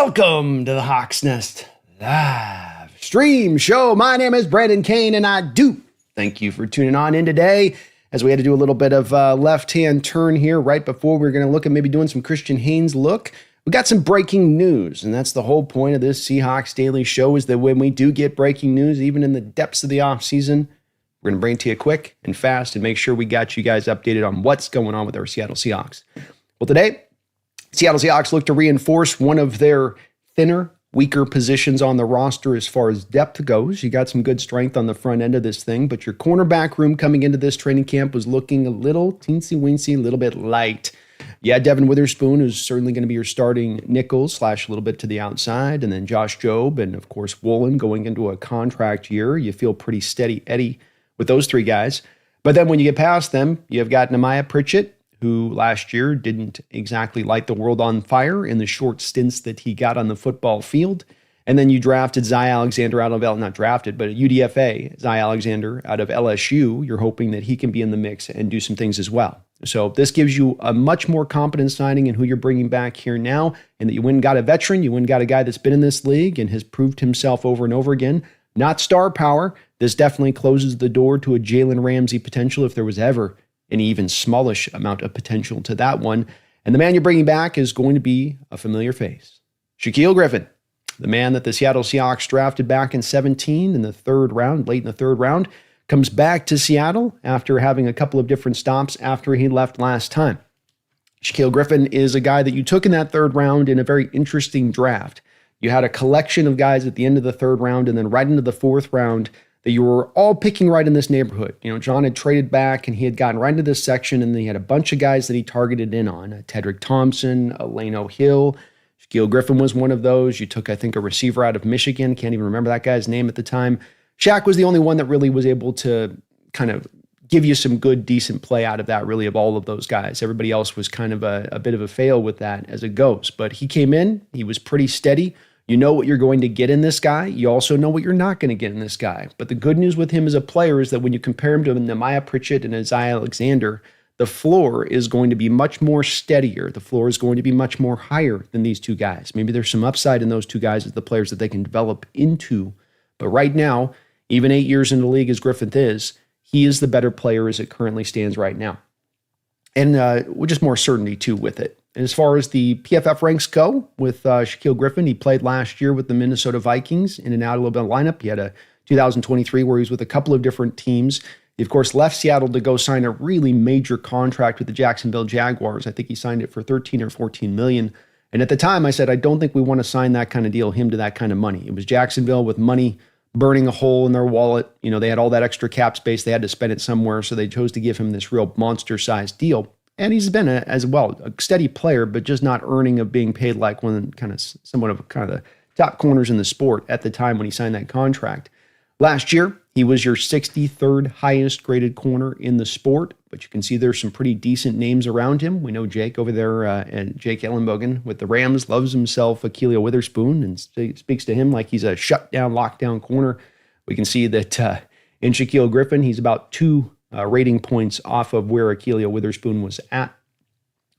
Welcome to the Hawks Nest live stream show. My name is Brandon Kane, and I do thank you for tuning on in today as we had to do a little bit of left-hand turn here right before we were going to look at maybe doing some Christian Haynes look. We got some breaking news, and that's the whole point of this Seahawks Daily Show is that when we do get breaking news, even in the depths of the offseason, we're going to bring it to you quick and fast and make sure we got you guys updated on what's going on with our Seattle Seahawks. Well, today, Seattle Seahawks look to reinforce one of their thinner, weaker positions on the roster as far as depth goes. You got some good strength on the front end of this thing, but your cornerback room coming into this training camp was looking a little teensy-weensy, a little bit light. Yeah, Devin Witherspoon is certainly going to be your starting nickel / a little bit to the outside, and then Josh Jobe and, of course, Woolen going into a contract year. You feel pretty steady Eddie with those three guys. But then when you get past them, you've got Nehemiah Pritchett, who last year didn't exactly light the world on fire in the short stints that he got on the football field. And then you drafted Zy Alexander out of, not drafted, but UDFA, Zy Alexander out of LSU. You're hoping that he can be in the mix and do some things as well. So this gives you a much more competent signing in who you're bringing back here now, and that you went and got a veteran, you went and got a guy that's been in this league and has proved himself over and over again. Not star power. This definitely closes the door to a Jalen Ramsey potential if there was ever any even smallish amount of potential to that one. And the man you're bringing back is going to be a familiar face. Shaquill Griffin, the man that the Seattle Seahawks drafted back in 17 in the third round, late in the third round, comes back to Seattle after having a couple of different stops after he left last time. Shaquill Griffin is a guy that you took in that third round in a very interesting draft. You had a collection of guys at the end of the third round and then right into the fourth round that you were all picking right in this neighborhood. You know, John had traded back and he had gotten right into this section, and then he had a bunch of guys that he targeted in on. Tedrick Thompson, Eleno Hill. Shaquill Griffin was one of those. You took, I think, a receiver out of Michigan. Can't even remember that guy's name at the time. Shaq was the only one that really was able to kind of give you some good, decent play out of that, really, of all of those guys. Everybody else was kind of a bit of a fail with that as it goes. But he came in. He was pretty steady. You know what you're going to get in this guy. You also know what you're not going to get in this guy. But the good news with him as a player is that when you compare him to Nehemiah Pritchett and Zy Alexander, the floor is going to be much more steadier. The floor is going to be much more higher than these two guys. Maybe there's some upside in those two guys as the players that they can develop into. But right now, even 8 years in the league as Griffin is, he is the better player as it currently stands right now. And with just more certainty, too, with it. And as far as the PFF ranks go with Shaquill Griffin, he played last year with the Minnesota Vikings in and out a little bit of lineup. He had a 2023 where he was with a couple of different teams. He, of course, left Seattle to go sign a really major contract with the Jacksonville Jaguars. I think he signed it for 13 or 14 million. And at the time, I said, I don't think we want to sign that kind of deal, him to that kind of money. It was Jacksonville with money burning a hole in their wallet. You know, they had all that extra cap space. They had to spend it somewhere, so they chose to give him this real monster-sized deal. And he's been as well a steady player, but just not earning of being paid like one kind of somewhat of kind of the top corners in the sport at the time when he signed that contract. Last year, he was your 63rd highest graded corner in the sport, but you can see there's some pretty decent names around him. We know Jake over there, and Jake Ellenbogen with the Rams loves himself Shaquill Witherspoon and speaks to him like he's a shutdown, lockdown corner. We can see that in Shaquill Griffin, he's about two rating points off of where Shaquill Witherspoon was at.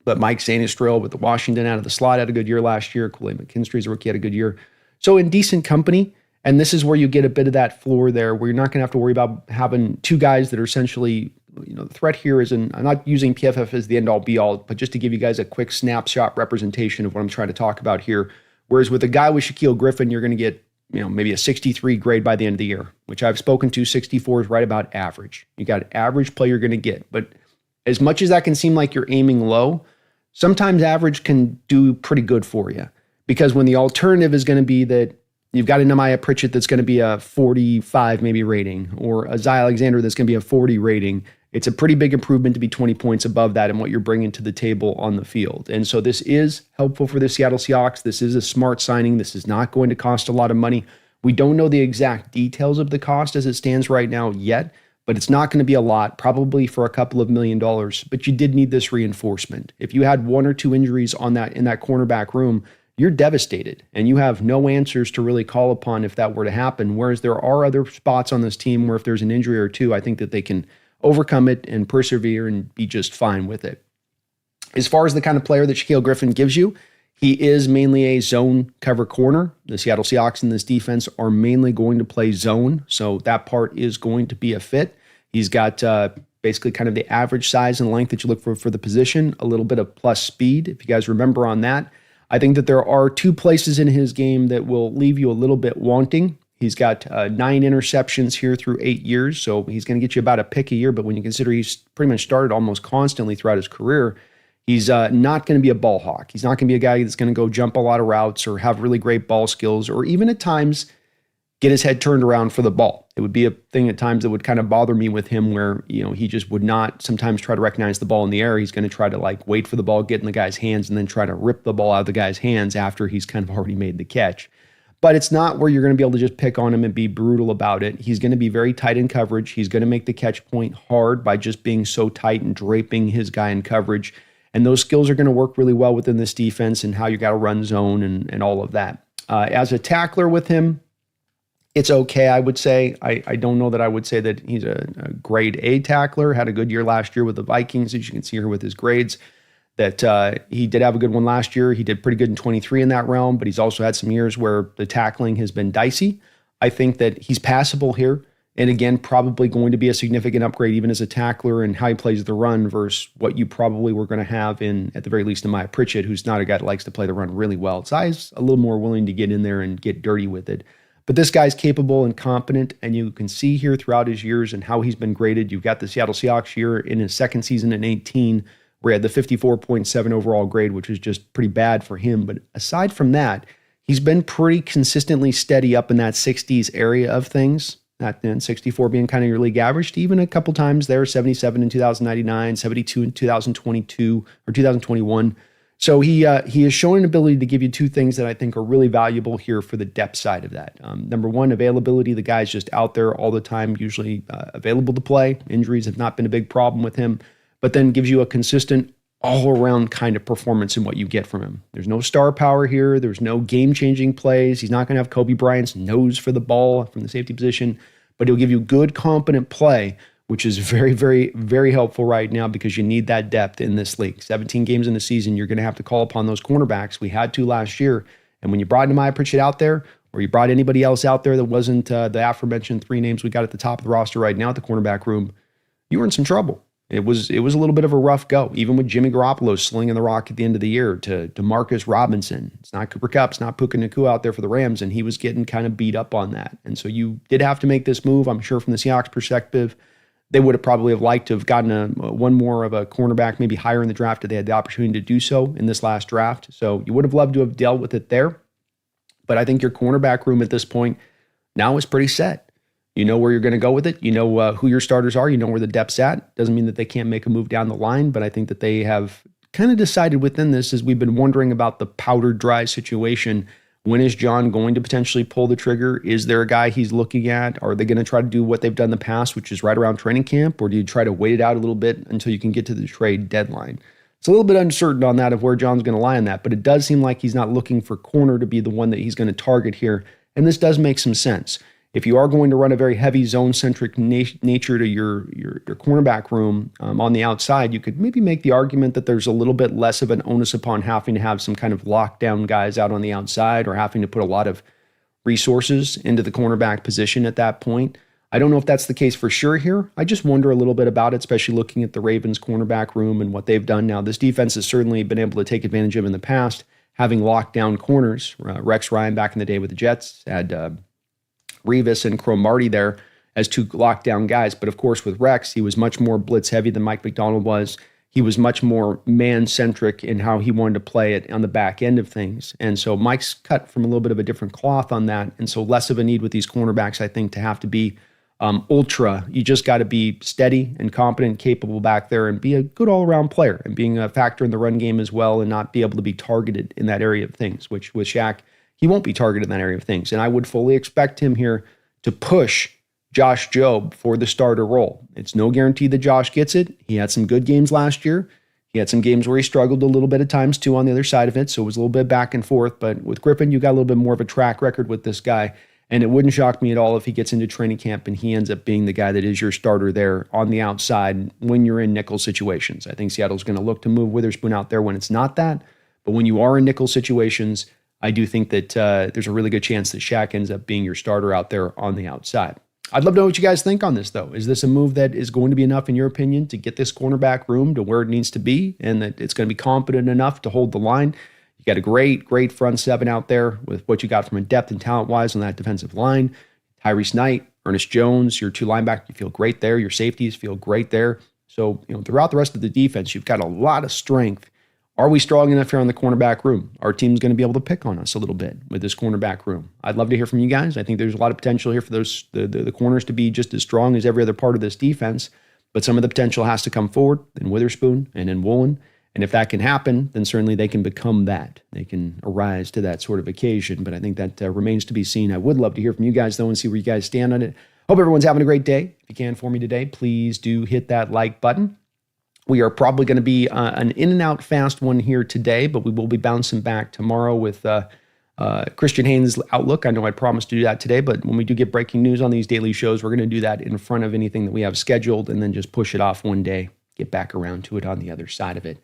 But Mike Sanistrell with the Washington out of the slot had a good year last year. Kool-Aid McKinstry's rookie had a good year. So in decent company, and this is where you get a bit of that floor there, where you're not going to have to worry about having two guys that are essentially, you know, the threat here is I'm not using PFF as the end-all be-all, but just to give you guys a quick snapshot representation of what I'm trying to talk about here. Whereas with a guy with Shaquill Griffin, you're going to get, you know, maybe a 63 grade by the end of the year, which I've spoken to. 64 is right about average. You got average play you're going to get. But as much as that can seem like you're aiming low, sometimes average can do pretty good for you. Because when the alternative is going to be that you've got a Nehemiah Pritchett that's going to be a 45 maybe rating, or a Zy Alexander that's going to be a 40 rating, it's a pretty big improvement to be 20 points above that in what you're bringing to the table on the field. And so this is helpful for the Seattle Seahawks. This is a smart signing. This is not going to cost a lot of money. We don't know the exact details of the cost as it stands right now yet, but it's not going to be a lot, probably for a couple of $1 million. But you did need this reinforcement. If you had one or two injuries on that in that cornerback room, you're devastated, and you have no answers to really call upon if that were to happen. Whereas there are other spots on this team where if there's an injury or two, I think that they can overcome it and persevere and be just fine with it. As far as the kind of player that Shaquill Griffin gives you, He is mainly a zone cover corner. The Seattle Seahawks in this defense are mainly going to play zone, so that part is going to be a fit. He's got basically kind of the average size and length that you look for the position, a little bit of plus speed, if you guys remember on that. I think that there are two places in his game that will leave you a little bit wanting. He's got 9 interceptions here through 8 years, so he's going to get you about a pick a year, but when you consider he's pretty much started almost constantly throughout his career, he's not going to be a ball hawk. He's not going to be a guy that's going to go jump a lot of routes or have really great ball skills or even at times get his head turned around for the ball. It would be a thing at times that would kind of bother me with him where, he just would not sometimes try to recognize the ball in the air. He's going to try to wait for the ball, get in the guy's hands, and then try to rip the ball out of the guy's hands after he's kind of already made the catch. But it's not where you're going to be able to just pick on him and be brutal about it. He's going to be very tight in coverage. He's going to make the catch point hard by just being so tight and draping his guy in coverage. And those skills are going to work really well within this defense and how you got to run zone and all of that. As a tackler with him, it's okay, I would say. I don't know that I would say that he's a grade A tackler. Had a good year last year with the Vikings, as you can see here with his grades. That he did have a good one last year. He did pretty good in 23 in that realm, but he's also had some years where the tackling has been dicey. I think that he's passable here. And again, probably going to be a significant upgrade even as a tackler and how he plays the run versus what you probably were going to have at the very least, in Maya Pritchett, who's not a guy that likes to play the run really well. Tsai's a little more willing to get in there and get dirty with it. But this guy's capable and competent, and you can see here throughout his years and how he's been graded. You've got the Seattle Seahawks year in his second season in 18, where he had the 54.7 overall grade, which is just pretty bad for him. But aside from that, he's been pretty consistently steady up in that 60s area of things. That then 64 being kind of your league average, to even a couple times there, 77 in 2099, 72 in 2022 or 2021. So he has shown an ability to give you two things that I think are really valuable here for the depth side of that. Number one, availability. The guy's just out there all the time, usually available to play. Injuries have not been a big problem with him, but then gives you a consistent all-around kind of performance in what you get from him. There's no star power here. There's no game-changing plays. He's not going to have Kobe Bryant's nose for the ball from the safety position, but he'll give you good, competent play, which is very, very, very helpful right now because you need that depth in this league. 17 games in the season, you're going to have to call upon those cornerbacks. We had to last year, and when you brought Maya Pritchett out there, or you brought anybody else out there that wasn't the aforementioned 3 names we got at the top of the roster right now at the cornerback room, you were in some trouble. It was a little bit of a rough go, even with Jimmy Garoppolo slinging the rock at the end of the year to Marcus Robinson. It's not Cooper Kupp, it's not Puka Nacua out there for the Rams, and he was getting kind of beat up on that. And so you did have to make this move. I'm sure from the Seahawks perspective, they would have probably liked to have gotten one more of a cornerback, maybe higher in the draft if they had the opportunity to do so in this last draft. So you would have loved to have dealt with it there. But I think your cornerback room at this point now is pretty set. You know where you're going to go with it. You know who your starters are. You know where the depth's at. Doesn't mean that they can't make a move down the line, but I think that they have kind of decided within this, as we've been wondering about the powdered dry situation. When is John going to potentially pull the trigger? Is there a guy he's looking at? Are they going to try to do what they've done in the past, which is right around training camp? Or do you try to wait it out a little bit until you can get to the trade deadline? It's a little bit uncertain on that of where John's going to lie on that, but it does seem like he's not looking for corner to be the one that he's going to target here. And this does make some sense. If you are going to run a very heavy zone-centric nature to your cornerback room on the outside, you could maybe make the argument that there's a little bit less of an onus upon having to have some kind of lockdown guys out on the outside or having to put a lot of resources into the cornerback position at that point. I don't know if that's the case for sure here. I just wonder a little bit about it, especially looking at the Ravens cornerback room and what they've done now. This defense has certainly been able to take advantage of in the past, having lockdown corners. Rex Ryan back in the day with the Jets had Revis and Cromartie there as 2 lockdown guys. But of course, with Rex, he was much more blitz heavy than Mike McDonald was. He was much more man-centric in how he wanted to play it on the back end of things. And so Mike's cut from a little bit of a different cloth on that. And so less of a need with these cornerbacks, I think, to have to be ultra. You just got to be steady and competent, capable back there and be a good all-around player and being a factor in the run game as well and not be able to be targeted in that area of things, which with Shaq, he won't be targeted in that area of things. And I would fully expect him here to push Josh Jobe for the starter role. It's no guarantee that Josh gets it. He had some good games last year. He had some games where he struggled a little bit at times too on the other side of it. So it was a little bit back and forth. But with Griffin, you got a little bit more of a track record with this guy. And it wouldn't shock me at all if he gets into training camp and he ends up being the guy that is your starter there on the outside when you're in nickel situations. I think Seattle's going to look to move Witherspoon out there when it's not that. But when you are in nickel situations, I do think that there's a really good chance that Shaq ends up being your starter out there on the outside. I'd love to know what you guys think on this, though. Is this a move that is going to be enough, in your opinion, to get this cornerback room to where it needs to be, and that it's going to be competent enough to hold the line? You got a great front seven out there with what you got from a depth and talent-wise on that defensive line. Tyrese Knight, Ernest Jones, your two linebackers, you feel great there. Your safeties feel great there. So, throughout the rest of the defense, you've got a lot of strength. Are we strong enough here on the cornerback room? Our team's going to be able to pick on us a little bit with this cornerback room. I'd love to hear from you guys. I think there's a lot of potential here for the corners to be just as strong as every other part of this defense, but some of the potential has to come forward in Witherspoon and in Woolen. And if that can happen, then certainly they can become that. They can arise to that sort of occasion, but I think that remains to be seen. I would love to hear from you guys, though, and see where you guys stand on it. Hope everyone's having a great day. If you can for me today, please do hit that like button. We are probably going to be an in and out fast one here today, but we will be bouncing back tomorrow with Christian Haynes' Outlook. I know I promised to do that today, but when we do get breaking news on these daily shows, we're going to do that in front of anything that we have scheduled and then just push it off one day, get back around to it on the other side of it.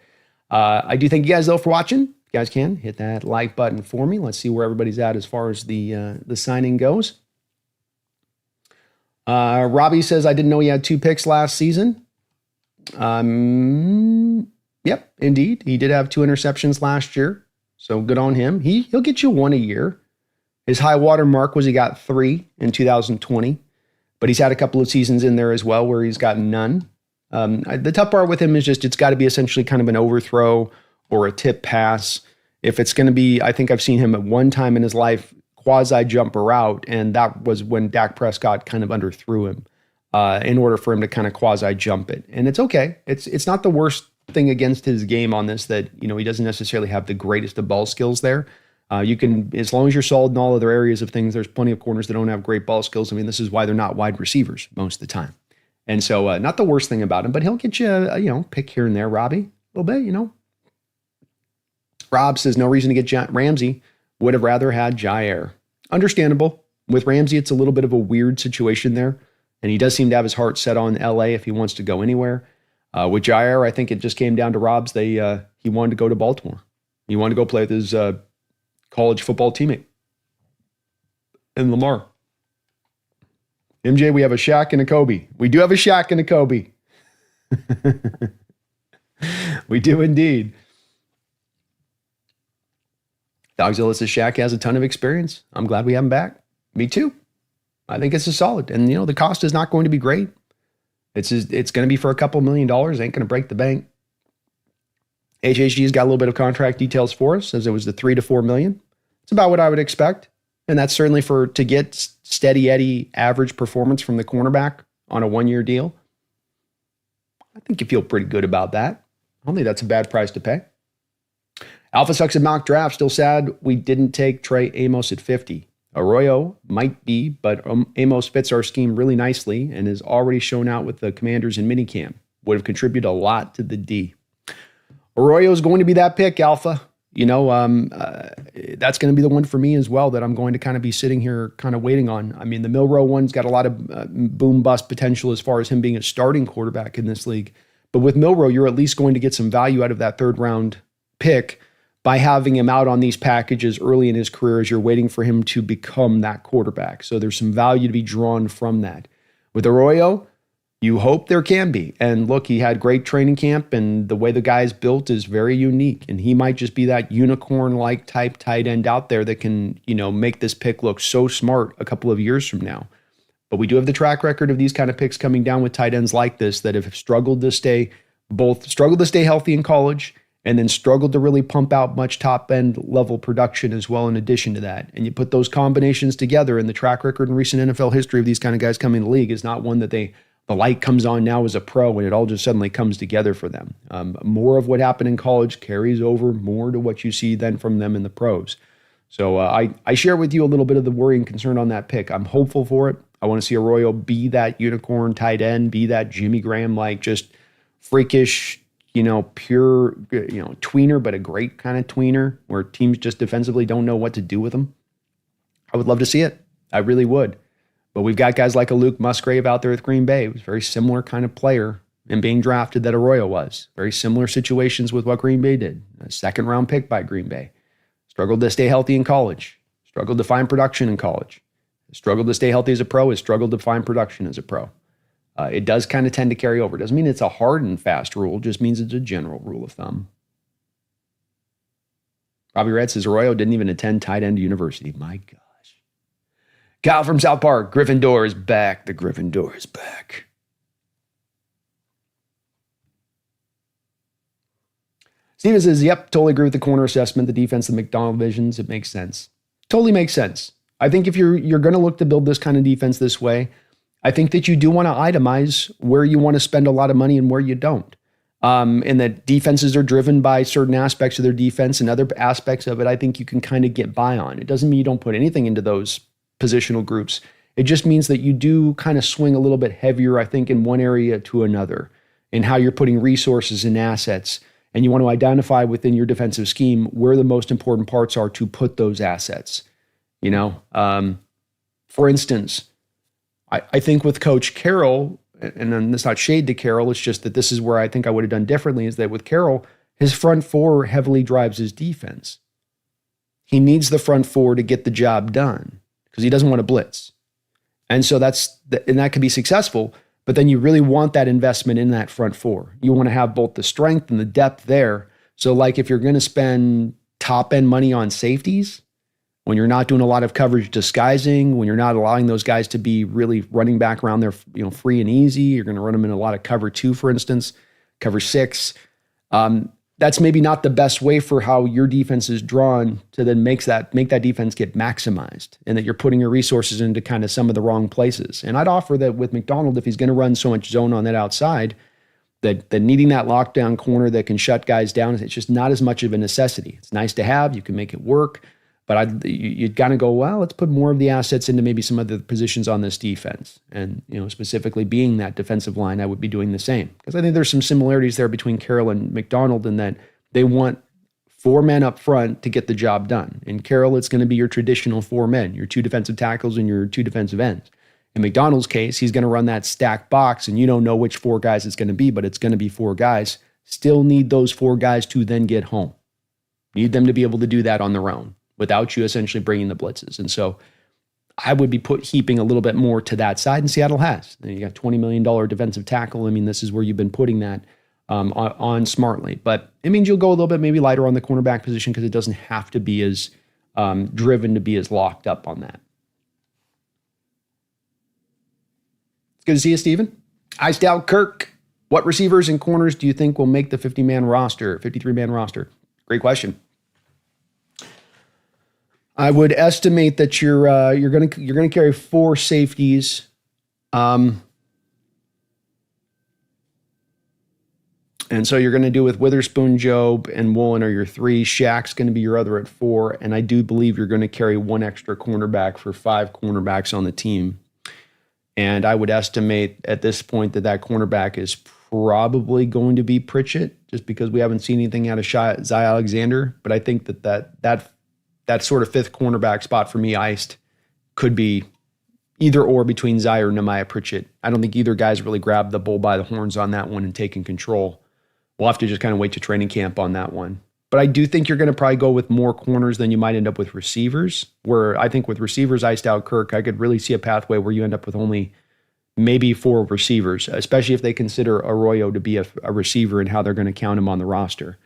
I do thank you guys, though, for watching. If you guys can, hit that like button for me. Let's see where everybody's at as far as the signing goes. Robbie says, I didn't know he had 2 picks last season. Yep, indeed. He did have 2 interceptions last year, so good on him. He'll get you 1 a year. His high water mark was he got 3 in 2020, but he's had a couple of seasons in there as well where he's got none. The tough part with him is just it's got to be essentially kind of an overthrow or a tip pass. If it's going to be, I think I've seen him at one time in his life quasi jump a route, and that was when Dak Prescott kind of underthrew him. In order for him to kind of quasi jump it. And it's okay. It's not the worst thing against his game on this that, he doesn't necessarily have the greatest of ball skills there. You can, as long as you're solid in all other areas of things, there's plenty of corners that don't have great ball skills. I mean, this is why they're not wide receivers most of the time. And so not the worst thing about him, but he'll get you, pick here and there, Robbie, a little bit, Rob says no reason to get Ramsey. Would have rather had Jair. Understandable. With Ramsey, it's a little bit of a weird situation there. And he does seem to have his heart set on LA if he wants to go anywhere. With Jair, I think it just came down to Rob's. He wanted to go to Baltimore. He wanted to go play with his college football teammate in Lamar. MJ, we have a Shaq and a Kobe. We do have a Shaq and a Kobe. We do indeed. Dogzilla says Shaq has a ton of experience. I'm glad we have him back. Me too. I think it's a solid. And, the cost is not going to be great. It's going to be for a couple $1 million. Ain't going to break the bank. HHG's got a little bit of contract details for us, as it was the 3 to 4 million. It's about what I would expect. And that's certainly to get steady Eddie average performance from the cornerback on a 1-year deal. I think you feel pretty good about that. I don't think that's a bad price to pay. Alpha Sucks at Mock Draft. Still sad we didn't take Trey Amos at 50. Arroyo might be, but Amos fits our scheme really nicely and has already shown out with the Commanders in minicamp. Would have contributed a lot to the D. Arroyo is going to be that pick, Alpha. That's going to be the one for me as well that I'm going to kind of be sitting here kind of waiting on. I mean, the Milroe one's got a lot of boom-bust potential as far as him being a starting quarterback in this league. But with Milroe, you're at least going to get some value out of that third-round pick by having him out on these packages early in his career as you're waiting for him to become that quarterback. So there's some value to be drawn from that. With Arroyo, you hope there can be. And look, he had great training camp, and the way the guy's built is very unique. And he might just be that unicorn-like type tight end out there that can, make this pick look so smart a couple of years from now. But we do have the track record of these kind of picks coming down with tight ends like this that have struggled to stay healthy in college, and then struggled to really pump out much top-end level production as well in addition to that. And you put those combinations together, and the track record in recent NFL history of these kind of guys coming to the league is not one that the light comes on now as a pro and it all just suddenly comes together for them. More of what happened in college carries over more to what you see then from them in the pros. So I share with you a little bit of the worry and concern on that pick. I'm hopeful for it. I want to see Arroyo be that unicorn tight end, be that Jimmy Graham-like just freakish, pure, tweener, but a great kind of tweener where teams just defensively don't know what to do with him. I would love to see it. I really would. But we've got guys like a Luke Musgrave out there with Green Bay. He was a very similar kind of player. and being drafted that Arroyo was. Very similar situations with what Green Bay did. A second round pick by Green Bay. Struggled to stay healthy in college. Struggled to find production in college. Struggled to stay healthy as a pro. Has struggled to find production as a pro. It does kind of tend to carry over. Doesn't mean it's a hard and fast rule. Just means it's a general rule of thumb. Robbie Red says Arroyo didn't even attend tight end university. My gosh. Kyle from South Park. Gryffindor is back. The Gryffindor is back. Steven says, yep, totally agree with the corner assessment. The defense of the McDonald divisions. It makes sense. Totally makes sense. I think if you're going to look to build this kind of defense this way, I think that you do want to itemize where you want to spend a lot of money and where you don't. And that defenses are driven by certain aspects of their defense, and other aspects of it I think you can kind of get by on. It doesn't mean you don't put anything into those positional groups. It just means that you do kind of swing a little bit heavier, I think, in one area to another, in how you're putting resources and assets. And you want to identify within your defensive scheme where the most important parts are to put those assets. For instance, I think with Coach Carroll, and then it's not shade to Carroll, it's just that this is where I think I would have done differently, is that with Carroll, his front four heavily drives his defense. He needs the front four to get the job done because he doesn't want to blitz. And so that could be successful, but then you really want that investment in that front four. You want to have both the strength and the depth there. So like if you're going to spend top end money on safeties, when you're not doing a lot of coverage disguising, when you're not allowing those guys to be really running back around there, free and easy, you're going to run them in a lot of cover 2, for instance, cover 6. That's maybe not the best way for how your defense is drawn to then make that defense get maximized, and that you're putting your resources into kind of some of the wrong places. And I'd offer that with McDonald, if he's going to run so much zone on that outside, that needing that lockdown corner that can shut guys down, it's just not as much of a necessity. It's nice to have. You can make it work. But you'd kind of go, well, let's put more of the assets into maybe some other positions on this defense. And, specifically being that defensive line, I would be doing the same. Because I think there's some similarities there between Carroll and McDonald in that they want 4 men up front to get the job done. In Carroll, it's going to be your traditional 4 men, your 2 defensive tackles and your 2 defensive ends. In McDonald's case, he's going to run that stacked box, and you don't know which 4 guys it's going to be, but it's going to be 4 guys. Still need those 4 guys to then get home. Need them to be able to do that on their own, without you essentially bringing the blitzes. And so I would be heaping a little bit more to that side, and Seattle has. You got $20 million defensive tackle. I mean, this is where you've been putting that on smartly. But it means you'll go a little bit maybe lighter on the cornerback position because it doesn't have to be as driven to be as locked up on that. It's good to see you, Steven. Iced out Kirk. What receivers and corners do you think will make the 50-man roster, 53-man roster? Great question. I would estimate that you're going to carry 4 safeties, and so you're going to do with Witherspoon, Job, and Woolen are your 3. Shaq's going to be your other at 4, and I do believe you're going to carry 1 extra cornerback for 5 cornerbacks on the team. And I would estimate at this point that cornerback is probably going to be Pritchett, just because we haven't seen anything out of Zay Alexander. But I think that sort of 5th cornerback spot for me, iced, could be either or between Zay or Nehemiah Pritchett. I don't think either guy's really grabbed the bull by the horns on that one and taken control. We'll have to just kind of wait to training camp on that one. But I do think you're going to probably go with more corners than you might end up with receivers, where I think with receivers iced out Kirk, I could really see a pathway where you end up with only maybe 4 receivers, especially if they consider Arroyo to be a receiver and how they're going to count him on the roster.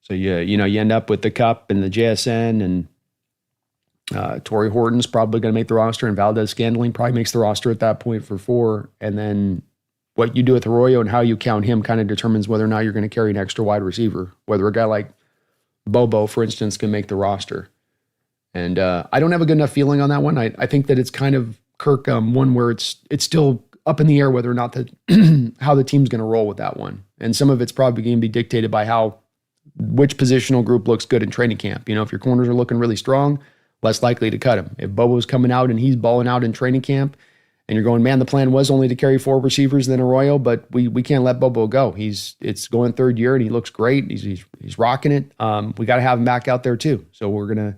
So you end up with the Cup and the JSN, and Torrey Horton's probably going to make the roster, and Valdez-Scantling probably makes the roster at that point for 4. And then what you do with Arroyo and how you count him kind of determines whether or not you're going to carry an extra wide receiver, whether a guy like Bobo, for instance, can make the roster. And I don't have a good enough feeling on that one. I think that it's kind of Kirk one where it's still up in the air whether or not how the team's going to roll with that one. And some of it's probably going to be dictated by which positional group looks good in training camp. If your corners are looking really strong, less likely to cut him. If Bobo's coming out and he's balling out in training camp, and you're going, man, the plan was only to carry 4 receivers than Arroyo, but we can't let Bobo go. It's going 3rd year and he looks great. He's rocking it. We got to have him back out there too. So we're gonna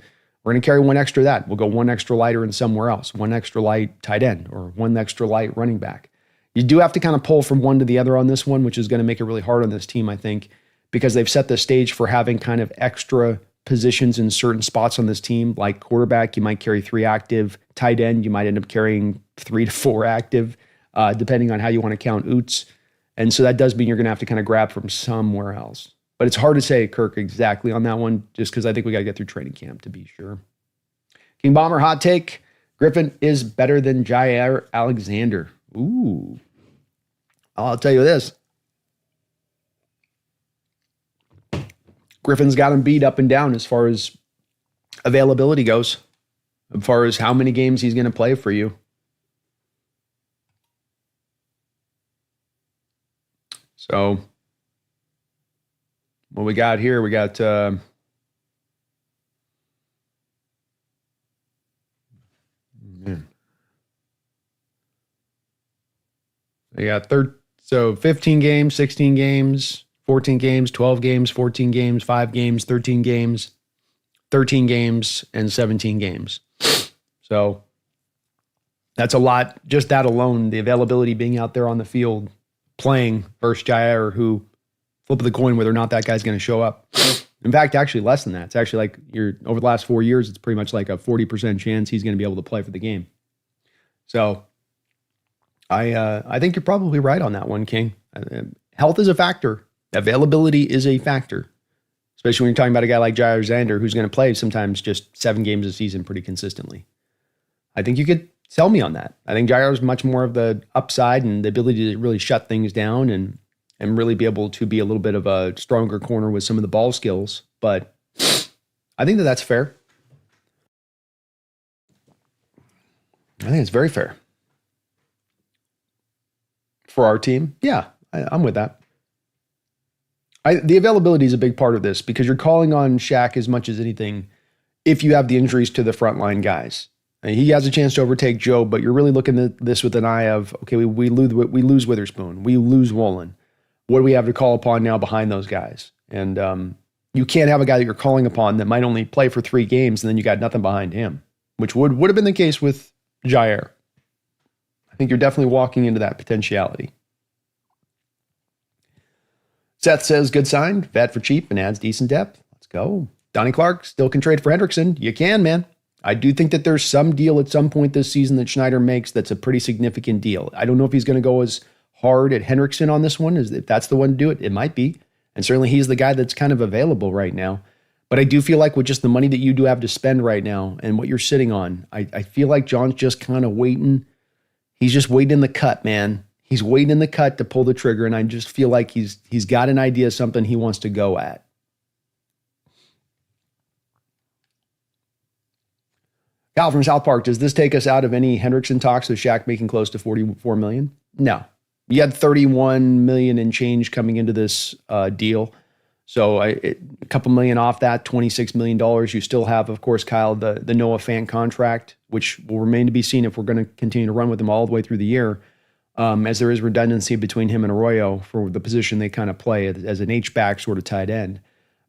carry 1 extra that. We'll go 1 extra lighter in somewhere else, 1 extra light tight end, or 1 extra light running back. You do have to kind of pull from one to the other on this one, which is going to make it really hard on this team, I think, because they've set the stage for having kind of extra positions in certain spots on this team. Like quarterback, you might carry 3 active. Tight end, you might end up carrying 3 to 4 active, depending on how you want to count Oots. And so that does mean you're going to have to kind of grab from somewhere else. But it's hard to say, Kirk, exactly on that one, just because I think we got to get through training camp to be sure. King Bomber hot take. Griffin is better than Jair Alexander. Ooh. I'll tell you this. Griffin's got him beat up and down as far as availability goes, as far as how many games he's going to play for you. So, what we got here, we got we got 15 games, 16 games, 14 games, 12 games, 14 games, 5 games, 13 games, 13 games, and 17 games. So that's a lot. Just that alone, the availability being out there on the field, playing versus Jair, who flip of the coin whether or not that guy's going to show up. In fact, actually less than that. It's actually like over the last 4 years, it's pretty much like a 40% chance he's going to be able to play for the game. So I think you're probably right on that one, King. Health is a factor. Availability is a factor, especially when you're talking about a guy like Jair Alexander, who's going to play sometimes just 7 games a season pretty consistently. I think you could sell me on that. I think Jair is much more of the upside and the ability to really shut things down and really be able to be a little bit of a stronger corner with some of the ball skills. But I think that's fair. I think it's very fair. For our team, yeah, I'm with that. The availability is a big part of this because you're calling on Shaq as much as anything if you have the injuries to the frontline guys. And he has a chance to overtake Joe, but you're really looking at this with an eye of, okay, we lose Witherspoon, we lose Woolen. What do we have to call upon now behind those guys? And you can't have a guy that you're calling upon that might only play for 3 games and then you got nothing behind him, which would have been the case with Jair. I think you're definitely walking into that potentiality. Seth says, good sign, vet for cheap and adds decent depth. Let's go. Donnie Clark still can trade for Hendrickson. You can, man. I do think that there's some deal at some point this season that Schneider makes that's a pretty significant deal. I don't know if he's going to go as hard at Hendrickson on this one, if that's the one to do it. It might be. And certainly he's the guy that's kind of available right now. But I do feel like with just the money that you do have to spend right now and what you're sitting on, I feel like John's just kind of waiting. He's just waiting in the cut, man. He's waiting in the cut to pull the trigger, and I just feel like he's got an idea of something he wants to go at. Kyle from South Park, does this take us out of any Hendrickson talks with Shaq making close to $44 million? No. You had $31 million and change coming into this deal. So a couple million off that, $26 million. You still have, of course, Kyle, the Noah Fant contract, which will remain to be seen if we're going to continue to run with him all the way through the year. As there is redundancy between him and Arroyo for the position they kind of play as an H-back sort of tight end.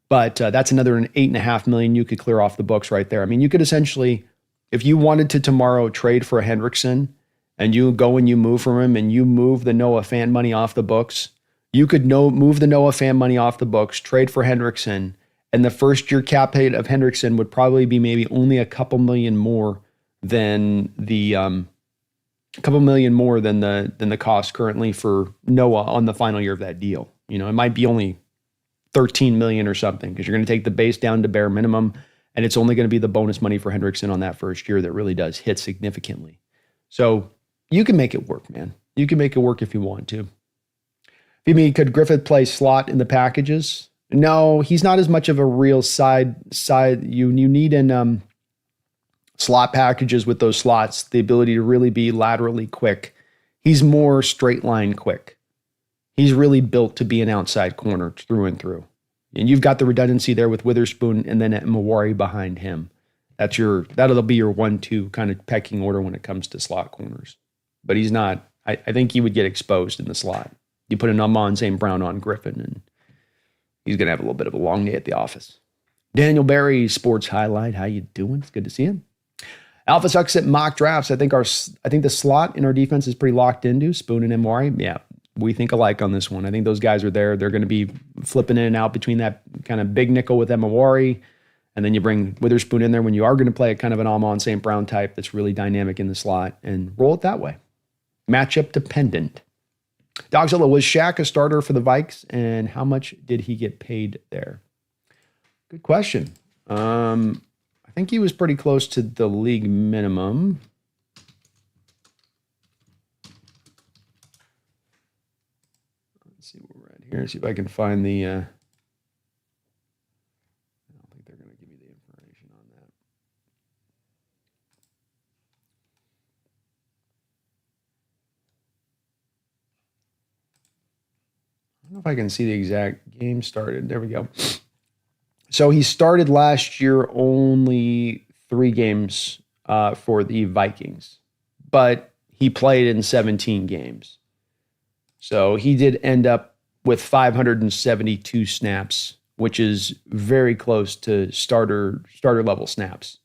But that's another $8.5 million you could clear off the books right there. I mean, you could essentially, if you wanted to tomorrow trade for a Hendrickson and you go and you move from him and you move the Noah Fant money off the books, you could move the Noah Fant money off the books, trade for Hendrickson, and the first year cap hit of Hendrickson would probably be maybe only a couple million more than the the cost currently for Noah on the final year of that deal. You know, it might be only 13 million or something because you're going to take the base down to bare minimum, and it's only going to be the bonus money for Hendrickson on that first year that really does hit significantly. So you can make it work, man. You can make it work if you want to. You mean, could Griffith play slot in the packages? No, he's not as much of a real side. You need in slot packages with those slots the ability to really be laterally quick. He's more straight line quick. He's really built to be an outside corner through and through. And you've got the redundancy there with Witherspoon and then Mawari behind him. That'll be your 1-2 kind of pecking order when it comes to slot corners. But he's not. I think he would get exposed in the slot. You put an Amon St. Brown on Griffin, and he's going to have a little bit of a long day at the office. Daniel Barry, Sports Highlight. How you doing? It's good to see him. Alpha Sucks at mock drafts. I think the slot in our defense is pretty locked into Spoon and Amari. Yeah, we think alike on this one. I think those guys are there. They're going to be flipping in and out between that kind of big nickel with Amari, and then you bring Witherspoon in there when you are going to play a kind of an Amon St. Brown type that's really dynamic in the slot, and roll it that way. Matchup dependent. Dogzilla, was Shaq a starter for the Vikes, and how much did he get paid there? Good question. I think he was pretty close to the league minimum. Let's see where we're at here. See if I can find the. I don't think they're going to give me the information on that. I don't know if I can see the exact game started. There we go. So he started last year only 3 games for the Vikings, but he played in 17 games. So he did end up with 572 snaps, which is very close to starter level snaps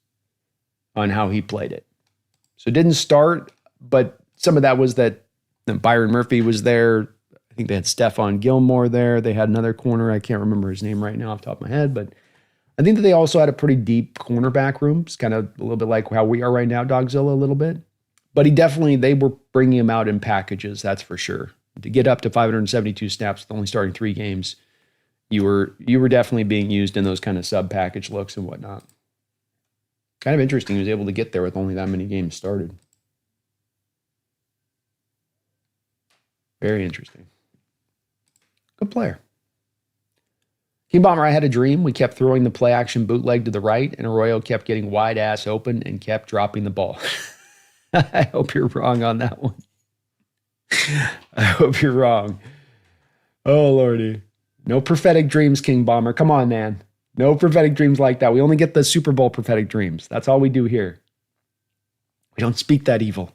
on how he played it. So didn't start, but some of that was that Byron Murphy was there. I think they had Stephon Gilmore there. They had another corner. I can't remember his name right now off the top of my head, but I think that they also had a pretty deep cornerback room. It's kind of a little bit like how we are right now, Dogzilla, a little bit. But they were bringing him out in packages, that's for sure. To get up to 572 snaps with only starting 3 games, you were definitely being used in those kind of sub-package looks and whatnot. Kind of interesting he was able to get there with only that many games started. Very interesting. Good player. King Bomber, I had a dream. We kept throwing the play action bootleg to the right, and Arroyo kept getting wide ass open and kept dropping the ball. I hope you're wrong on that one. I hope you're wrong. Oh, Lordy. No prophetic dreams, King Bomber. Come on, man. No prophetic dreams like that. We only get the Super Bowl prophetic dreams. That's all we do here. We don't speak that evil.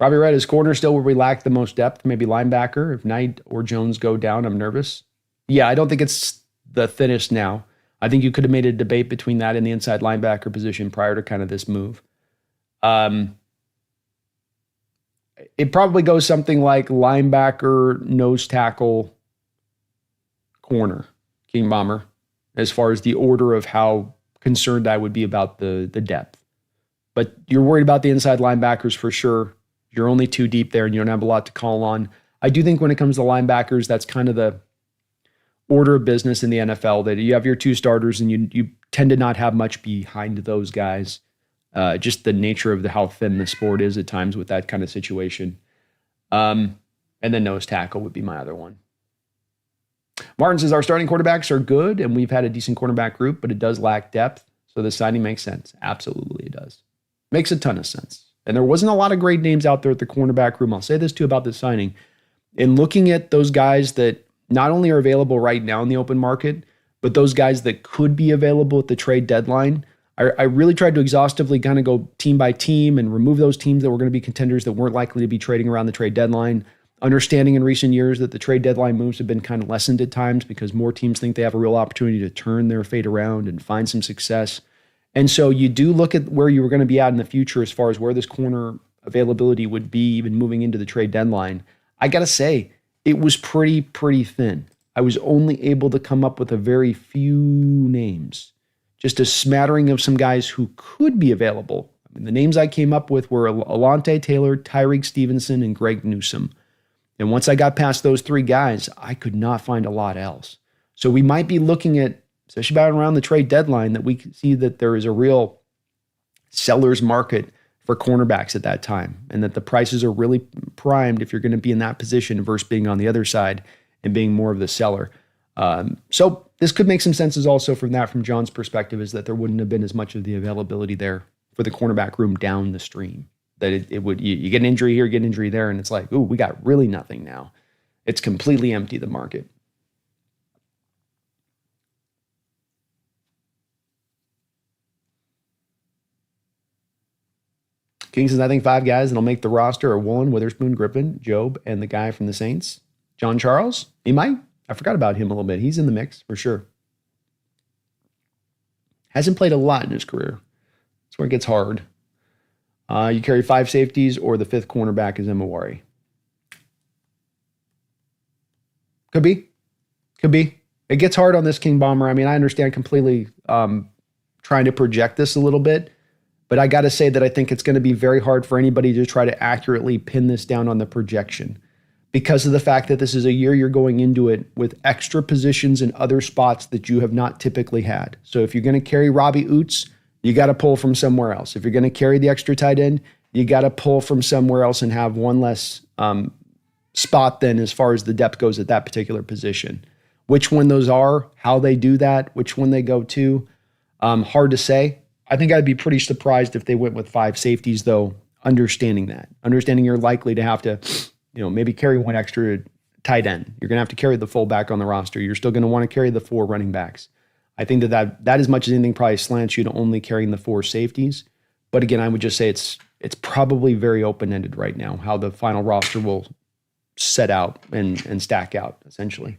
Robbie Red, is corner still where we lack the most depth? Maybe linebacker. If Knight or Jones go down, I'm nervous. Yeah, I don't think it's the thinnest now. I think you could have made a debate between that and the inside linebacker position prior to kind of this move. It probably goes something like linebacker, nose tackle, corner, King Bomber, as far as the order of how concerned I would be about the depth. But you're worried about the inside linebackers for sure. You're only 2 deep there and you don't have a lot to call on. I do think when it comes to linebackers, that's kind of the order of business in the NFL, that you have your 2 starters and you tend to not have much behind those guys. Just the nature of how thin the sport is at times with that kind of situation. And then nose tackle would be my other one. Martin says, our starting quarterbacks are good and we've had a decent cornerback group, but it does lack depth. So the signing makes sense. Absolutely it does. Makes a ton of sense. And there wasn't a lot of great names out there at the cornerback room. I'll say this too about this signing. In looking at those guys that not only are available right now in the open market, but those guys that could be available at the trade deadline, I really tried to exhaustively kind of go team by team and remove those teams that were going to be contenders that weren't likely to be trading around the trade deadline. Understanding in recent years that the trade deadline moves have been kind of lessened at times because more teams think they have a real opportunity to turn their fate around and find some success. And so you do look at where you were going to be at in the future as far as where this corner availability would be even moving into the trade deadline. I got to say, it was pretty thin. I was only able to come up with a very few names, just a smattering of some guys who could be available. I mean, the names I came up with were Alontae Taylor, Tyreek Stevenson, and Greg Newsome. And once I got past those 3 guys, I could not find a lot else. So we might be looking at, especially about around the trade deadline, that we can see that there is a real seller's market for cornerbacks at that time, and that the prices are really primed if you're going to be in that position versus being on the other side and being more of the seller. So this could make some senses also from John's perspective, is that there wouldn't have been as much of the availability there for the cornerback room down the stream. That it would, you get an injury here, get an injury there, and it's like, ooh, we got really nothing now. It's completely empty, the market. King says, I think 5 guys that'll make the roster are Woolen, Witherspoon, Griffin, Job, and the guy from the Saints. John Charles, he might. I forgot about him a little bit. He's in the mix for sure. Hasn't played a lot in his career. That's where it gets hard. You carry 5 safeties, or the 5th cornerback is Imawari. Could be. Could be. It gets hard on this King Bomber. I mean, I understand completely trying to project this a little bit, but I got to say that I think it's going to be very hard for anybody to try to accurately pin this down on the projection, because of the fact that this is a year you're going into it with extra positions in other spots that you have not typically had. So if you're going to carry Robbie Oots, you got to pull from somewhere else. If you're going to carry the extra tight end, you got to pull from somewhere else and have one less spot then as far as the depth goes at that particular position. Which one those are, how they do that, which one they go to, hard to say. I think I'd be pretty surprised if they went with 5 safeties, though, understanding you're likely to have to, maybe carry one extra tight end. You're going to have to carry the fullback on the roster. You're still going to want to carry the 4 running backs. I think that as much as anything probably slants you to only carrying the 4 safeties. But again, I would just say it's probably very open-ended right now, how the final roster will set out and stack out, essentially.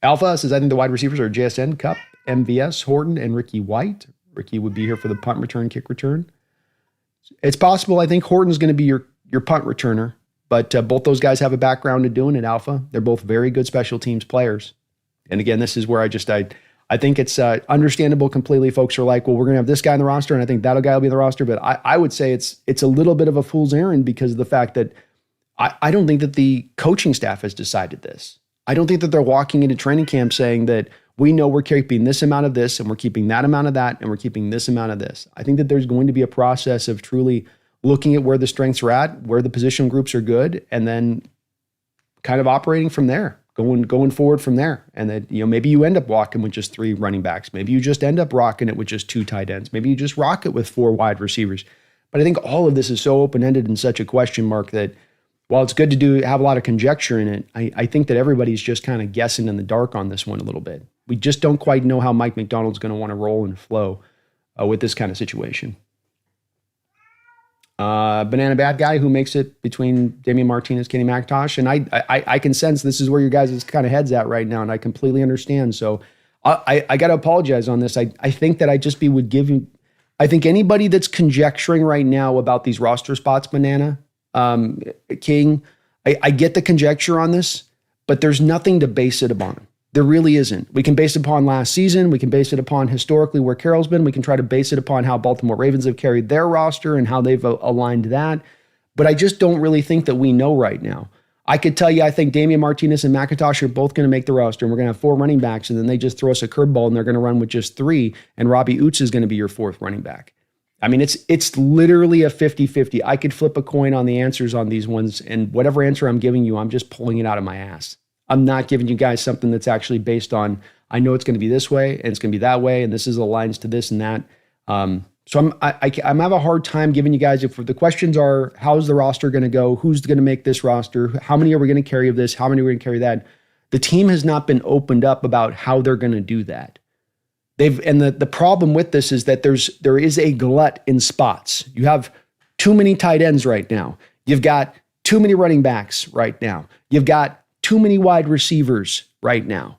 Alpha says, I think the wide receivers are JSN, Cup, MVS, Horton, and Ricky White. Ricky would be here for the punt return, kick return. It's possible. I think Horton's going to be your punt returner, but both those guys have a background in doing it, Alpha. They're both very good special teams players. And again, this is where I think it's understandable completely. Folks are like, well, we're going to have this guy in the roster, and I think that guy will be in the roster. But I would say it's a little bit of a fool's errand because of the fact that I don't think that the coaching staff has decided this. I don't think that they're walking into training camp saying that we know we're keeping this amount of this and we're keeping that amount of that and we're keeping this amount of this. I think that there's going to be a process of truly looking at where the strengths are at, where the position groups are good, and then kind of operating from there, going forward from there. And that, maybe you end up walking with just 3 running backs. Maybe you just end up rocking it with just 2 tight ends. Maybe you just rock it with 4 wide receivers. But I think all of this is so open-ended and such a question mark that while it's good to have a lot of conjecture in it, I think that everybody's just kind of guessing in the dark on this one a little bit. We just don't quite know how Mike McDonald's going to want to roll and flow with this kind of situation. Banana Bad Guy, who makes it between Damian Martinez, Kenny McIntosh, and I can sense this is where your guys' kind of head's at right now, and I completely understand. So I got to apologize on this. I think that would give you, I think anybody that's conjecturing right now about these roster spots, Banana, King, I get the conjecture on this, but there's nothing to base it upon. There really isn't. We can base it upon last season. We can base it upon historically where Carroll's been. We can try to base it upon how Baltimore Ravens have carried their roster and how they've aligned that. But I just don't really think that we know right now. I could tell you I think Damian Martinez and McIntosh are both going to make the roster, and we're going to have 4 running backs, and then they just throw us a curveball, and they're going to run with just 3, and Robbie Oots is going to be your 4th running back. I mean, it's literally a 50-50. I could flip a coin on the answers on these ones, and whatever answer I'm giving you, I'm just pulling it out of my ass. I'm not giving you guys something that's actually based on, I know it's going to be this way, and it's going to be that way, and this is aligns to this and that. So I'm have a hard time giving you guys, if the questions are, how's the roster going to go? Who's going to make this roster? How many are we going to carry of this? How many are we going to carry that? The team has not been opened up about how they're going to do that. The problem with this is that there is a glut in spots. You have too many tight ends right now. You've got too many running backs right now. You've got too many wide receivers right now.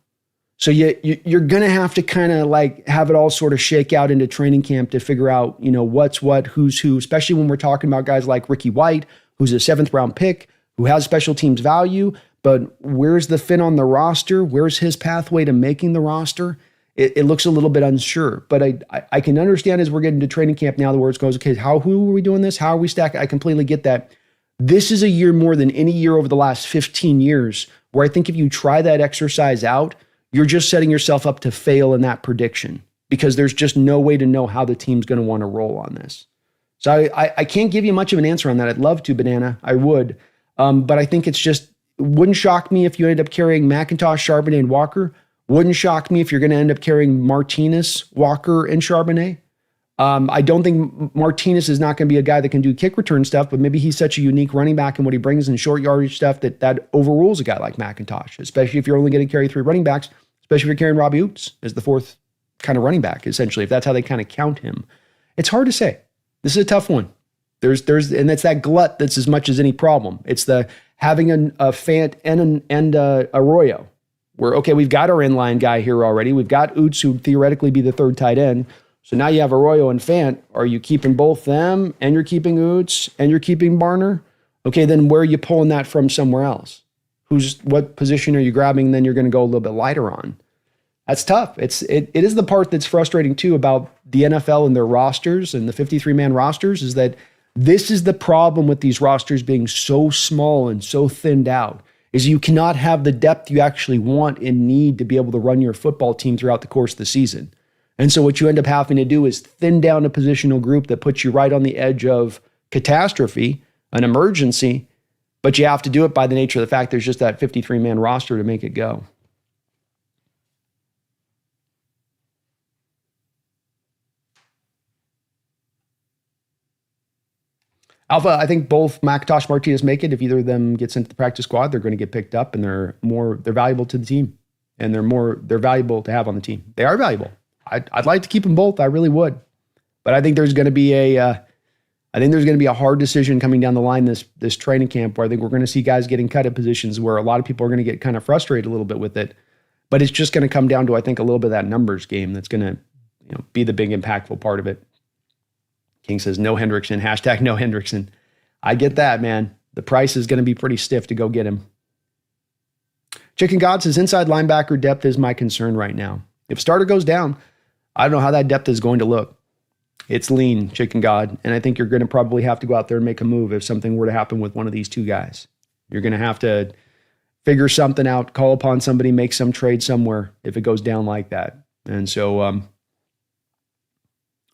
So you're going to have to kind of like have it all sort of shake out into training camp to figure out, what's what, who's who, especially when we're talking about guys like Ricky White, who's a 7th round pick, who has special teams value, but where's the fit on the roster? Where's his pathway to making the roster? It looks a little bit unsure, but I can understand as we're getting to training camp now, the words goes, okay, who are we doing this? How are we stacking? I completely get that. This is a year more than any year over the last 15 years where I think if you try that exercise out, you're just setting yourself up to fail in that prediction because there's just no way to know how the team's going to want to roll on this. So I can't give you much of an answer on that. I'd love to, Banana. I would. But I think it wouldn't shock me if you ended up carrying McIntosh, Charbonnet, and Walker. Wouldn't shock me if you're going to end up carrying Martinez, Walker, and Charbonnet. I don't think Martinez is not going to be a guy that can do kick return stuff, but maybe he's such a unique running back and what he brings in short yardage stuff that overrules a guy like McIntosh, especially if you're only going to carry 3 running backs, especially if you're carrying Robbie Oots as the 4th kind of running back, essentially, if that's how they kind of count him. It's hard to say. This is a tough one. And it's that glut that's as much as any problem. It's the having a Fant and a Arroyo. Where, okay, we've got our inline guy here already. We've got Oots, who theoretically be the third tight end. So now you have Arroyo and Fant. Are you keeping both them, and you're keeping Oots, and you're keeping Barner? Okay, then where are you pulling that from somewhere else? What position are you grabbing? Then you're going to go a little bit lighter on. That's tough. It is the part that's frustrating too about the NFL and their rosters and the 53-man rosters, is that this is the problem with these rosters being so small and so thinned out, is you cannot have the depth you actually want and need to be able to run your football team throughout the course of the season. And so what you end up having to do is thin down a positional group that puts you right on the edge of catastrophe, an emergency, but you have to do it by the nature of the fact there's just that 53-man roster to make it go. Alpha, I think both McIntosh and Martinez make it. If either of them gets into the practice squad, they're going to get picked up, and they're valuable to the team, and they're valuable to have on the team. They are valuable. I'd like to keep them both. I really would, but I think there's going to be a hard decision coming down the line this training camp, where I think we're going to see guys getting cut at positions where a lot of people are going to get kind of frustrated a little bit with it. But it's just going to come down to, I think, a little bit of that numbers game that's going to be the big impactful part of it. King says, no Hendrickson, hashtag no Hendrickson. I get that, man. The price is going to be pretty stiff to go get him. Chicken God says, inside linebacker depth is my concern right now. If starter goes down, I don't know how that depth is going to look. It's lean, Chicken God, and I think you're going to probably have to go out there and make a move if something were to happen with one of these two guys. You're going to have to figure something out, call upon somebody, make some trade somewhere if it goes down like that. And so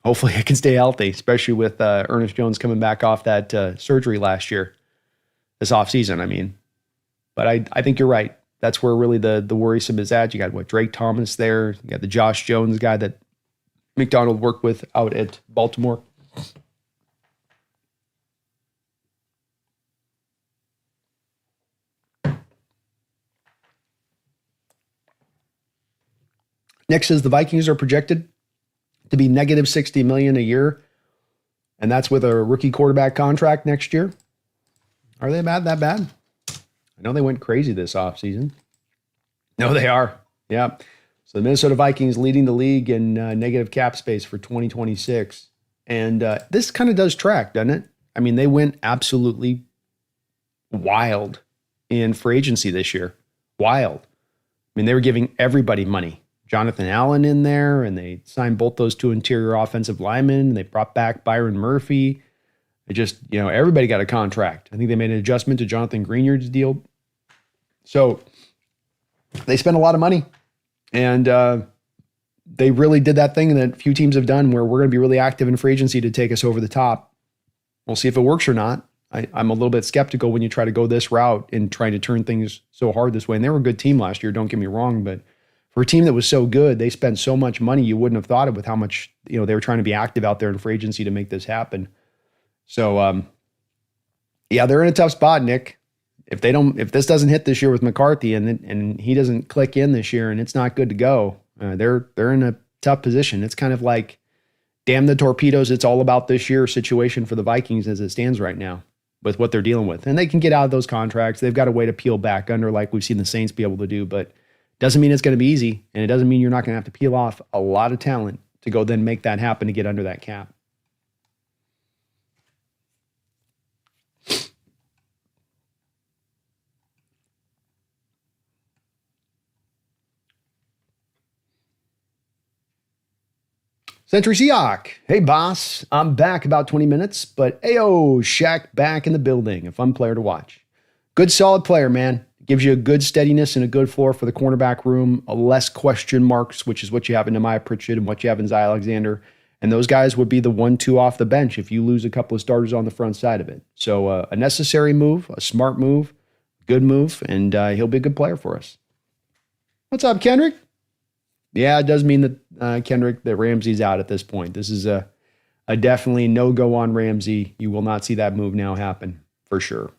hopefully it can stay healthy, especially with Ernest Jones coming back off that surgery last year, this offseason, I mean. But I think you're right. That's where really the worrisome is at. You got Drake Thomas there. You got the Josh Jones guy that McDonald worked with out at Baltimore. Next says the Vikings are projected to be negative $60 million a year, and that's with a rookie quarterback contract next year. Are they that bad? I know they went crazy this offseason. No, they are. Yeah. So the Minnesota Vikings leading the league in negative cap space for 2026. And this kind of does track, doesn't it? I mean, they went absolutely wild in free agency this year. Wild. I mean, they were giving everybody money. Jonathan Allen in there, and they signed both those two interior offensive linemen, and they brought back Byron Murphy. It just, everybody got a contract. I think they made an adjustment to Jonathan Greenyard's deal. So they spent a lot of money, and they really did that thing that few teams have done, where we're going to be really active in free agency to take us over the top. We'll see if it works or not. I'm a little bit skeptical when you try to go this route and trying to turn things so hard this way. And they were a good team last year, don't get me wrong, but for a team that was so good, they spent so much money, you wouldn't have thought it with how much, they were trying to be active out there in free agency to make this happen. So, yeah, they're in a tough spot, Nick. If this doesn't hit this year with McCarthy and he doesn't click in this year and it's not good to go, they're in a tough position. It's kind of like, damn the torpedoes, it's all about this year situation for the Vikings as it stands right now with what they're dealing with. And they can get out of those contracts. They've got a way to peel back under, like we've seen the Saints be able to do, but doesn't mean it's going to be easy, and it doesn't mean you're not going to have to peel off a lot of talent to go then make that happen to get under that cap. Century Seahawk. Hey, boss. I'm back about 20 minutes, but ayo, Shaq back in the building. A fun player to watch. Good, solid player, man. Gives you a good steadiness and a good floor for the cornerback room, a less question marks, which is what you have in Nehemiah Pritchett and what you have in Zy Alexander. And those guys would be the 1-2 off the bench if you lose a couple of starters on the front side of it. So a necessary move, a smart move, good move, and he'll be a good player for us. What's up, Kendrick? Yeah, it does mean that, Kendrick, that Ramsey's out at this point. This is a definitely no-go on Ramsey. You will not see that move now happen, for sure.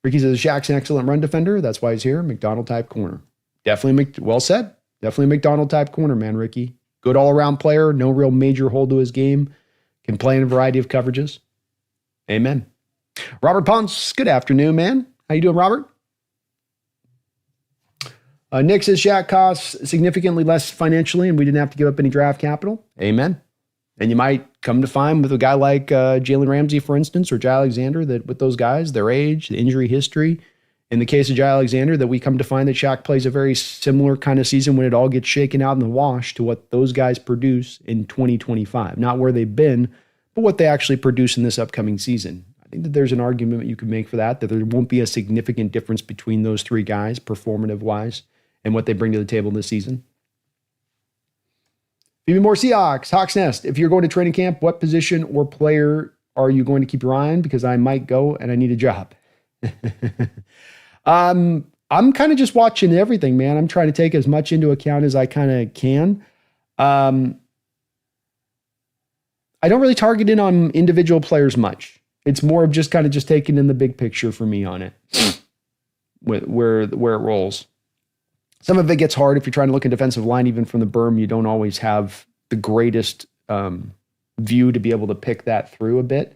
Ricky says Shaq's an excellent run defender. That's why he's here. McDonald-type corner. Definitely, well said. Definitely McDonald-type corner, man, Ricky. Good all-around player. No real major hole to his game. can play in a variety of coverages. Amen. Robert Ponce, good afternoon, man. How you doing, Robert? Nick says Shaq costs significantly less financially, and we didn't have to give up any draft capital. Amen. And you might come to find with a guy like Jalen Ramsey, for instance, or Jay Alexander, that with those guys, their age, the injury history, in the case of Jay Alexander, that we come to find that Shaq plays a very similar kind of season when it all gets shaken out in the wash to what those guys produce in 2025. Not where they've been, but what they actually produce in this upcoming season. I think that there's an argument you could make for that there won't be a significant difference between those three guys, performative-wise, and what they bring to the table this season. Even more Seahawks, Hawks Nest. If you're going to training camp, what position or player are you going to keep your eye on? Because I might go and I need a job. I'm kind of just watching everything, man. I'm trying to take as much into account as I kind of can. I don't really target in on individual players much. It's more of just kind of just taking in the big picture for me on it, where it rolls. Some of it gets hard if you're trying to look at defensive line, even from the berm. You don't always have the greatest view to be able to pick that through a bit.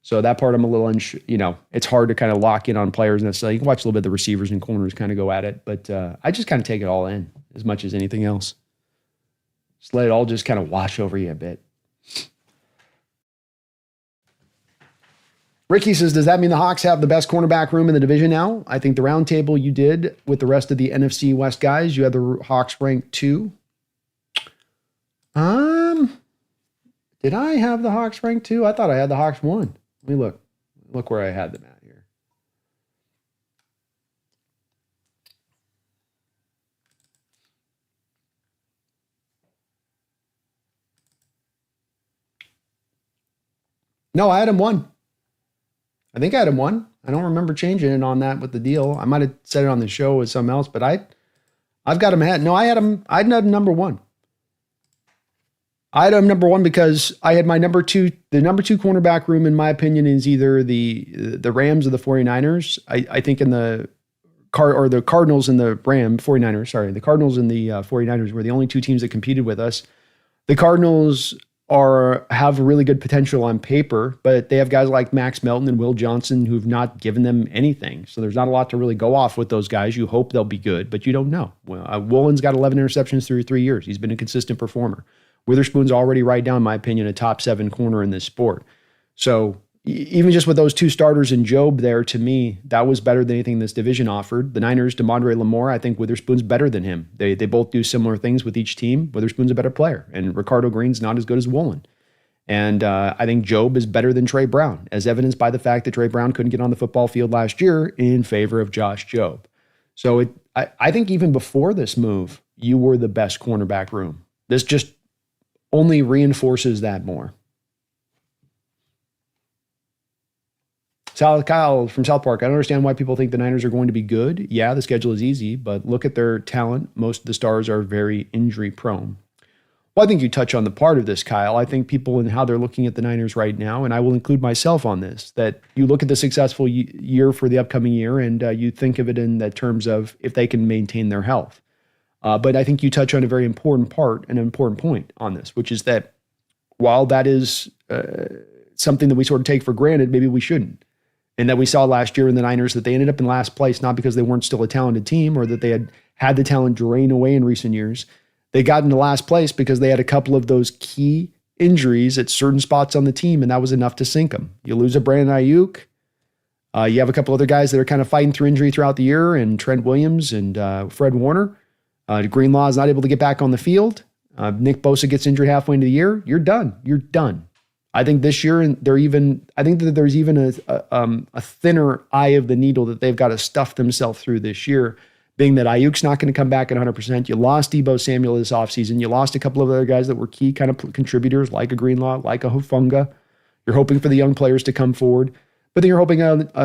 So that part I'm a little it's hard to kind of lock in on players necessarily. You can watch a little bit of the receivers and corners kind of go at it, but I just kind of take it all in as much as anything else. Just let it all just kind of wash over you a bit. Ricky says, does that mean the Hawks have the best cornerback room in the division now? I think the round table you did with the rest of the NFC West guys, you had the Hawks ranked 2. Did I have the Hawks ranked 2? I thought I had the Hawks 1. Let me look. Look where I had them at here. No, I had him 1. I think I had him 1. I don't remember changing it on that with the deal. I might have said it on the show with something else, but I've got him at. No, I had him number 1. I had him number 1 because I had my number 2. The number 2 cornerback room, in my opinion, is either the Rams or the 49ers. I think in the Cardinals and the 49ers. Sorry, the Cardinals and the 49ers were the only 2 teams that competed with us. The Cardinals have really good potential on paper, but they have guys like Max Melton and Will Johnson who've not given them anything. So there's not a lot to really go off with those guys. You hope they'll be good, but you don't know. Well, Woolen's got 11 interceptions through 3 years. He's been a consistent performer. Witherspoon's already right down, in my opinion, a top 7 corner in this sport. So even just with those 2 starters and Job there, to me, that was better than anything this division offered. The Niners, DeMondre Lamore, I think Witherspoon's better than him. They both do similar things with each team. Witherspoon's a better player, and Ricardo Green's not as good as Woolen. And I think Job is better than Trey Brown, as evidenced by the fact that Trey Brown couldn't get on the football field last year in favor of Josh Job. So I think even before this move, you were the best cornerback room. This just only reinforces that more. Kyle from South Park, I don't understand why people think the Niners are going to be good. Yeah, the schedule is easy, but look at their talent. Most of the stars are very injury prone. Well, I think you touch on the part of this, Kyle. I think people and how they're looking at the Niners right now, and I will include myself on this, that you look at the successful year for the upcoming year and you think of it in the terms of if they can maintain their health. But I think you touch on a very important part, an important point on this, which is that while that is something that we sort of take for granted, maybe we shouldn't. And that we saw last year in the Niners that they ended up in last place, not because they weren't still a talented team or that they had the talent drain away in recent years. They got into last place because they had a couple of those key injuries at certain spots on the team, and that was enough to sink them. You lose a Brandon Ayuk. You have a couple other guys that are kind of fighting through injury throughout the year, and Trent Williams and Fred Warner. Greenlaw is not able to get back on the field. Nick Bosa gets injured halfway into the year. You're done. You're done. I think this year I think that there's even a thinner eye of the needle that they've got to stuff themselves through this year, being that Ayuk's not going to come back at 100%. You lost Deebo Samuel this offseason. You lost a couple of other guys that were key kind of contributors, like a Greenlaw, like a Hufanga. You're hoping for the young players to come forward. But then you're hoping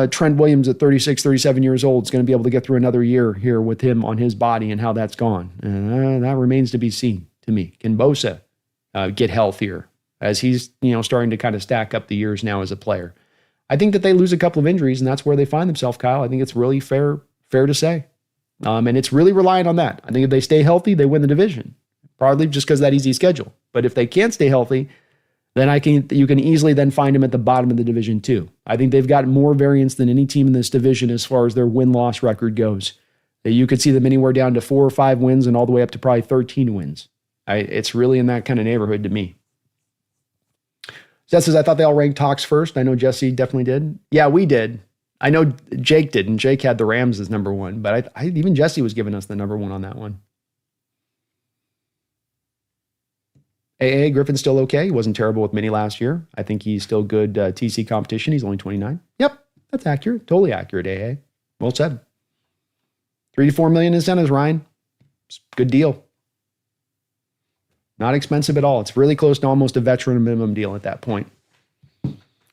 Trent Williams at 36, 37 years old is going to be able to get through another year here with him on his body and how that's gone. That remains to be seen to me. Can Bosa get healthier as he's starting to kind of stack up the years now as a player? I think that they lose a couple of injuries, and that's where they find themselves, Kyle. I think it's really fair to say. And it's really relying on that. I think if they stay healthy, they win the division, probably just because of that easy schedule. But if they can't stay healthy, then you can easily then find them at the bottom of the division too. I think they've got more variance than any team in this division as far as their win-loss record goes. That you could see them anywhere down to 4 or 5 wins and all the way up to probably 13 wins. It's really in that kind of neighborhood to me. Seth says, I thought they all ranked Hawks first. I know Jesse definitely did. Yeah, we did. I know Jake did, and Jake had the Rams as number 1, but even Jesse was giving us the number 1 on that one. AA Griffin's still okay. He wasn't terrible with Mini last year. I think he's still good TC competition. He's only 29. Yep, that's accurate. Totally accurate, AA. Well said. 3 to 4 million incentives, Ryan. It's a good deal. Not expensive at all. It's really close to almost a veteran minimum deal at that point.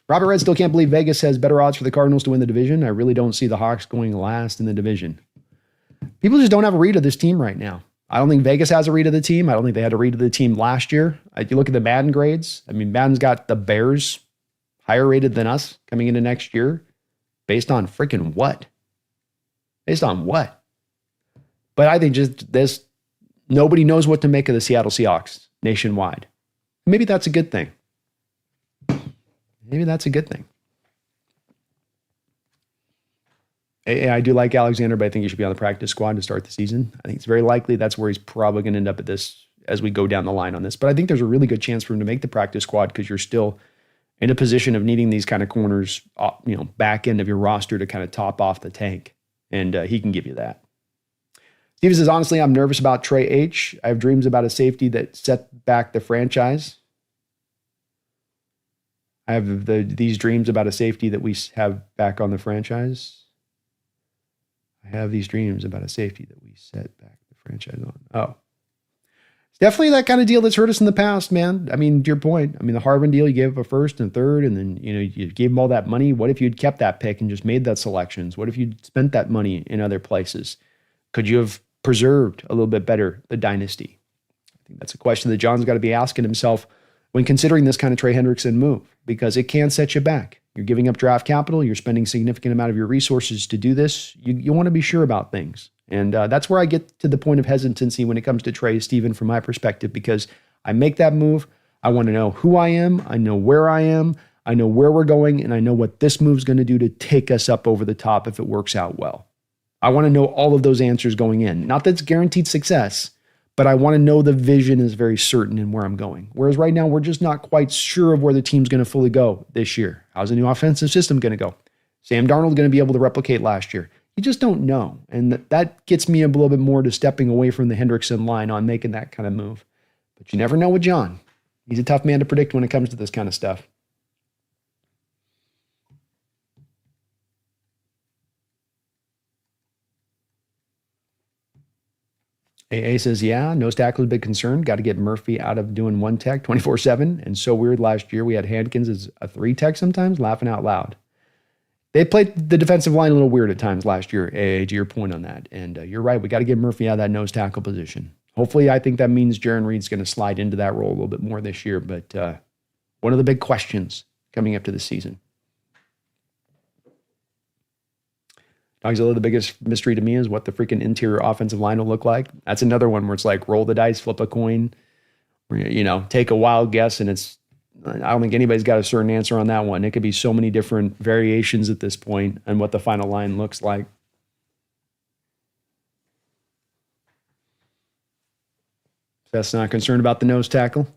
Robert Red still can't believe Vegas has better odds for the Cardinals to win the division. I really don't see the Hawks going last in the division. People just don't have a read of this team right now. I don't think Vegas has a read of the team. I don't think they had a read of the team last year. If you look at the Madden grades, I mean, Madden's got the Bears higher rated than us coming into next year. Based on freaking what? Based on what? But I think just this, nobody knows what to make of the Seattle Seahawks nationwide. Maybe that's a good thing. Maybe that's a good thing. I do like Alexander, but I think he should be on the practice squad to start the season. I think it's very likely that's where he's probably going to end up at this as we go down the line on this. But I think there's a really good chance for him to make the practice squad because you're still in a position of needing these kind of corners, back end of your roster to kind of top off the tank. And he can give you that. Steven says, honestly, I'm nervous about Trey H. I have dreams about a safety that set back the franchise. I have these dreams about a safety that we have back on the franchise. I have these dreams about a safety that we set back the franchise on. Oh, it's definitely that kind of deal that's hurt us in the past, man. I mean, to your point, the Harvin deal, you gave a first and third, and then, you gave him all that money. What if you'd kept that pick and just made that selections? What if you'd spent that money in other places? Could you have preserved a little bit better the dynasty? I think that's a question that John's got to be asking himself when considering this kind of Trey Hendrickson move, because it can set you back. You're giving up draft capital. You're spending significant amount of your resources to do this. You want to be sure about things. And that's where I get to the point of hesitancy when it comes to Trey, Steven, from my perspective, because I make that move. I want to know who I am. I know where I am. I know where we're going. And I know what this move's going to do to take us up over the top if it works out well. I want to know all of those answers going in. Not that it's guaranteed success, but I want to know the vision is very certain in where I'm going. Whereas right now, we're just not quite sure of where the team's going to fully go this year. How's the new offensive system going to go? Sam Darnold going to be able to replicate last year? You just don't know. And that gets me a little bit more to stepping away from the Hendrickson line on making that kind of move. But you never know with John. He's a tough man to predict when it comes to this kind of stuff. AA says, yeah, nose tackle is a big concern. Got to get Murphy out of doing one tech 24/7. And so weird last year we had Hankins as a 3 tech sometimes, laughing out loud. They played the defensive line a little weird at times last year, AA, to your point on that. And you're right, we got to get Murphy out of that nose tackle position. Hopefully, I think that means Jaron Reed's going to slide into that role a little bit more this year. But one of the big questions coming up to the season. Dogzilla, the biggest mystery to me is what the freaking interior offensive line will look like. That's another one where it's like roll the dice, flip a coin, take a wild guess. And I don't think anybody's got a certain answer on that one. It could be so many different variations at this point and what the final line looks like. That's not concerned about the nose tackle.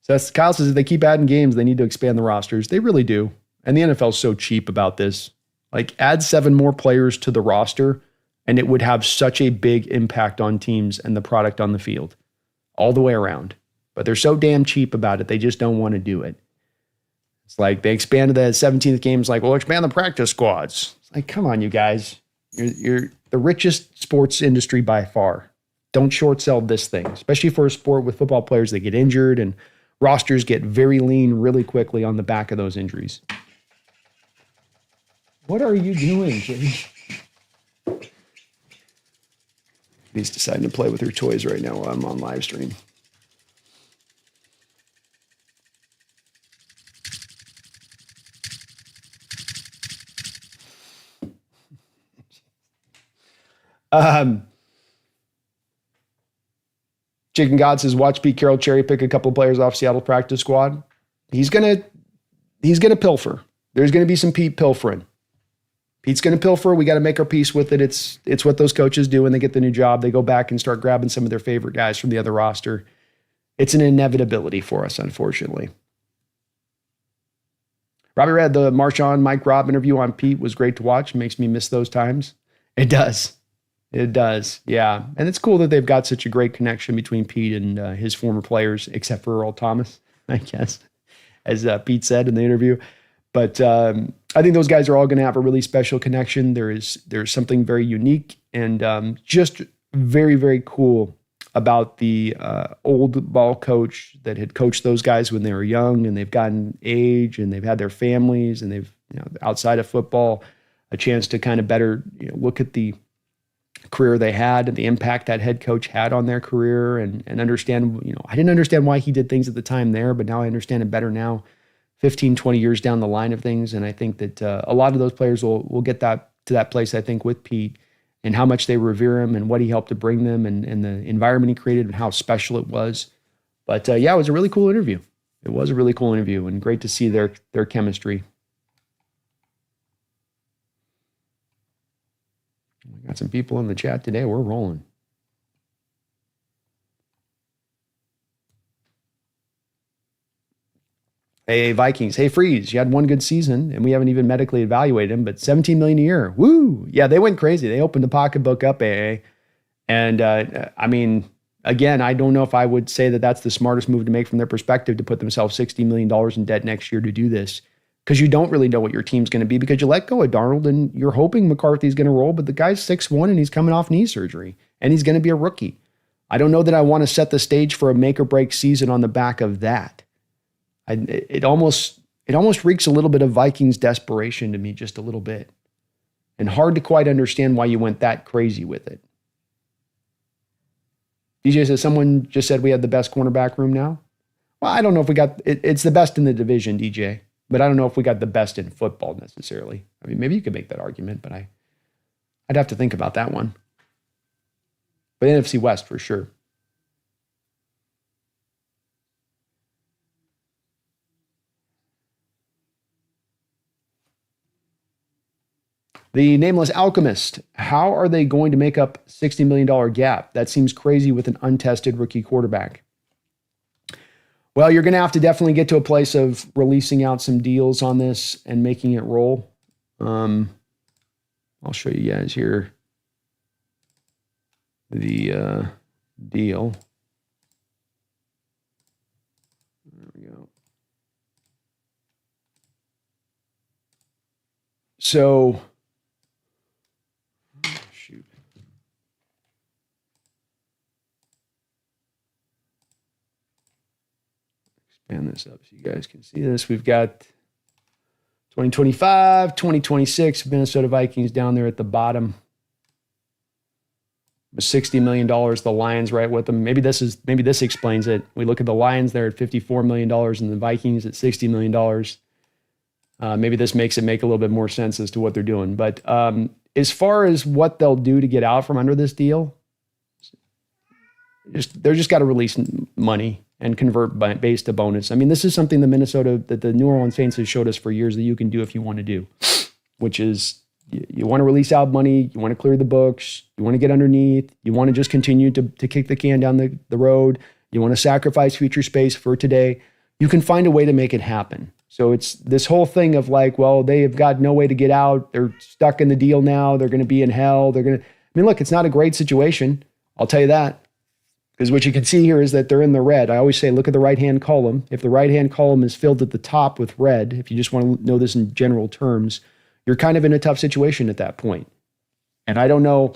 So Kyle says if they keep adding games, they need to expand the rosters. They really do. And the NFL is so cheap about this. Like, add 7 more players to the roster, and it would have such a big impact on teams and the product on the field all the way around. But they're so damn cheap about it, they just don't want to do it. It's like they expanded the 17th game. It's like, well, expand the practice squads. It's like, come on, you guys. You're the richest sports industry by far. Don't short sell this thing, especially for a sport with football players that get injured and rosters get very lean really quickly on the back of those injuries. What are you doing, Jimmy? He's deciding to play with her toys right now while I'm on live stream. Chicken God says, watch Pete Carroll cherry pick a couple of players off Seattle practice squad. He's gonna pilfer. There's gonna be some Pete pilfering. Pete's gonna pilfer. We got to make our peace with it. It's what those coaches do when they get the new job. They go back and start grabbing some of their favorite guys from the other roster. It's an inevitability for us, unfortunately. Robbie Red, the Marshawn Mike Robb interview on Pete was great to watch. It makes me miss those times. It does. It does. Yeah. And it's cool that they've got such a great connection between Pete and his former players, except for Earl Thomas, I guess, as Pete said in the interview. But I think those guys are all going to have a really special connection. There's something very unique and just very, very cool about the old ball coach that had coached those guys when they were young, and they've gotten age and they've had their families, and they've, outside of football, a chance to kind of better look at the career they had and the impact that head coach had on their career, and understand, I didn't understand why he did things at the time there, but now I understand it better now, 15, 20 years down the line of things. And I think that a lot of those players will get to that place, I think, with Pete, and how much they revere him and what he helped to bring them, and the environment he created and how special it was. But yeah, it was a really cool interview. It was a really cool interview, and great to see their chemistry. We got some people in the chat today. We're rolling. Hey, Vikings. Hey, Freeze. You had one good season, and we haven't even medically evaluated him, but $17 million a year. Woo! Yeah, they went crazy. They opened the pocketbook up, AA. And, I mean, again, I don't know if I would say that that's the smartest move to make from their perspective, to put themselves $60 million in debt next year to do this, because you don't really know what your team's going to be, because you let go of Darnold, and you're hoping McCarthy's going to roll, but the guy's 6'1", and he's coming off knee surgery, and he's going to be a rookie. I don't know that I want to set the stage for a make-or-break season on the back of that. It almost reeks a little bit of Vikings desperation to me, just a little bit, and hard to quite understand why you went that crazy with it. DJ says, someone just said we had the best cornerback room now. Well, I don't know if we got it. It's the best in the division, DJ, but I don't know if we got the best in football necessarily. I mean, maybe you could make that argument, but I'd have to think about that one. But NFC West for sure. The Nameless Alchemist, how are they going to make up $60 million gap? That seems crazy with an untested rookie quarterback. Well, you're going to have to definitely get to a place of releasing out some deals on this and making it roll. I'll show you guys here the deal. There we go. So, expand this up so you guys can see this. We've got 2025, 2026, Minnesota Vikings down there at the bottom. With $60 million, the Lions right with them. Maybe this explains it. We look at the Lions, they're at $54 million, and the Vikings at $60 million. Maybe this makes it make a little bit more sense as to what they're doing. But as far as what they'll do to get out from under this deal, they're just got to release money and convert base to bonus. I mean, this is something that the New Orleans Saints has showed us for years that you can do if you want to do, which is you want to release out money, you want to clear the books, you want to get underneath, you want to just continue to kick the can down the road, you want to sacrifice future space for today. You can find a way to make it happen. So it's this whole thing of like, well, they have got no way to get out. They're stuck in the deal now. They're going to be in hell. Look, it's not a great situation. I'll tell you that. Because what you can see here is that they're in the red. I always say, look at the right-hand column. If the right-hand column is filled at the top with red, if you just want to know this in general terms, you're kind of in a tough situation at that point. And I don't know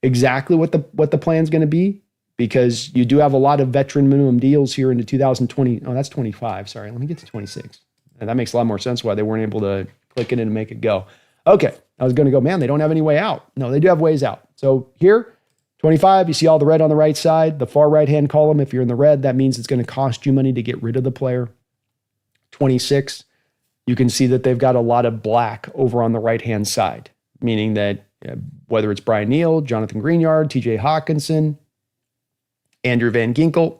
exactly what the plan's going to be, because you do have a lot of veteran minimum deals here into 2020. Oh, that's 25. Sorry, let me get to 26. And that makes a lot more sense why they weren't able to click it in and make it go. Okay, I was going to go, man, they don't have any way out. No, they do have ways out. So here, 25, you see all the red on the right side, the far right-hand column. If you're in the red, that means it's going to cost you money to get rid of the player. 26, you can see that they've got a lot of black over on the right-hand side, meaning that whether it's Brian Neal, Jonathan Greenyard, TJ Hawkinson, Andrew Van Ginkel,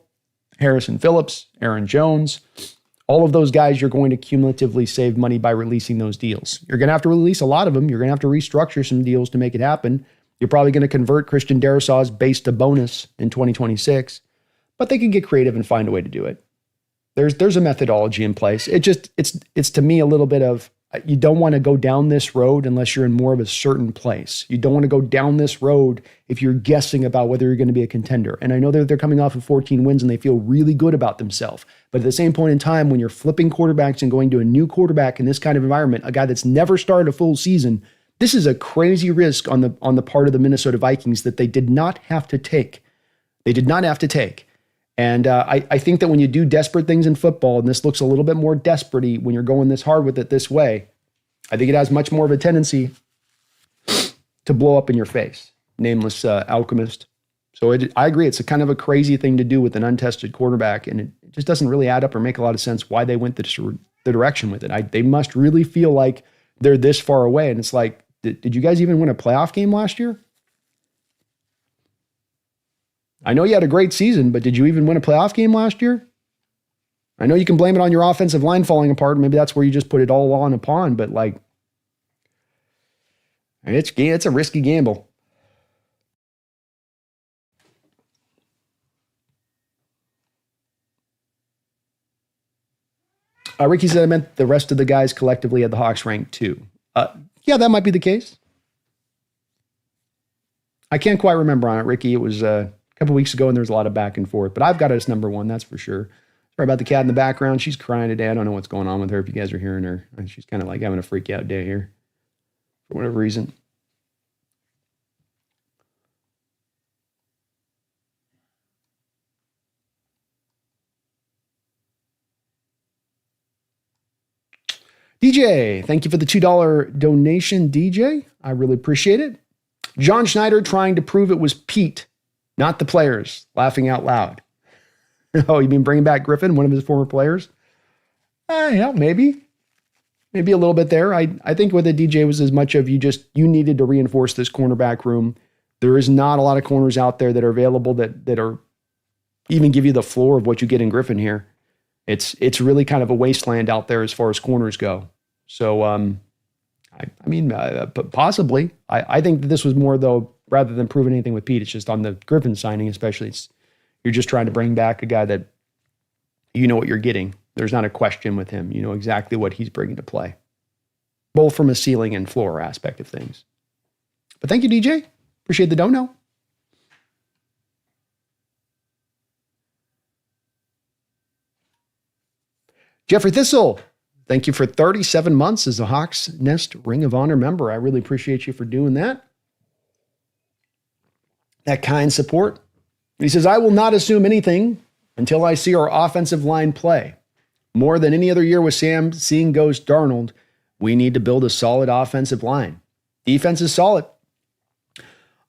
Harrison Phillips, Aaron Jones. All of those guys, you're going to cumulatively save money by releasing those deals. You're going to have to release a lot of them. You're going to have to restructure some deals to make it happen. You're probably going to convert Christian Darrisaw's base to bonus in 2026, but they can get creative and find a way to do it. There's a methodology in place. It's to me a little bit of, you don't want to go down this road unless you're in more of a certain place. You don't want to go down this road if you're guessing about whether you're going to be a contender. And I know that they're coming off of 14 wins and they feel really good about themselves. But at the same point in time, when you're flipping quarterbacks and going to a new quarterback in this kind of environment, a guy that's never started a full season, this is a crazy risk on the part of the Minnesota Vikings that they did not have to take. They did not have to take. And I think that when you do desperate things in football, and this looks a little bit more desperate-y when you're going this hard with it this way, I think it has much more of a tendency to blow up in your face. Nameless alchemist. So I agree. It's a kind of a crazy thing to do with an untested quarterback, and it just doesn't really add up or make a lot of sense why they went the direction with it. They must really feel like they're this far away. And it's like, did you guys even win a playoff game last year? I know you had a great season, but did you even win a playoff game last year? I know you can blame it on your offensive line falling apart. Maybe that's where you just put it all on a pawn, but like, it's a risky gamble. Ricky said I meant the rest of the guys collectively had the Hawks ranked too. Yeah, that might be the case. I can't quite remember on it, Ricky. It was a couple weeks ago and there was a lot of back and forth, but I've got it as number one, that's for sure. Sorry about the cat in the background. She's crying today. I don't know what's going on with her if you guys are hearing her. She's kind of like having a freak out day here for whatever reason. DJ, thank you for the $2 donation, DJ. I really appreciate it. John Schneider trying to prove it was Pete, not the players, laughing out loud. Oh, you mean bringing back Griffin, one of his former players? Yeah, maybe. Maybe a little bit there. I think with the DJ was as much of you needed to reinforce this cornerback room. There is not a lot of corners out there that are available that are even give you the floor of what you get in Griffin here. It's really kind of a wasteland out there as far as corners go. So, possibly. I think that this was more, though, rather than proving anything with Pete, it's just on the Griffin signing especially. You're just trying to bring back a guy that you know what you're getting. There's not a question with him. You know exactly what he's bringing to play, both from a ceiling and floor aspect of things. But thank you, DJ. Appreciate the dono. Jeffrey Thistle, thank you for 37 months as a Hawks Nest Ring of Honor member. I really appreciate you for doing that. That kind support. He says, I will not assume anything until I see our offensive line play. More than any other year with Sam seeing Ghost Darnold, we need to build a solid offensive line. Defense is solid.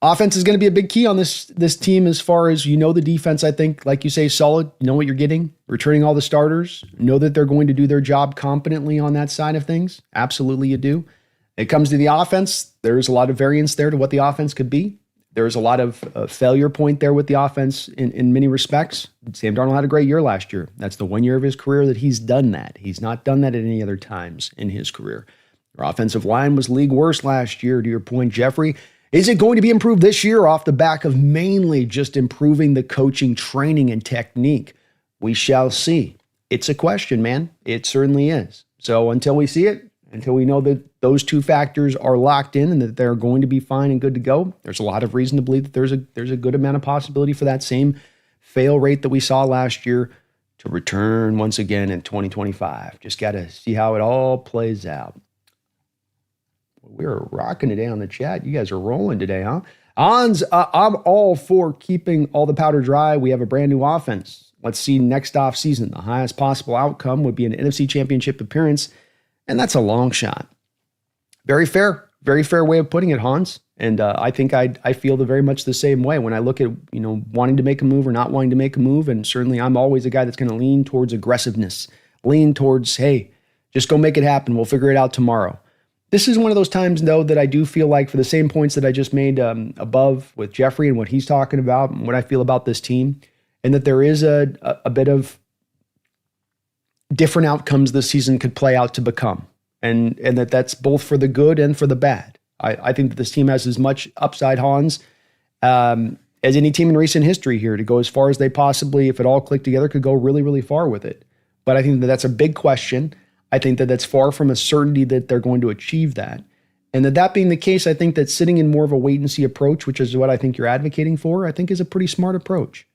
Offense is going to be a big key on this team as far as, the defense, I think, like you say, solid. You know what you're getting. Returning all the starters. Know that they're going to do their job competently on that side of things. Absolutely you do. It comes to the offense. There's a lot of variance there to what the offense could be. There's a lot of failure point there with the offense in many respects. Sam Darnold had a great year last year. That's the 1 year of his career that he's done that. He's not done that at any other times in his career. Your offensive line was league worst last year, to your point, Jeffrey. Is it going to be improved this year off the back of mainly just improving the coaching, training, and technique? We shall see. It's a question, man. It certainly is. So until we see it, until we know that those two factors are locked in and that they're going to be fine and good to go, there's a lot of reason to believe that there's a good amount of possibility for that same fail rate that we saw last year to return once again in 2025. Just got to see how it all plays out. We're rocking today on the chat. You guys are rolling today, huh? Hans, I'm all for keeping all the powder dry. We have a brand new offense. Let's see next off season. The highest possible outcome would be an NFC Championship appearance, and that's a long shot. Very fair way of putting it, Hans. And I think I feel very much the same way when I look at wanting to make a move or not wanting to make a move. And certainly I'm always a guy that's going to lean towards aggressiveness, lean towards, hey, just go make it happen. We'll figure it out tomorrow. This is one of those times, though, that I do feel like for the same points that I just made above with Jeffrey and what he's talking about and what I feel about this team, and that there is a bit of different outcomes this season could play out to become, and that's both for the good and for the bad. I think that this team has as much upside, Hans, as any team in recent history here to go as far as they possibly, if it all clicked together, could go really, really far with it. But I think that that's a big question. I think that that's far from a certainty that they're going to achieve that. And that being the case, I think that sitting in more of a wait and see approach, which is what I think you're advocating for, I think is a pretty smart approach,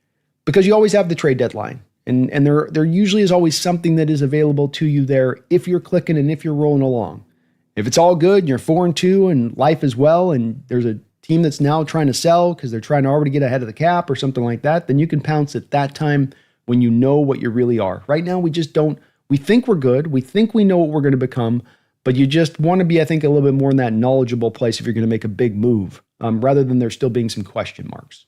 because you always have the trade deadline. And there usually is always something that is available to you there if you're clicking and if you're rolling along. If it's all good and you're 4-2 and life is well, and there's a team that's now trying to sell because they're trying to already get ahead of the cap or something like that, then you can pounce at that time when you know what you really are. Right now, we just don't. We think we're good. We think we know what we're going to become, but you just want to be, I think, a little bit more in that knowledgeable place if you're going to make a big move, rather than there still being some question marks.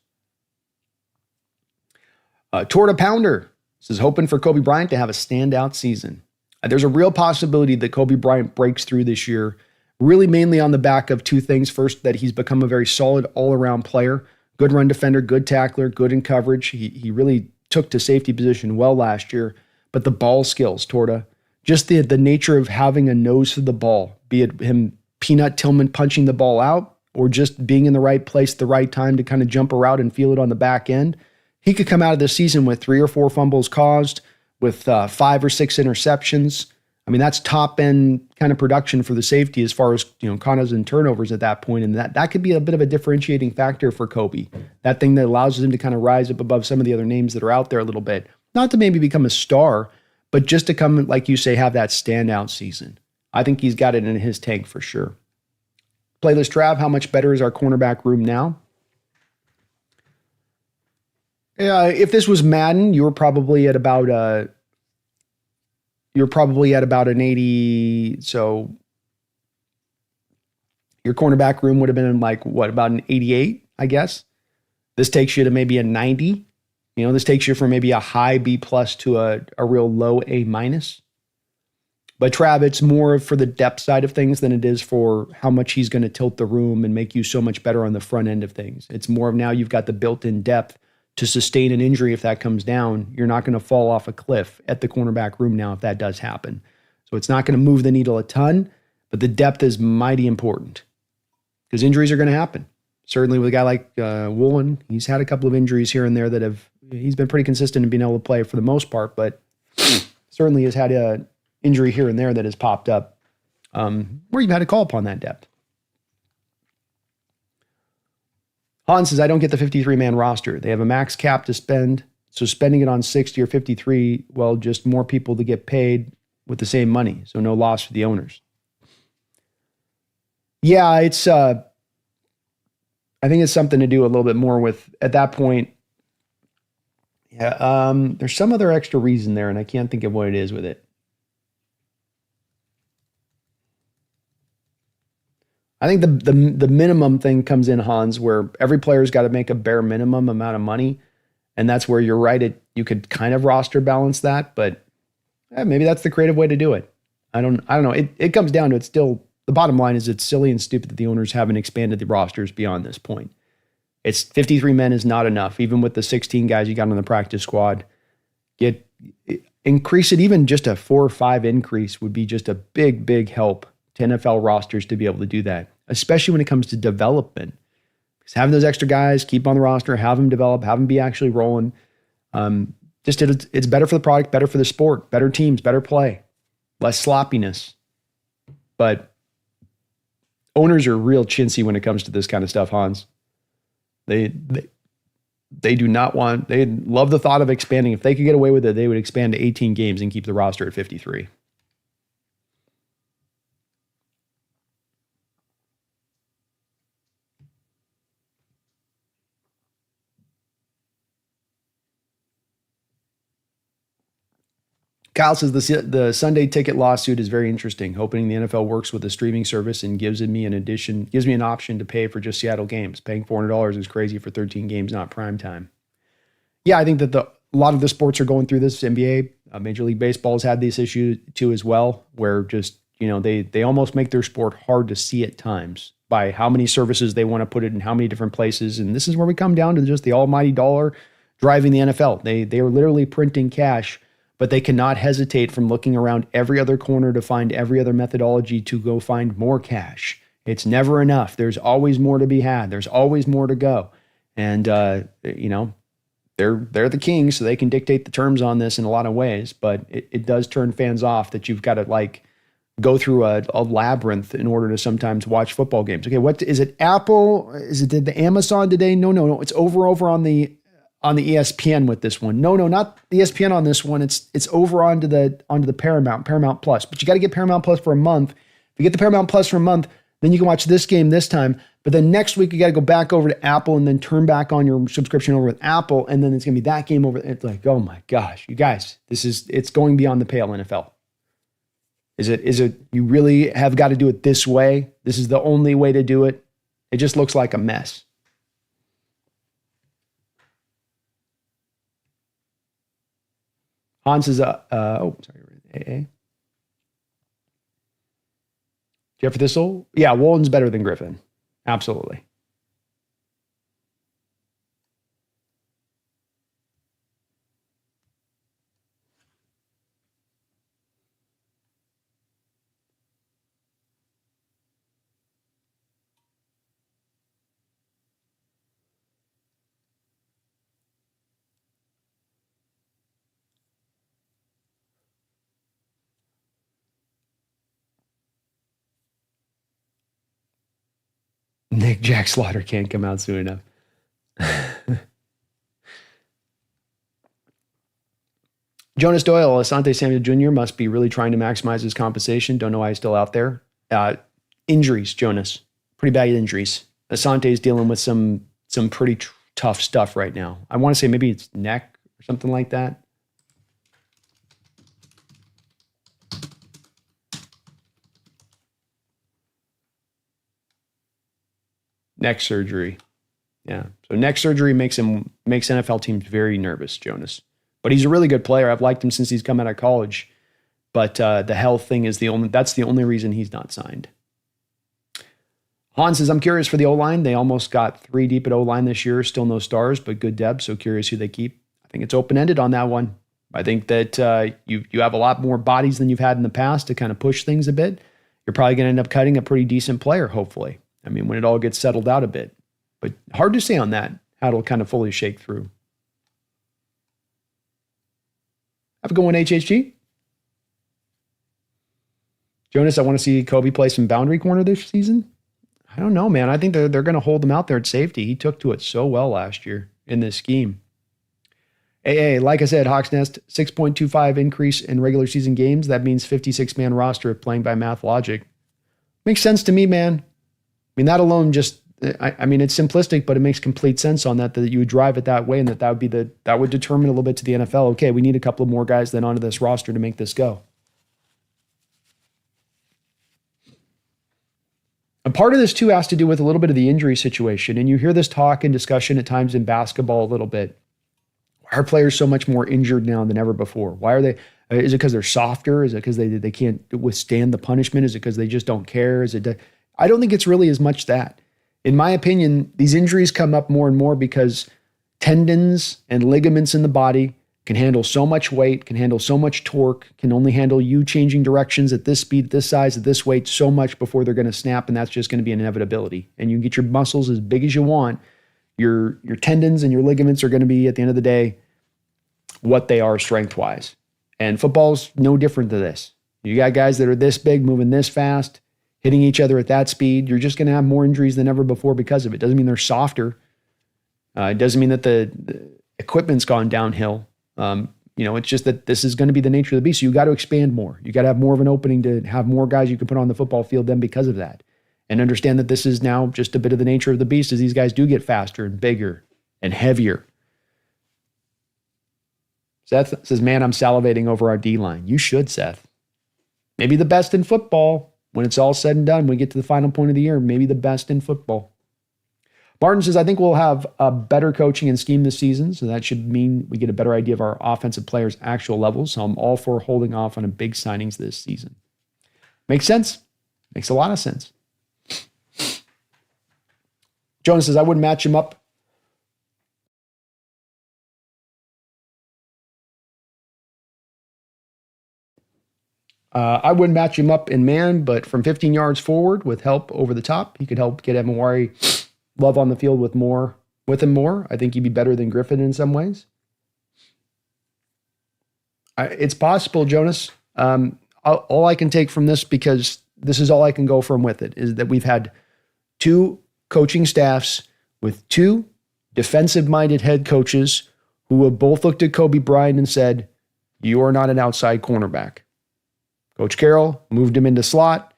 Torta Pounder says, hoping for Kobe Bryant to have a standout season. There's a real possibility that Kobe Bryant breaks through this year, really mainly on the back of two things. First, that he's become a very solid all-around player, good run defender, good tackler, good in coverage. He really took to safety position well last year. But the ball skills, Torta, just the nature of having a nose for the ball, be it him Peanut Tillman punching the ball out or just being in the right place at the right time to kind of jump around and feel it on the back end. He could come out of this season with 3 or 4 fumbles caused, with 5 or 6 interceptions. I mean, that's top end kind of production for the safety as far as, contos and turnovers at that point. And that could be a bit of a differentiating factor for Kobe. That thing that allows him to kind of rise up above some of the other names that are out there a little bit. Not to maybe become a star, but just to come, like you say, have that standout season. I think he's got it in his tank for sure. Playlist Trav, how much better is our cornerback room now? If this was Madden, you're probably at about an 80. So your cornerback room would have been about an 88, I guess. This takes you to maybe a 90. This takes you from maybe a high B+ to a real low A-. But Trav, it's more for the depth side of things than it is for how much he's going to tilt the room and make you so much better on the front end of things. It's more of now you've got the built-in depth to sustain an injury if that comes down. You're not going to fall off a cliff at the cornerback room now if that does happen. So it's not going to move the needle a ton, but the depth is mighty important because injuries are going to happen. Certainly with a guy like Woolen, he's had a couple of injuries here and there he's been pretty consistent in being able to play for the most part, but certainly has had an injury here and there that has popped up where you've had to call upon that depth. Hans says, I don't get the 53-man roster. They have a max cap to spend, so spending it on 60 or 53, well, just more people to get paid with the same money, so no loss for the owners. Yeah, it's I think it's something to do a little bit more with, at that point, there's some other extra reason there, and I can't think of what it is with it. I think the minimum thing comes in, Hans, where every player's got to make a bare minimum amount of money, and that's where you're right. You could kind of roster balance that, but maybe that's the creative way to do it. I don't know. It comes down to, it's still, the bottom line is it's silly and stupid that the owners haven't expanded the rosters beyond this point. It's 53 men is not enough, even with the 16 guys you got on the practice squad. Increase it, even just a 4 or 5 increase would be just a big, big help to NFL rosters to be able to do that, especially when it comes to development. Because having those extra guys, keep on the roster, have them develop, have them be actually rolling. It's better for the product, better for the sport, better teams, better play, less sloppiness. But owners are real chintzy when it comes to this kind of stuff, Hans. They do not want, they love the thought of expanding. If they could get away with it, they would expand to 18 games and keep the roster at 53. Kyle says the Sunday ticket lawsuit is very interesting. Hoping the NFL works with a streaming service and gives me an option to pay for just Seattle games. Paying $400 is crazy for 13 games, not prime time. Yeah, I think that a lot of the sports are going through this. NBA, Major League Baseball has had this issue too as well, where just, they almost make their sport hard to see at times by how many services they want to put it in how many different places. And this is where we come down to just the almighty dollar driving the NFL. They are literally printing cash, but they cannot hesitate from looking around every other corner to find every other methodology to go find more cash. It's never enough. There's always more to be had. There's always more to go. And, they're the king, so they can dictate the terms on this in a lot of ways, but it does turn fans off that you've got to like go through a labyrinth in order to sometimes watch football games. Okay, what is it? Apple? Is it the Amazon today? No. It's over on the ESPN with this one. No, not the ESPN on this one. It's over onto the Paramount Plus. But you got to get Paramount Plus for a month. If you get the Paramount Plus for a month, then you can watch this game this time. But then next week, you got to go back over to Apple and then turn back on your subscription over with Apple. And then it's going to be that game over. It's like, oh my gosh, you guys, it's going beyond the pale, NFL. Is it, you really have got to do it this way? This is the only way to do it. It just looks like a mess. Hans is AA. Jeff Thistle? Yeah, Walden's better than Griffin. Absolutely. Nick Jack Slaughter can't come out soon enough. Jonas Doyle, Asante Samuel Jr. must be really trying to maximize his compensation. Don't know why he's still out there. Injuries, Jonas. Pretty bad injuries. Asante is dealing with some pretty tough stuff right now. I want to say maybe it's neck or something like that. Neck surgery. Yeah. So neck surgery makes NFL teams very nervous, Jonas. But he's a really good player. I've liked him since he's come out of college. But the health thing is that's the only reason he's not signed. Hans says, I'm curious for the O-line. They almost got 3 deep at O-line this year. Still no stars, but good depth. So curious who they keep. I think it's open-ended on that one. I think that you have a lot more bodies than you've had in the past to kind of push things a bit. You're probably going to end up cutting a pretty decent player, hopefully. I mean, when it all gets settled out a bit. But hard to say on that, how it'll kind of fully shake through. Have a good one, HHG. Jonas, I want to see Kobe play some boundary corner this season. I don't know, man. I think they're going to hold him out there at safety. He took to it so well last year in this scheme. Like I said, Hawks Nest, 6.25 increase in regular season games. That means 56-man roster playing by math logic. Makes sense to me, man. I mean, that alone just, I mean, it's simplistic, but it makes complete sense on that you would drive it that way and that would determine a little bit to the NFL. Okay, we need a couple of more guys then onto this roster to make this go. And part of this too has to do with a little bit of the injury situation. And you hear this talk and discussion at times in basketball a little bit. Why are players so much more injured now than ever before? Why are they? Is it because they're softer? Is it because they can't withstand the punishment? Is it because they just don't care? I don't think it's really as much that. In my opinion, these injuries come up more and more because tendons and ligaments in the body can handle so much weight, can handle so much torque, can only handle you changing directions at this speed, this size, at this weight so much before they're going to snap, and that's just going to be an inevitability. And you can get your muscles as big as you want. Your tendons and your ligaments are going to be, at the end of the day, what they are strength-wise. And football's no different to this. You got guys that are this big, moving this fast, hitting each other at that speed. You're just going to have more injuries than ever before because of it. Doesn't mean they're softer. It doesn't mean that the equipment's gone downhill. It's just that this is going to be the nature of the beast. So you got to expand more. You got to have more of an opening to have more guys you can put on the football field then because of that. And understand that this is now just a bit of the nature of the beast as these guys do get faster and bigger and heavier. Seth says, man, I'm salivating over our D-line. You should, Seth. Maybe the best in football. When it's all said and done, when we get to the final point of the year, maybe the best in football. Martin says, I think we'll have a better coaching and scheme this season, so that should mean we get a better idea of our offensive players' actual levels. So I'm all for holding off on a big signings this season. Makes sense. Makes a lot of sense. Jonas says, I wouldn't match him up I wouldn't match him up in man, but from 15 yards forward with help over the top, he could help get Emawari love on the field with him more. I think he'd be better than Griffin in some ways. It's possible, Jonas. All I can take from this, because this is all I can go from with it, is that we've had two coaching staffs with two defensive-minded head coaches who have both looked at Kobe Bryant and said, "You are not an outside cornerback." Coach Carroll moved him into slot.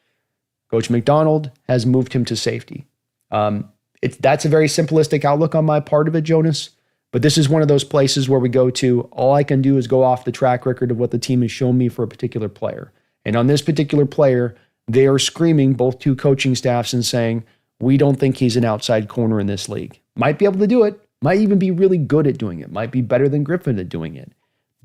Coach McDonald has moved him to safety. That's a very simplistic outlook on my part of it, Jonas. But this is one of those places where we go to, all I can do is go off the track record of what the team has shown me for a particular player. And on this particular player, they are screaming, both two coaching staffs, and saying, we don't think he's an outside corner in this league. Might be able to do it. Might even be really good at doing it. Might be better than Griffin at doing it.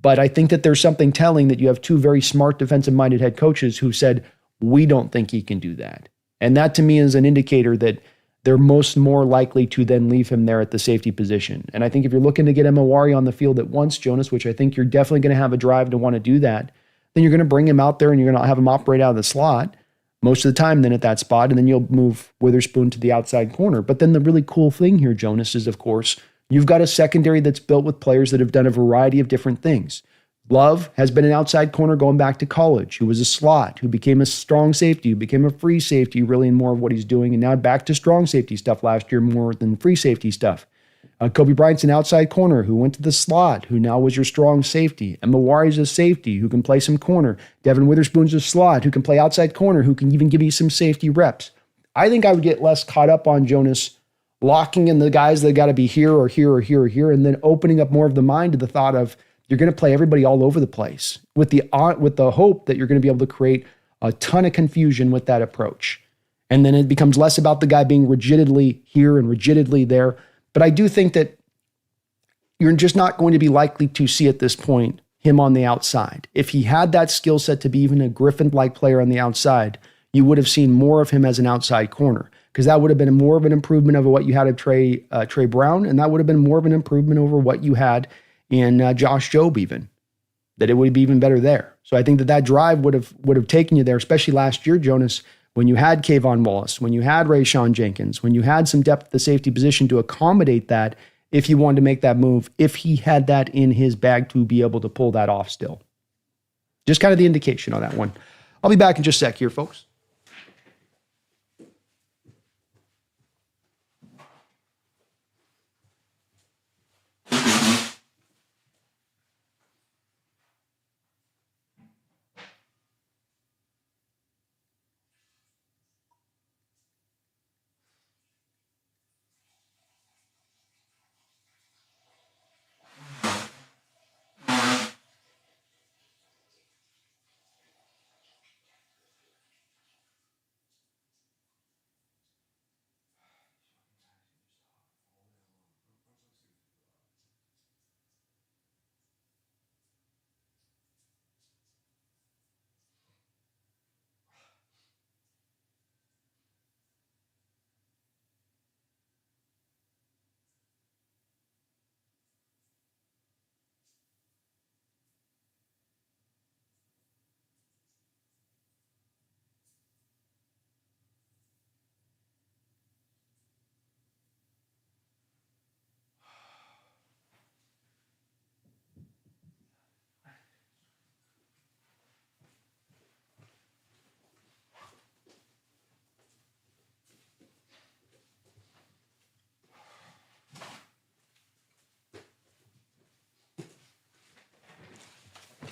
But I think that there's something telling that you have two very smart defensive-minded head coaches who said, we don't think he can do that. And that to me is an indicator that they're more likely to then leave him there at the safety position. And I think if you're looking to get Emawari on the field at once, Jonas, which I think you're definitely going to have a drive to want to do that, then you're going to bring him out there and you're going to have him operate out of the slot most of the time then at that spot, and then you'll move Witherspoon to the outside corner. But then the really cool thing here, Jonas, is, of course, you've got a secondary that's built with players that have done a variety of different things. Love has been an outside corner going back to college, who was a slot, who became a strong safety, who became a free safety, really in more of what he's doing, and now back to strong safety stuff last year more than free safety stuff. Kobe Bryant's an outside corner who went to the slot, who now was your strong safety. And Mawari's a safety who can play some corner. Devin Witherspoon's a slot who can play outside corner, who can even give you some safety reps. I think I would get less caught up on, Jonas, locking in the guys that got to be here or here or here or here, and then opening up more of the mind to the thought of you're going to play everybody all over the place with the hope that you're going to be able to create a ton of confusion with that approach. And then it becomes less about the guy being rigidly here and rigidly there. But I do think that you're just not going to be likely to see at this point him on the outside. If he had that skill set to be even a Griffin-like player on the outside, you would have seen more of him as an outside corner, because that would have been more of an improvement over what you had of Trey Brown, and that would have been more of an improvement over what you had in Josh Jobe even, that it would be even better there. So I think that drive would have taken you there, especially last year, Jonas, when you had Kayvon Wallace, when you had Rayshawn Jenkins, when you had some depth at the safety position to accommodate that if you wanted to make that move, if he had that in his bag to be able to pull that off still. Just kind of the indication on that one. I'll be back in just a sec here, folks.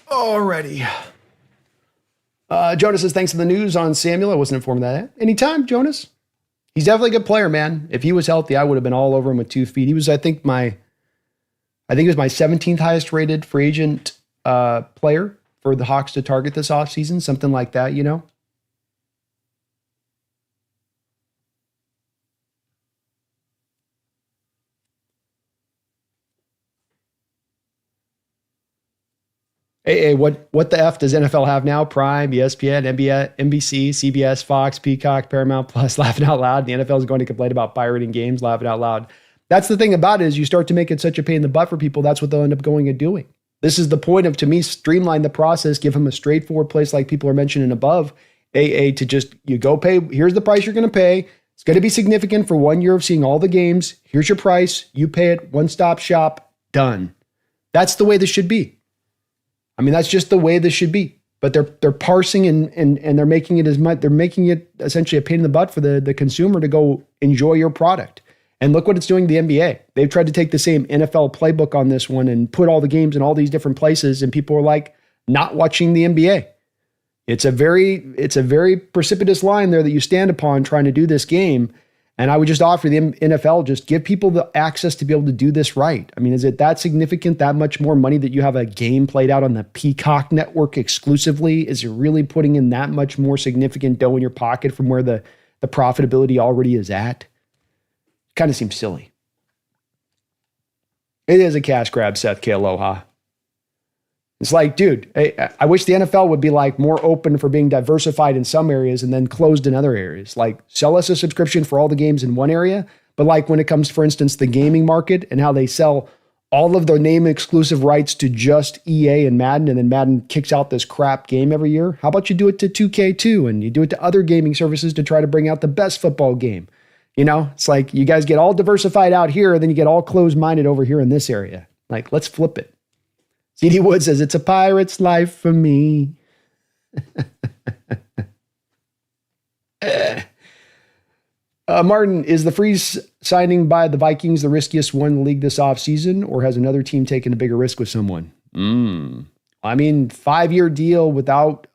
Alrighty. Jonas says, thanks for the news on Samuel. I wasn't informed of that. Anytime, Jonas. He's definitely a good player, man. If he was healthy, I would have been all over him with 2 feet. He was, I think he was my 17th highest rated free agent player for the Hawks to target this offseason, something like that, you know? Hey, what the F does NFL have now? Prime, ESPN, NBA, NBC, CBS, Fox, Peacock, Paramount Plus, laughing out loud. The NFL is going to complain about pirating games, laughing out loud. That's the thing about it, is you start to make it such a pain in the butt for people, that's what they'll end up going and doing. This is the point of, to me, streamline the process, give them a straightforward place like people are mentioning above, AA, to just, you go pay, here's the price you're going to pay. It's going to be significant for 1 year of seeing all the games. Here's your price. You pay it, one-stop shop, done. That's the way this should be. I mean, that's just the way this should be. But they're parsing and they're making it they're making it essentially a pain in the butt for the consumer to go enjoy your product. And look what it's doing to the NBA. They've tried to take the same NFL playbook on this one and put all the games in all these different places, and people are like not watching the NBA. It's a very precipitous line there that you stand upon trying to do this game. And I would just offer the NFL, just give people the access to be able to do this right. I mean, is it that significant, that much more money that you have a game played out on the Peacock network exclusively? Is it really putting in that much more significant dough in your pocket from where the profitability already is at? Kind of seems silly. It is a cash grab, Seth K. Aloha. It's like, dude, I wish the NFL would be like more open for being diversified in some areas and then closed in other areas. Like, sell us a subscription for all the games in one area. But like when it comes, for instance, the gaming market and how they sell all of their name exclusive rights to just EA and then Madden kicks out this crap game every year. How about you do it to 2K2 and you do it to other gaming services to try to bring out the best football game? You know, it's like you guys get all diversified out here, and then you get all closed-minded over here in this area. Like, let's flip it. CD Wood says, it's a pirate's life for me. Martin, is the Freeze signing by the Vikings the riskiest one in the league this offseason, or has another team taken a bigger risk with someone? I mean, 5-year deal without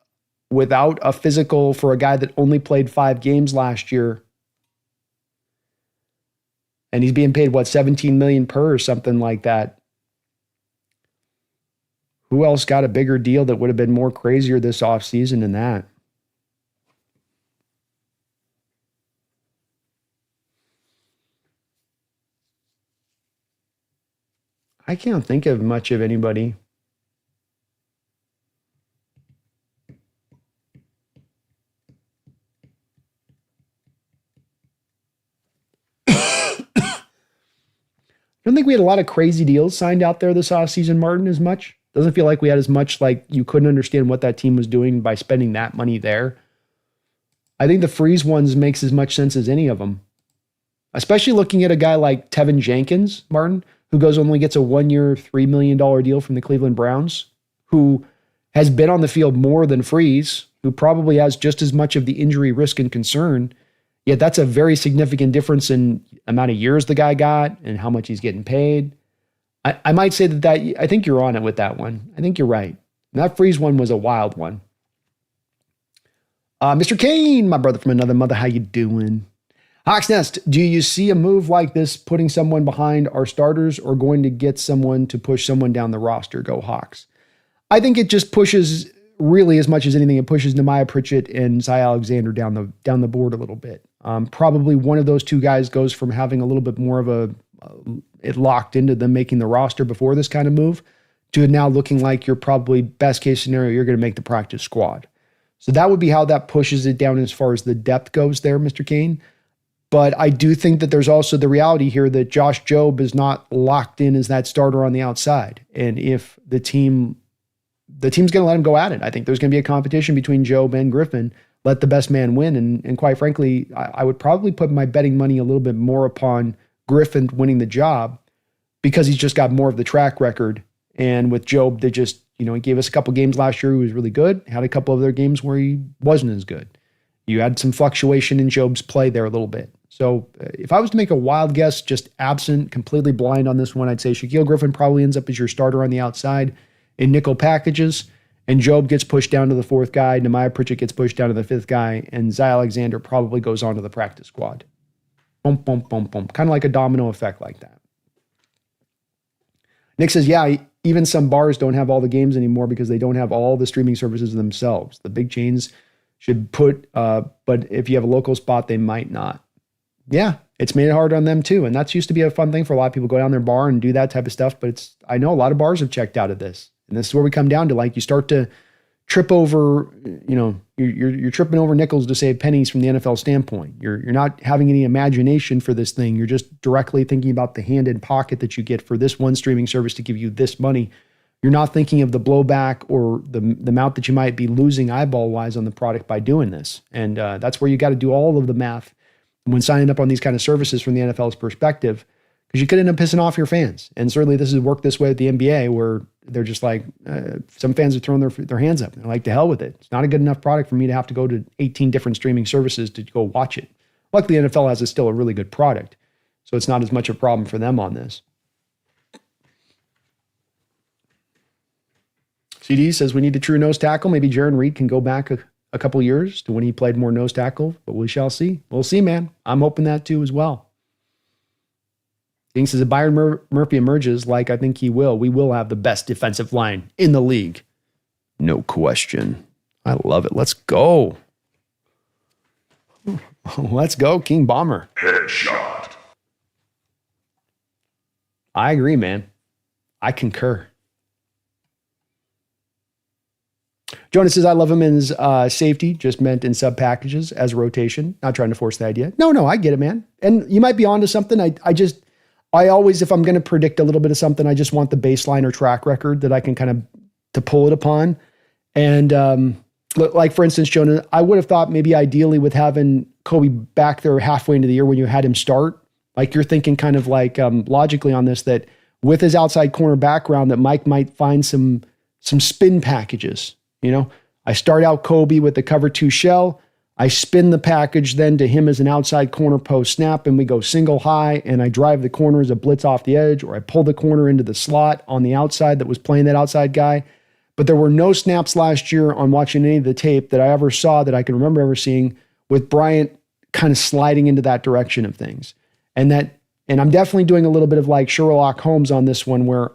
a physical for a guy that only played 5 games last year. And he's being paid, what, $17 million per or something like that. Who else got a bigger deal that would have been more crazier this offseason than that? I can't think of much of anybody. I don't think we had a lot of crazy deals signed out there this offseason, Martin, as much. Doesn't feel like we had as much, like you couldn't understand what that team was doing by spending that money there. I think the Freeze ones makes as much sense as any of them. Especially looking at a guy like Tevin Jenkins, Martin, who only gets a 1-year, $3 million deal from the Cleveland Browns, who has been on the field more than Freeze, who probably has just as much of the injury risk and concern. Yet that's a very significant difference in amount of years the guy got and how much he's getting paid. I might say that I think you're on it with that one. I think you're right. And that Freeze one was a wild one. Mr. Kane, my brother from another mother, how you doing? Hawks Nest, do you see a move like this putting someone behind our starters or going to get someone to push someone down the roster? Go Hawks. I think it just pushes, really as much as anything, it pushes Nehemiah Pritchett and Zy Alexander down the board a little bit. Probably one of those two guys goes from having a little bit more of it locked into them making the roster before this kind of move to now looking like you're probably, best case scenario, you're going to make the practice squad. So that would be how that pushes it down as far as the depth goes there, Mr. Kane. But I do think that there's also the reality here that Josh Jobe is not locked in as that starter on the outside. And if the team's going to let him go at it, I think there's going to be a competition between Jobe and Griffin. Let the best man win. And quite frankly, I would probably put my betting money a little bit more upon Griffin winning the job because he's just got more of the track record. And with Jobe, they just, he gave us a couple games last year. He was really good. Had a couple of other games where he wasn't as good. You had some fluctuation in Jobe's play there a little bit. So if I was to make a wild guess, just absent, completely blind on this one, I'd say Shaquill Griffin probably ends up as your starter on the outside in nickel packages. And Jobe gets pushed down to the 4th guy. Nehemiah Pritchett gets pushed down to the 5th guy. And Zy Alexander probably goes on to the practice squad. Boom, boom, boom, boom. Kind of like a domino effect like that. Nick says, yeah, even some bars don't have all the games anymore because they don't have all the streaming services themselves. The big chains should put, but if you have a local spot, they might not. Yeah, it's made it hard on them too. And that's used to be a fun thing for a lot of people, go down their bar and do that type of stuff. But I know a lot of bars have checked out of this. And this is where we come down to, like, you start to trip over, you're tripping over nickels to save pennies from the NFL standpoint. You're not having any imagination for this thing. You're just directly thinking about the hand in pocket that you get for this one streaming service to give you this money you're not thinking of the blowback or the amount that you might be losing eyeball-wise on the product by doing this. And that's where you got to do all of the math when signing up on these kind of services from the NFL's perspective, because you could end up pissing off your fans. And certainly this has worked this way at the NBA, where they're just like, some fans are throwing their hands up. They're like, to hell with it. It's not a good enough product for me to have to go to 18 different streaming services to go watch it. Luckily, the NFL has still a really good product, so it's not as much a problem for them on this. CD says we need a true nose tackle. Maybe Jaron Reed can go back a couple years to when he played more nose tackle, but we shall see. We'll see, man. I'm hoping that too as well. King says if Byron Murphy emerges like I think he will, we will have the best defensive line in the league. No question. I love it. Let's go. Let's go, King Bomber. Headshot. I agree, man. I concur. Jonas says, I love him in safety, just meant in sub packages as a rotation. Not trying to force the idea. No, I get it, man. And you might be onto something. I always, if I'm going to predict a little bit of something, I just want the baseline or track record that I can kind of to pull it upon. And like, for instance, Jonah, I would have thought maybe ideally with having Kobe back there halfway into the year when you had him start, like you're thinking kind of like logically on this, that with his outside corner background, that Mike might find some spin packages. You know, I start out Kobe with the cover 2 shell. I spin the package then to him as an outside corner post snap, and we go single high, and I drive the corner as a blitz off the edge, or I pull the corner into the slot on the outside that was playing that outside guy. But there were no snaps last year on watching any of the tape that I ever saw that I can remember ever seeing with Bryant kind of sliding into that direction of things. And I'm definitely doing a little bit of like Sherlock Holmes on this one, where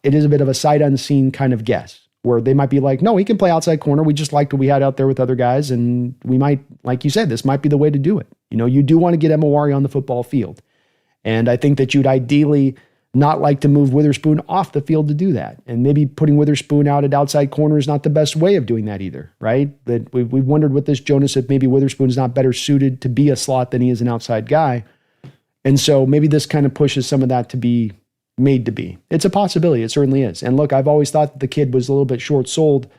it is a bit of a sight unseen kind of guess, where they might be like, no, he can play outside corner. We just liked what we had out there with other guys. And we might, like you said, this might be the way to do it. You know, you do want to get Emowari on the football field. And I think that you'd ideally not like to move Witherspoon off the field to do that. And maybe putting Witherspoon out at outside corner is not the best way of doing that either, right? That we've wondered with this, Jonas, if maybe Witherspoon's not better suited to be a slot than he is an outside guy. And so maybe this kind of pushes some of that to be made to be. It's a possibility. It certainly is. And look, I've always thought that the kid was a little bit short-sold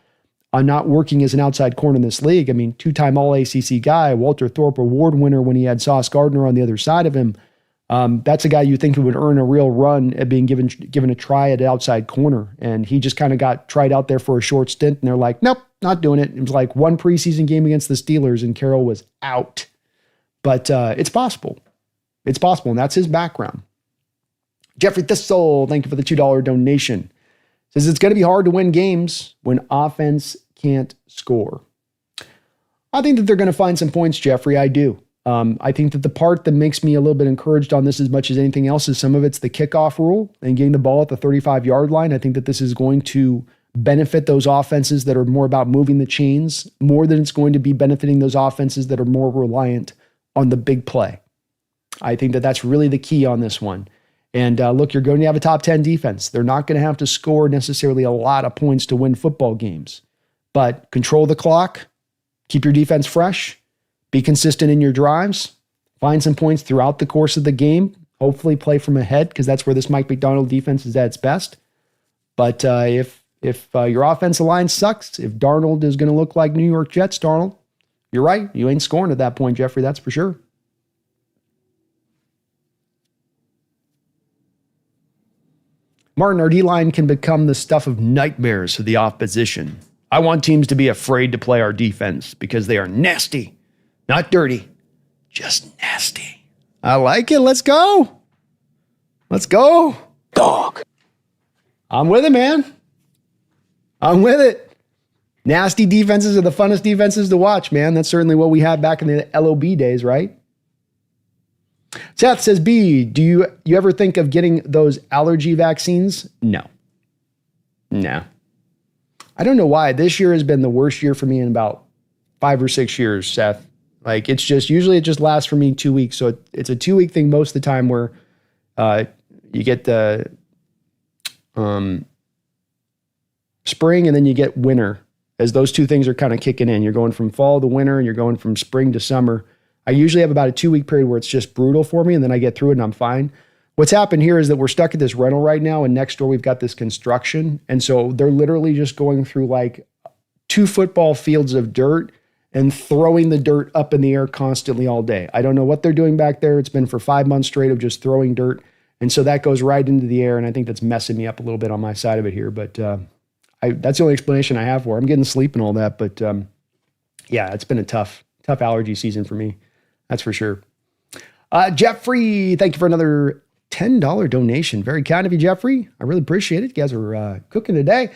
on not working as an outside corner in this league. I mean, 2-time All-ACC guy, Walter Thorpe Award winner when he had Sauce Gardner on the other side of him. That's a guy you think would earn a real run at being given a try at outside corner. And he just kind of got tried out there for a short stint, and they're like, nope, not doing it. It was like one preseason game against the Steelers, and Carroll was out. But it's possible. It's possible, and that's his background. Jeffrey Thistle, thank you for the $2 donation. Says it's going to be hard to win games when offense can't score. I think that they're going to find some points, Jeffrey. I do. I think that the part that makes me a little bit encouraged on this as much as anything else is some of it's the kickoff rule and getting the ball at the 35-yard line. I think that this is going to benefit those offenses that are more about moving the chains more than it's going to be benefiting those offenses that are more reliant on the big play. I think that that's really the key on this one. And look, you're going to have a top 10 defense. They're not going to have to score necessarily a lot of points to win football games. But control the clock, keep your defense fresh, be consistent in your drives, find some points throughout the course of the game, hopefully play from ahead, because that's where this Mike Macdonald defense is at its best. But if your offensive line sucks, if Darnold is going to look like New York Jets Darnold, you're right. You ain't scoring at that point, Jeffrey, that's for sure. Martin, our D-line can become the stuff of nightmares for the opposition. I want teams to be afraid to play our defense because they are nasty, not dirty, just nasty. I like it. Let's go. Let's go. Dog. I'm with it, man. I'm with it. Nasty defenses are the funnest defenses to watch, man. That's certainly what we had back in the LOB days, right? Seth says, B, do you ever think of getting those allergy vaccines? No. I don't know why. This year has been the worst year for me in about 5 or 6 years, Seth. Like, it's just, usually it just lasts for me 2 weeks. So it's a 2-week thing most of the time where you get the spring and then you get winter, as those two things are kind of kicking in. You're going from fall to winter and you're going from spring to summer. I usually have about a 2-week period where it's just brutal for me, and then I get through it and I'm fine. What's happened here is that we're stuck at this rental right now, and next door we've got this construction. And so they're literally just going through like 2 football fields of dirt and throwing the dirt up in the air constantly all day. I don't know what they're doing back there. It's been for 5 months straight of just throwing dirt. And so that goes right into the air, and I think that's messing me up a little bit on my side of it here. But that's the only explanation I have for it. I'm getting sleep and all that, but yeah, it's been a tough allergy season for me. That's for sure. Jeffrey, thank you for another $10 donation. Very kind of you, Jeffrey. I really appreciate it. You guys are cooking today.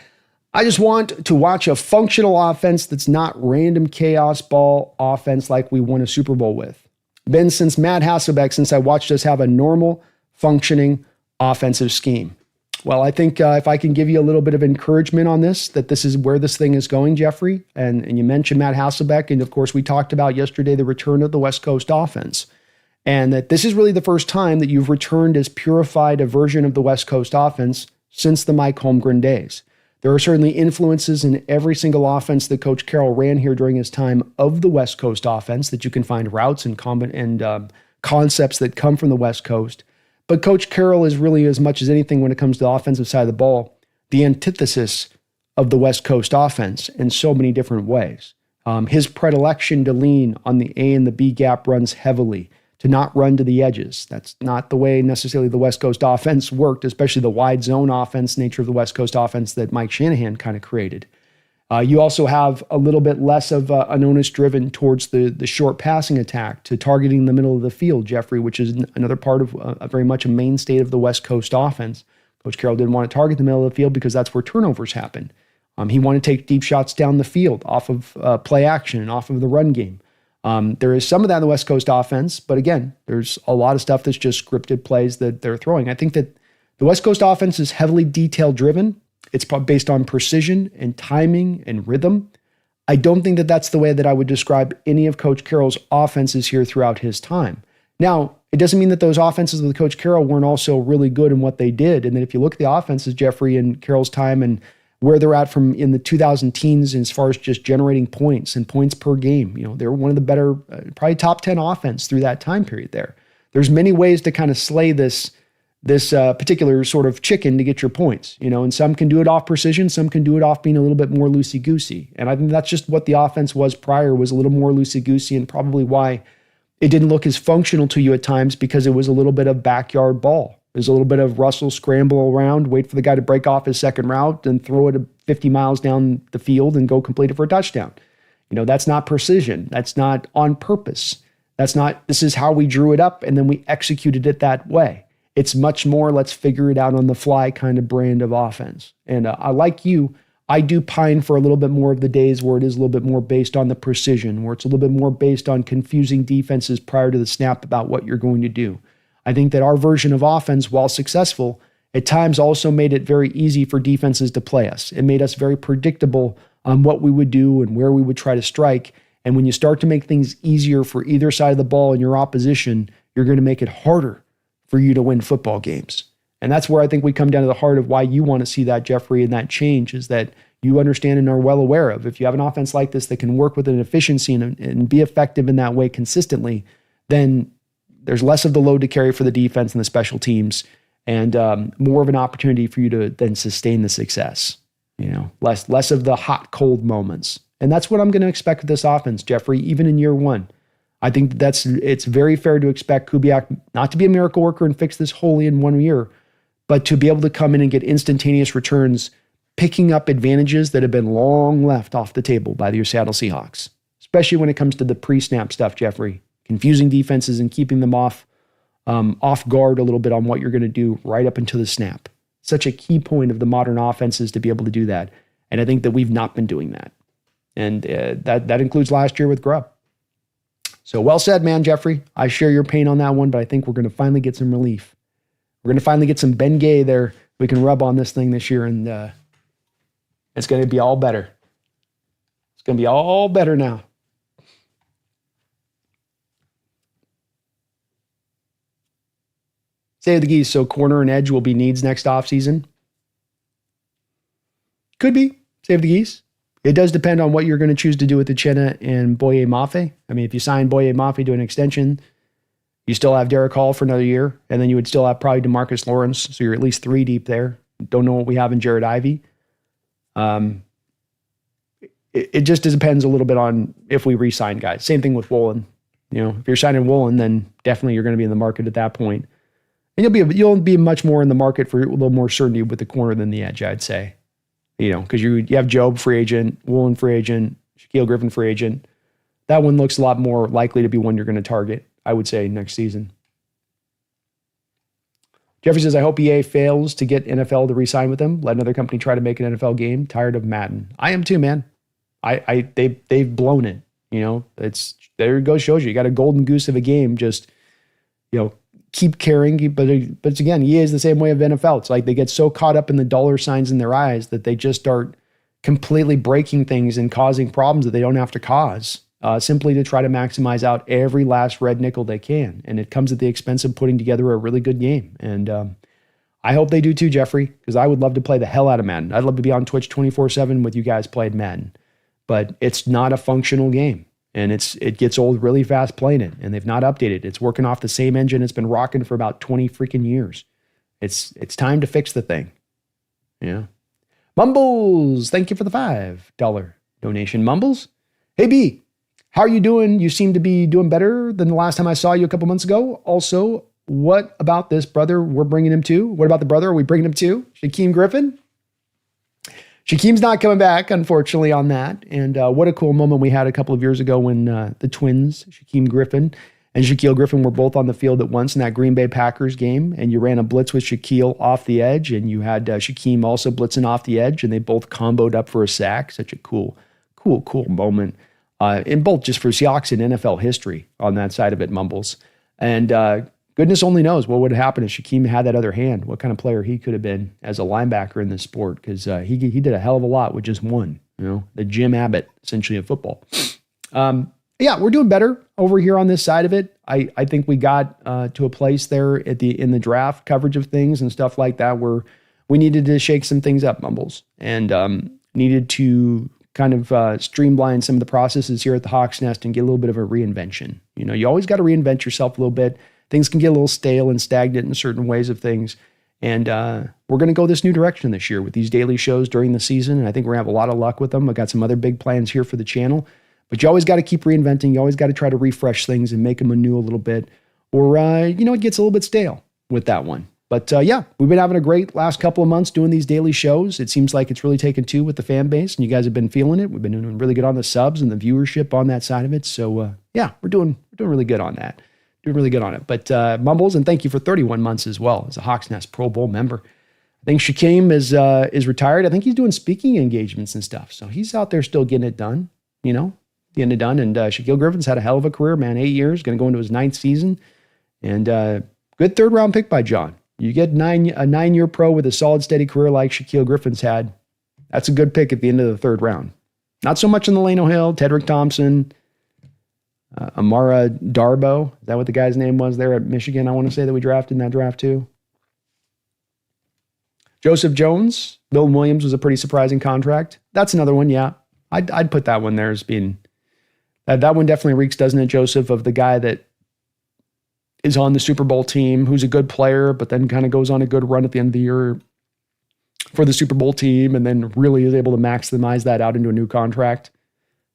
I just want to watch a functional offense that's not random chaos ball offense like we won a Super Bowl with. Been since Matt Hasselbeck, since I watched us have a normal, functioning offensive scheme. Well, I think if I can give you a little bit of encouragement on this, that this is where this thing is going, Jeffrey, and you mentioned Matt Hasselbeck, and of course we talked about yesterday the return of the West Coast offense, and that this is really the first time that you've returned as purified a version of the West Coast offense since the Mike Holmgren days. There are certainly influences in every single offense that Coach Carroll ran here during his time of the West Coast offense, that you can find routes and concepts that come from the West Coast. But Coach Carroll is really, as much as anything when it comes to the offensive side of the ball, the antithesis of the West Coast offense in so many different ways. His predilection to lean on the A and the B gap runs heavily, to not run to the edges. That's not the way necessarily the West Coast offense worked, especially the wide zone offense nature of the West Coast offense that Mike Shanahan kind of created. You also have a little bit less of an onus driven towards the short passing attack to targeting the middle of the field, Jeffrey, which is another part of very much a mainstay of the West Coast offense. Coach Carroll didn't want to target the middle of the field because that's where turnovers happen. He wanted to take deep shots down the field off of play action and off of the run game. There is some of that in the West Coast offense, but again, there's a lot of stuff that's just scripted plays that they're throwing. I think that the West Coast offense is heavily detail driven. It's based on precision and timing and rhythm. I don't think that that's the way that I would describe any of Coach Carroll's offenses here throughout his time. Now, it doesn't mean that those offenses with Coach Carroll weren't also really good in what they did. And then if you look at the offenses, Jeffrey, in Carroll's time and where they're at from in the 2000 teens as far as just generating points and points per game, they're one of the better, probably top 10 offense through that time period there. There's many ways to kind of slay this particular sort of chicken to get your points, and some can do it off precision, some can do it off being a little bit more loosey-goosey. And I think that's just what the offense was prior, was a little more loosey-goosey, and probably why it didn't look as functional to you at times, because it was a little bit of backyard ball. There's a little bit of Russell scramble around, wait for the guy to break off his second route and throw it 50 miles down the field and go complete it for a touchdown. That's not precision. That's not on purpose. This is how we drew it up and then we executed it that way. It's much more, let's figure it out on the fly kind of brand of offense. And I do pine for a little bit more of the days where it is a little bit more based on the precision, where it's a little bit more based on confusing defenses prior to the snap about what you're going to do. I think that our version of offense, while successful, at times also made it very easy for defenses to play us. It made us very predictable on what we would do and where we would try to strike. And when you start to make things easier for either side of the ball in your opposition, you're going to make it harder for you to win football games. And that's where I think we come down to the heart of why you want to see that, Jeffrey, and that change is that you understand and are well aware of. If you have an offense like this that can work with an efficiency and be effective in that way consistently, then there's less of the load to carry for the defense and the special teams, and more of an opportunity for you to then sustain the success. Less of the hot, cold moments. And that's what I'm going to expect with this offense, Jeffrey, even in year one. I think it's very fair to expect Kubiak not to be a miracle worker and fix this wholly in 1 year, but to be able to come in and get instantaneous returns, picking up advantages that have been long left off the table by your Seattle Seahawks, especially when it comes to the pre-snap stuff, Jeffrey. Confusing defenses and keeping them off guard a little bit on what you're going to do right up until the snap. Such a key point of the modern offenses to be able to do that. And I think that we've not been doing that. And that includes last year with Grubb. So well said, man, Jeffrey. I share your pain on that one, but I think we're going to finally get some relief. We're going to finally get some Ben Gay there we can rub on this thing this year, and it's going to be all better. It's going to be all better now. Save the geese, so corner and edge will be needs next offseason. Could be. Save the geese. It does depend on what you're going to choose to do with Uchenna and Boye Mafe. I mean, if you sign Boye Mafe to an extension, You still have Derek Hall for another year, and then you would still have probably DeMarcus Lawrence, so you're at least 3 deep there. Don't know what we have in Jared Ivey. It just depends a little bit on if we re-sign guys. Same thing with Woolen. If you're signing Woolen, then definitely you're going to be in the market at that point. And you'll be much more in the market for a little more certainty with the corner than the edge, I'd say. Because you have Job free agent, Woolen free agent, Shaquill Griffin free agent. That one looks a lot more likely to be one you're going to target, I would say, next season. Jeffrey says, I hope EA fails to get NFL to re-sign with them. Let another company try to make an NFL game. Tired of Madden. I am too, man. They've blown it. There it goes, shows you got a golden goose of a game. Just keep caring, but it's again, EA is the same way of NFL. It's like they get so caught up in the dollar signs in their eyes that they just start completely breaking things and causing problems that they don't have to cause, simply to try to maximize out every last red nickel they can. And it comes at the expense of putting together a really good game. And I hope they do too, Jeffrey, because I would love to play the hell out of Madden. I'd love to be on Twitch 24/7 with you guys playing Madden, but it's not a functional game. And it gets old really fast playing it, and they've not updated. It's working off the same engine it's been rocking for about 20 freaking years. It's time to fix the thing. Yeah. Mumbles, thank you for the $5 donation. Mumbles, hey B, how are you doing? You seem to be doing better than the last time I saw you a couple months ago. Also, what about this brother we're bringing him to? What about the brother are we bringing him to? Shaquille Griffin? Shaquem's not coming back, unfortunately, on that. And what a cool moment we had a couple of years ago when the twins, Shaquille Griffin and Shaquill Griffin, were both on the field at once in that Green Bay Packers game. And you ran a blitz with Shaquille off the edge, and you had Shaquem also blitzing off the edge, and they both comboed up for a sack. Such a cool moment. In both just for Seahawks and NFL history on that side of it, Mumbles. And goodness only knows what would have happened if Shaquem had that other hand, what kind of player he could have been as a linebacker in this sport, because he did a hell of a lot with just one, the Jim Abbott, essentially, of football. Yeah, we're doing better over here on this side of it. I think we got to a place there in the draft coverage of things and stuff like that where we needed to shake some things up, Mumbles, and needed to kind of streamline some of the processes here at the Hawks Nest and get a little bit of a reinvention. You always got to reinvent yourself a little bit. Things can get a little stale and stagnant in certain ways of things. And we're going to go this new direction this year with these daily shows during the season. And I think we're going to have a lot of luck with them. I've got some other big plans here for the channel. But you always got to keep reinventing. You always got to try to refresh things and make them anew a little bit. Or, it gets a little bit stale with that one. But yeah, we've been having a great last couple of months doing these daily shows. It seems like it's really taken to with the fan base. And you guys have been feeling it. We've been doing really good on the subs and the viewership on that side of it. So yeah, we're doing really good on that. Doing really good on it. But Mumbles, and thank you for 31 months as well as a Hawks Nest Pro Bowl member. I think Shaquem is retired. I think he's doing speaking engagements and stuff. So he's out there still getting it done, getting it done. And Shaquille Griffin's had a hell of a career, man. 8 years, going to go into his 9th season. And good 3rd round pick by John. You get a 9-year pro with a solid, steady career like Shaquille Griffin's had. That's a good pick at the end of the 3rd round. Not so much in the Lano Hill, Tedrick Thompson, Amara Darbo. Is that what the guy's name was there at Michigan? I want to say that we drafted in that draft too. Joseph Jones, Milton Williams was a pretty surprising contract. That's another one. Yeah. I'd put that one there as being, that one definitely reeks, doesn't it, Joseph, of the guy that is on the Super Bowl team, who's a good player, but then kind of goes on a good run at the end of the year for the Super Bowl team and then really is able to maximize that out into a new contract.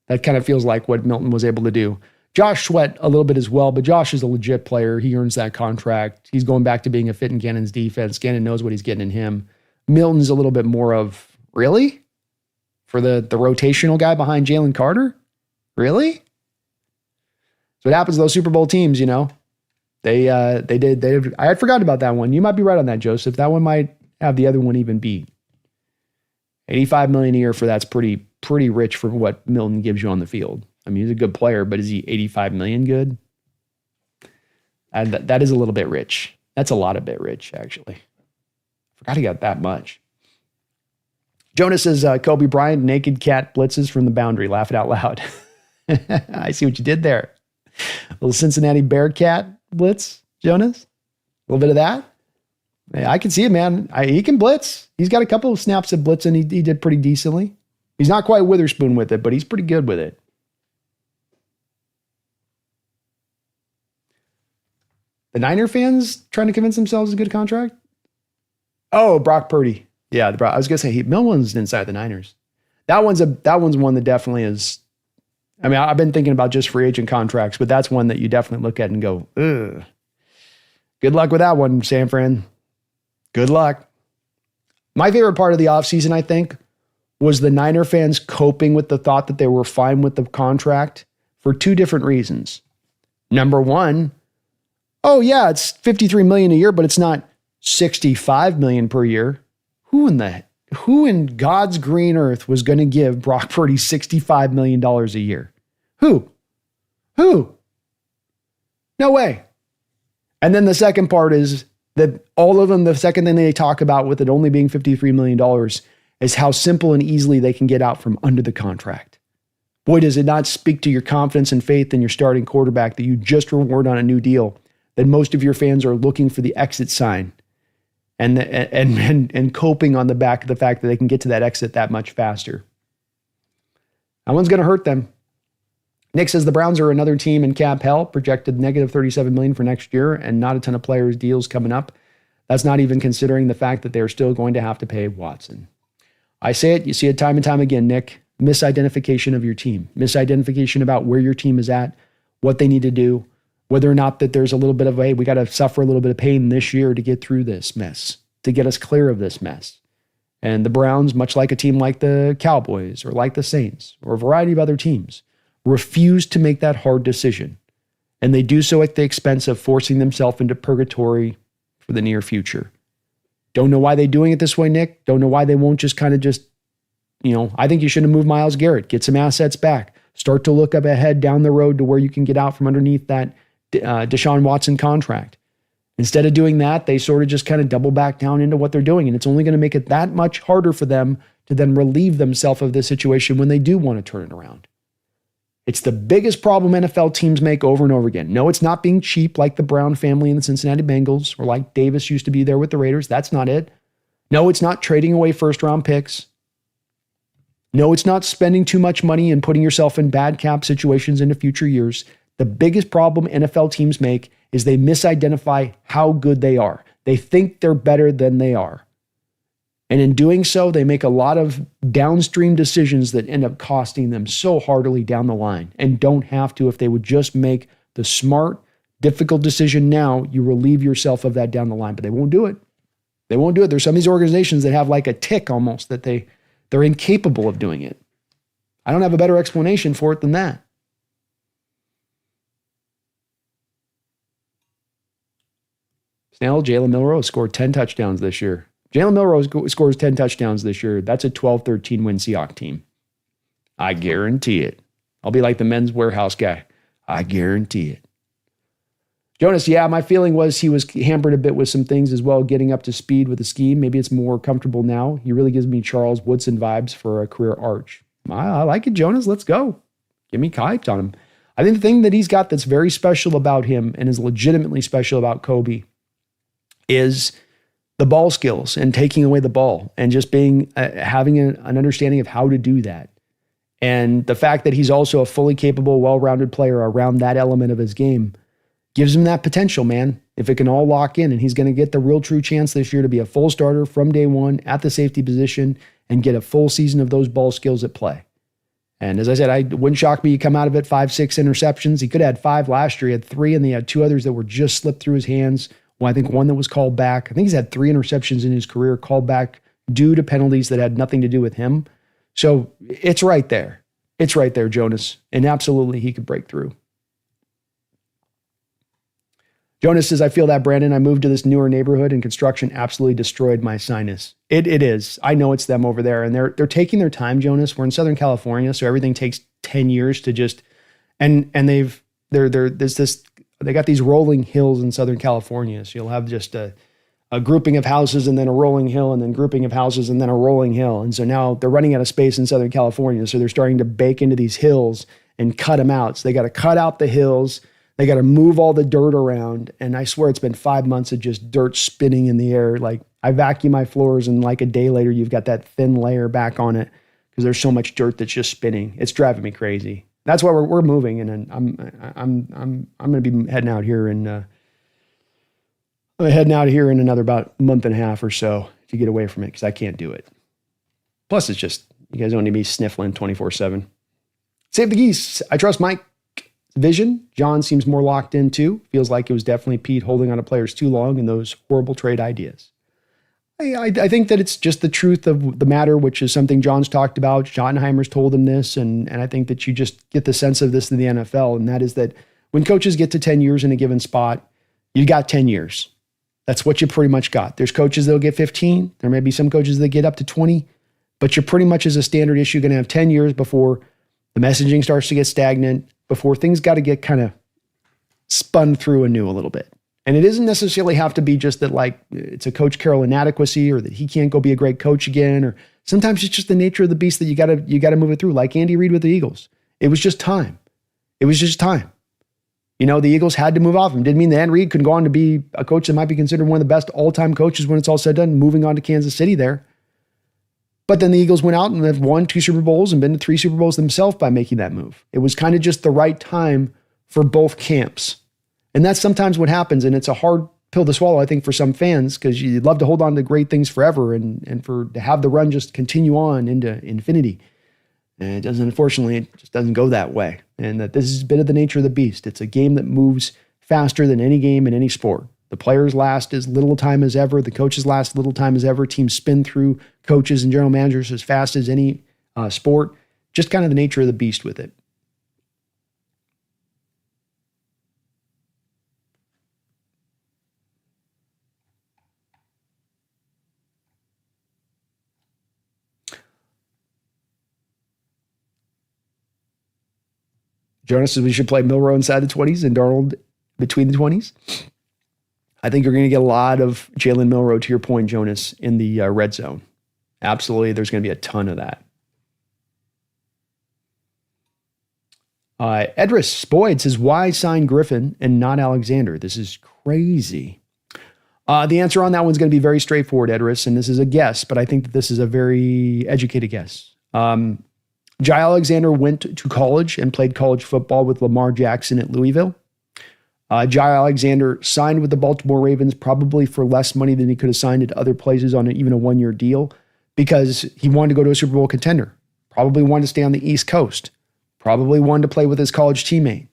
That kind of feels like what Milton was able to do. Josh Sweat a little bit as well, but Josh is a legit player. He earns that contract. He's going back to being a fit in Gannon's defense. Gannon knows what he's getting in him. Milton's a little bit more of, really? For the rotational guy behind Jalen Carter? Really? So what happens to those Super Bowl teams, They did. I had forgotten about that one. You might be right on that, Joseph. That one might have the other one even beat. $85 million a year for that's pretty rich for what Milton gives you on the field. I mean, he's a good player, but is he $85 million good? And that is a little bit rich. That's a lot of bit rich, actually. Forgot he got that much. Jonas says, Kobe Bryant, naked cat blitzes from the boundary. Laugh it out loud. I see what you did there. A little Cincinnati Bearcat blitz, Jonas. A little bit of that. I can see it, man. He can blitz. He's got a couple of snaps of blitz, and he did pretty decently. He's not quite Witherspoon with it, but he's pretty good with it. The Niner fans trying to convince themselves it's a good contract? Oh, Brock Purdy. Yeah, I was going to say Milton's inside the Niners. That one's one that definitely is. I mean, I've been thinking about just free agent contracts, but that's one that you definitely look at and go, ugh. Good luck with that one, San Fran. Good luck. My favorite part of the offseason, I think, was the Niner fans coping with the thought that they were fine with the contract for two different reasons. Number one, oh yeah, it's $53 million a year, but it's not $65 million per year. Who in God's green earth was going to give Brock Purdy $65 million a year? Who? No way. And then the second part is that all of them, the second thing they talk about with it only being $53 million is how simple and easily they can get out from under the contract. Boy, does it not speak to your confidence and faith in your starting quarterback that you just reward on a new deal, that most of your fans are looking for the exit sign and coping on the back of the fact that they can get to that exit that much faster. That one's going to hurt them. Nick says the Browns are another team in cap hell, projected negative $37 million for next year, and not a ton of players deals coming up. That's not even considering the fact that they're still going to have to pay Watson. I say it, you see it time and time again, Nick. Misidentification of your team. Misidentification about where your team is at, what they need to do, whether or not that there's a little bit of, hey, we got to suffer a little bit of pain this year to get through this mess, to get us clear of this mess. And the Browns, much like a team like the Cowboys or like the Saints or a variety of other teams, refuse to make that hard decision. And they do so at the expense of forcing themselves into purgatory for the near future. Don't know why they're doing it this way, Nick. Don't know why they won't just I think you should have moved Myles Garrett, get some assets back, start to look up ahead down the road to where you can get out from underneath that Deshaun Watson contract. Instead of doing that, they sort of just kind of double back down into what they're doing. And it's only going to make it that much harder for them to then relieve themselves of this situation when they do want to turn it around. It's the biggest problem NFL teams make over and over again. No, it's not being cheap like the Brown family and the Cincinnati Bengals or like Davis used to be there with the Raiders. That's not it. No, it's not trading away first-round picks. No, it's not spending too much money and putting yourself in bad cap situations into future years. The biggest problem NFL teams make is they misidentify how good they are. They think they're better than they are. And in doing so, they make a lot of downstream decisions that end up costing them so heartily down the line and don't have to if they would just make the smart, difficult decision now, you relieve yourself of that down the line. But they won't do it. They won't do it. There's some of these organizations that have like a tick almost that they're incapable of doing it. I don't have a better explanation for it than that. Snell, Jalen Milroe scored 10 touchdowns this year. Jalen Milroe scores 10 touchdowns this year. That's a 12-13 win Seahawks team. I guarantee it. I'll be like the Men's Warehouse guy. I guarantee it. Jonas, yeah, my feeling was he was hampered a bit with some things as well, getting up to speed with the scheme. Maybe it's more comfortable now. He really gives me Charles Woodson vibes for a career arch. I like it, Jonas. Let's go. Get me hyped on him. I think the thing that he's got that's very special about him and is legitimately special about Kobe is the ball skills and taking away the ball and just being having an understanding of how to do that. And the fact that he's also a fully capable, well-rounded player around that element of his game gives him that potential, man. If it can all lock in, and he's going to get the real true chance this year to be a full starter from day one at the safety position and get a full season of those ball skills at play. And as I said, I wouldn't shock me. You come out of it 5-6 interceptions. He could have had 5 last year. He had 3, and he had 2 others that were just slipped through his hands. Well, I think one that was called back. I think he's had 3 interceptions in his career called back due to penalties that had nothing to do with him. So it's right there. It's right there, Jonas. And absolutely, he could break through. Jonas says, I feel that, Brandon. I moved to this newer neighborhood and construction absolutely destroyed my sinus. It is. I know it's them over there. And they're taking their time, Jonas. We're in Southern California, so everything takes 10 years to just, and they got these rolling hills in Southern California. So you'll have just a grouping of houses and then a rolling hill and then grouping of houses and then a rolling hill. And so now they're running out of space in Southern California. So they're starting to bake into these hills and cut them out. So they got to cut out the hills. They got to move all the dirt around. And I swear it's been 5 months of just dirt spinning in the air. Like I vacuum my floors and like a day later, you've got that thin layer back on it because there's so much dirt that's just spinning. It's driving me crazy. That's why we're moving. And I'm going to be heading out here in I'm heading out of here in another about a month and a half or so to get away from it because I can't do it. Plus, it's just, you guys don't need me sniffling 24/7. Save the Geese. I trust Mike's vision. John seems more locked in too. Feels like it was definitely Pete holding on to players too long and those horrible trade ideas. I think that it's just the truth of the matter, which is something John's talked about. Schottenheimer's told him this, and I think that you just get the sense of this in the NFL, and that is that when coaches get to 10 years in a given spot, you got 10 years. That's what you pretty much got. There's coaches that'll get 15. There may be some coaches that get up to 20, but you're pretty much as a standard issue going to have 10 years before the messaging starts to get stagnant, before things got to get kind of spun through anew a little bit. And it doesn't necessarily have to be just that like it's a Coach Carroll inadequacy or that he can't go be a great coach again, or sometimes it's just the nature of the beast that you gotta move it through. Like Andy Reid with the Eagles. It was just time. It was just time. You know, the Eagles had to move off him. Didn't mean that Andy Reid could go on to be a coach that might be considered one of the best all-time coaches when it's all said and done, moving on to Kansas City there. But then the Eagles went out and have won 2 Super Bowls and been to 3 Super Bowls themselves by making that move. It was kind of just the right time for both camps. And that's sometimes what happens, and it's a hard pill to swallow, I think, for some fans, because you'd love to hold on to great things forever and for to have the run just continue on into infinity. And it doesn't, unfortunately, it just doesn't go that way. And that this is a bit of the nature of the beast. It's a game that moves faster than any game in any sport. The players last as little time as ever. The coaches last little time as ever. Teams spin through coaches and general managers as fast as any sport. Just kind of the nature of the beast with it. Jonas says we should play Milroe inside the 20s and Darnold between the 20s. I think you're going to get a lot of Jalen Milroe, to your point, Jonas, in the red zone. Absolutely, there's going to be a ton of that. Edris Boyd says, why sign Griffin and not Alexander? This is crazy. The answer on that one's going to be very straightforward, Edris, and this is a guess, but I think that this is a very educated guess. Jai Alexander went to college and played college football with Lamar Jackson at Louisville. Jai Alexander signed with the Baltimore Ravens probably for less money than he could have signed at other places on even a one-year deal because he wanted to go to a Super Bowl contender, probably wanted to stay on the East Coast, probably wanted to play with his college teammate.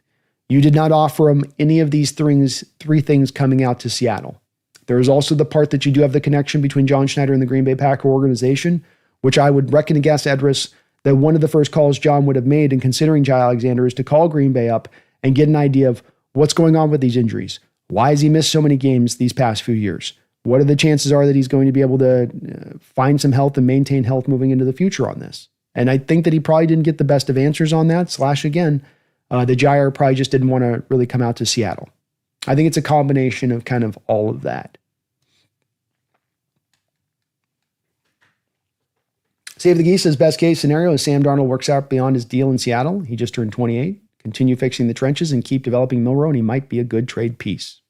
You did not offer him any of these three things coming out to Seattle. There is also the part that you do have the connection between John Schneider and the Green Bay Packer organization, which I would reckon and guess, Edris, that one of the first calls John would have made in considering Jai Alexander is to call Green Bay up and get an idea of what's going on with these injuries. Why has he missed so many games these past few years? What are the chances are that he's going to be able to find some health and maintain health moving into the future on this? And I think that he probably didn't get the best of answers on that, again, the Jair probably just didn't want to really come out to Seattle. I think it's a combination of kind of all of that. Save the Geese says best case scenario is Sam Darnold works out beyond his deal in Seattle. He just turned 28. Continue fixing the trenches and keep developing Milroe, and he might be a good trade piece.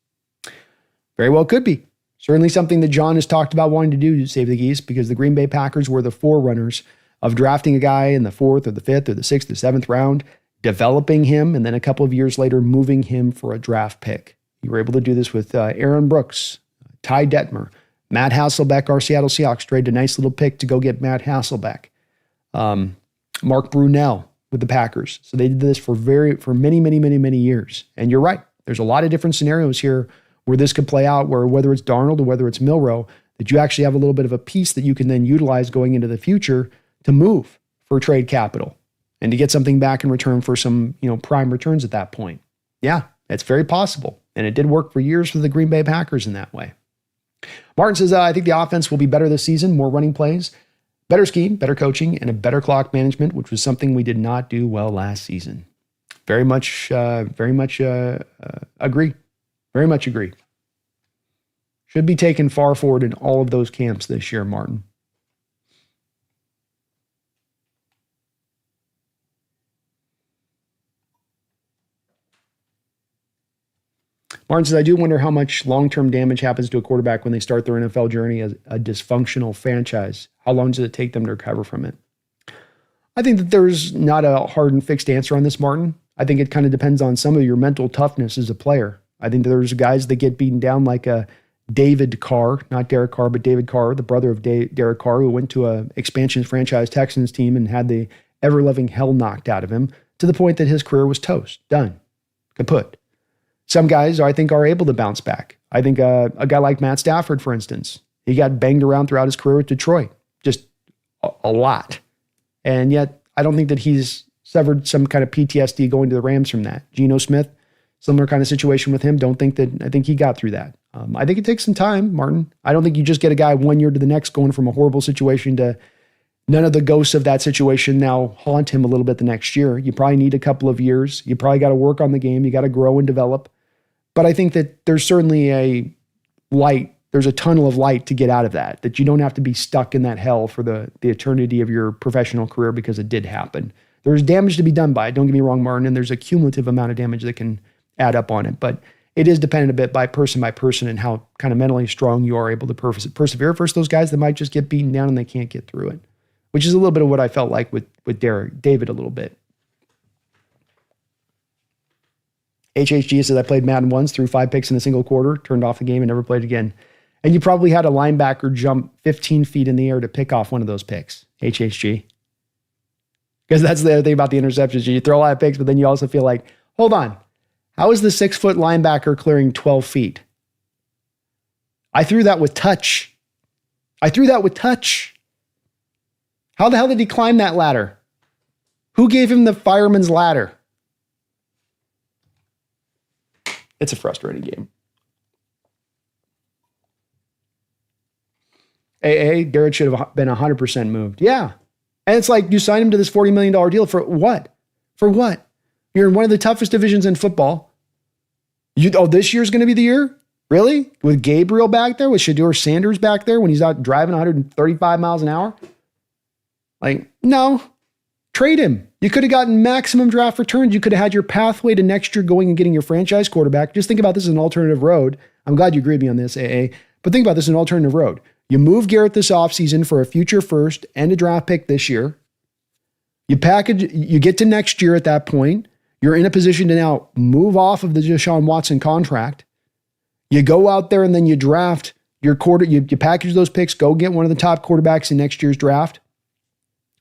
Very well could be. Certainly something that John has talked about wanting to do to save the Geese because the Green Bay Packers were the forerunners of drafting a guy in the 4th or the 5th or the 6th or 7th round, developing him, and then a couple of years later moving him for a draft pick. You were able to do this with Aaron Brooks, Ty Detmer, Matt Hasselbeck, our Seattle Seahawks traded a nice little pick to go get Matt Hasselbeck. Mark Brunell with the Packers. So they did this for many years. And you're right. There's a lot of different scenarios here where this could play out, where whether it's Darnold or whether it's Milroe, that you actually have a little bit of a piece that you can then utilize going into the future to move for trade capital and to get something back in return for some, prime returns at that point. Yeah, it's very possible. And it did work for years for the Green Bay Packers in that way. Martin says, I think the offense will be better this season, more running plays, better scheme, better coaching, and a better clock management, which was something we did not do well last season. Very much agree. Very much agree. Should be taken far forward in all of those camps this year, Martin. Martin says, I do wonder how much long-term damage happens to a quarterback when they start their NFL journey as a dysfunctional franchise. How long does it take them to recover from it? I think that there's not a hard and fixed answer on this, Martin. I think it kind of depends on some of your mental toughness as a player. I think there's guys that get beaten down like a David Carr, not Derek Carr, but David Carr, the brother of Derek Carr, who went to a expansion franchise Texans team and had the ever-loving hell knocked out of him to the point that his career was toast, done, kaput. Some guys, I think, are able to bounce back. I think a guy like Matt Stafford, for instance, he got banged around throughout his career with Detroit, just a lot. And yet, I don't think that he's severed some kind of PTSD going to the Rams from that. Geno Smith, similar kind of situation with him. I think he got through that. I think it takes some time, Martin. I don't think you just get a guy 1 year to the next going from a horrible situation to none of the ghosts of that situation now haunt him a little bit the next year. You probably need a couple of years. You probably got to work on the game. You got to grow and develop. But I think that there's certainly there's a tunnel of light to get out of that you don't have to be stuck in that hell for the eternity of your professional career because it did happen. There's damage to be done by it. Don't get me wrong, Martin, and there's a cumulative amount of damage that can add up on it. But it is dependent a bit by person and how kind of mentally strong you are able to persevere versus those guys that might just get beaten down and they can't get through it, which is a little bit of what I felt like with David a little bit. HHG says, I played Madden once, threw 5 picks in a single quarter, turned off the game and never played again. And you probably had a linebacker jump 15 feet in the air to pick off one of those picks, HHG. Because that's the other thing about the interceptions. You throw a lot of picks, but then you also feel like, hold on, how is the 6-foot linebacker clearing 12 feet? I threw that with touch. How the hell did he climb that ladder? Who gave him the fireman's ladder? It's a frustrating game. Garrett should have been 100% moved. Yeah. And it's like you signed him to this $40 million deal for what? For what? You're in one of the toughest divisions in football. This year's going to be the year? Really? With Gabriel back there? With Shedeur Sanders back there when he's out driving 135 miles an hour? Like, no. Trade him. You could have gotten maximum draft returns. You could have had your pathway to next year going and getting your franchise quarterback. Just think about this as an alternative road. I'm glad you agreed with me on this, AA. But think about this as an alternative road. You move Garrett this offseason for a future first and a draft pick this year. You get to next year at that point. You're in a position to now move off of the Deshaun Watson contract. You go out there and then you draft your you package those picks, go get one of the top quarterbacks in next year's draft.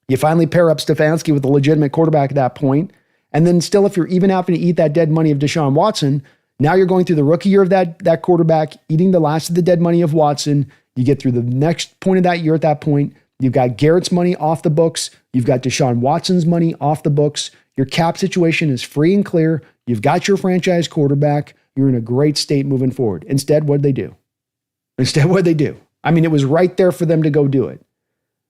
You finally pair up Stefanski with a legitimate quarterback at that point. And then still, if you're even having to eat that dead money of Deshaun Watson, now you're going through the rookie year of that quarterback, eating the last of the dead money of Watson. You get through the next point of that year at that point. You've got Garrett's money off the books. You've got Deshaun Watson's money off the books. Your cap situation is free and clear. You've got your franchise quarterback. You're in a great state moving forward. Instead, what'd they do? I mean, it was right there for them to go do it.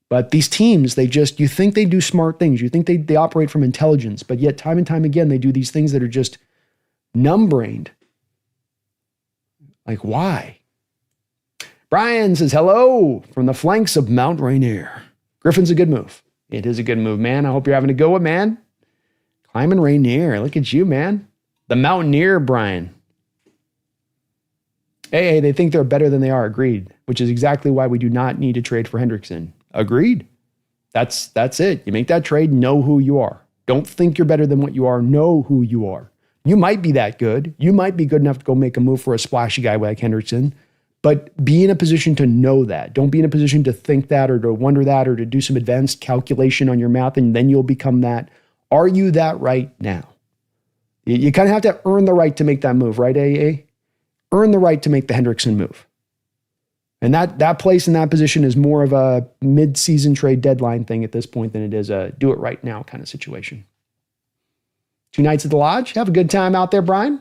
But these teams, you think they do smart things. You think they operate from intelligence, but yet time and time again, they do these things that are just numb-brained. Like, why? Brian says, hello from the flanks of Mount Rainier. Griffin's a good move. It is a good move, man. I hope you're having a go, man. Climbing Rainier. Look at you, man. The Mountaineer, Brian. Hey, they think they're better than they are. Agreed. Which is exactly why we do not need to trade for Hendrickson. Agreed. That's it. You make that trade, know who you are. Don't think you're better than what you are. Know who you are. You might be that good. You might be good enough to go make a move for a splashy guy like Hendrickson, but be in a position to know that. Don't be in a position to think that or to wonder that or to do some advanced calculation on your math and then you'll become that. Are you that right now? You kind of have to earn the right to make that move, right, AA? Earn the right to make the Hendrickson move. And that place in that position is more of a mid-season trade deadline thing at this point than it is a do it right now kind of situation. 2 nights at the Lodge. Have a good time out there, Brian.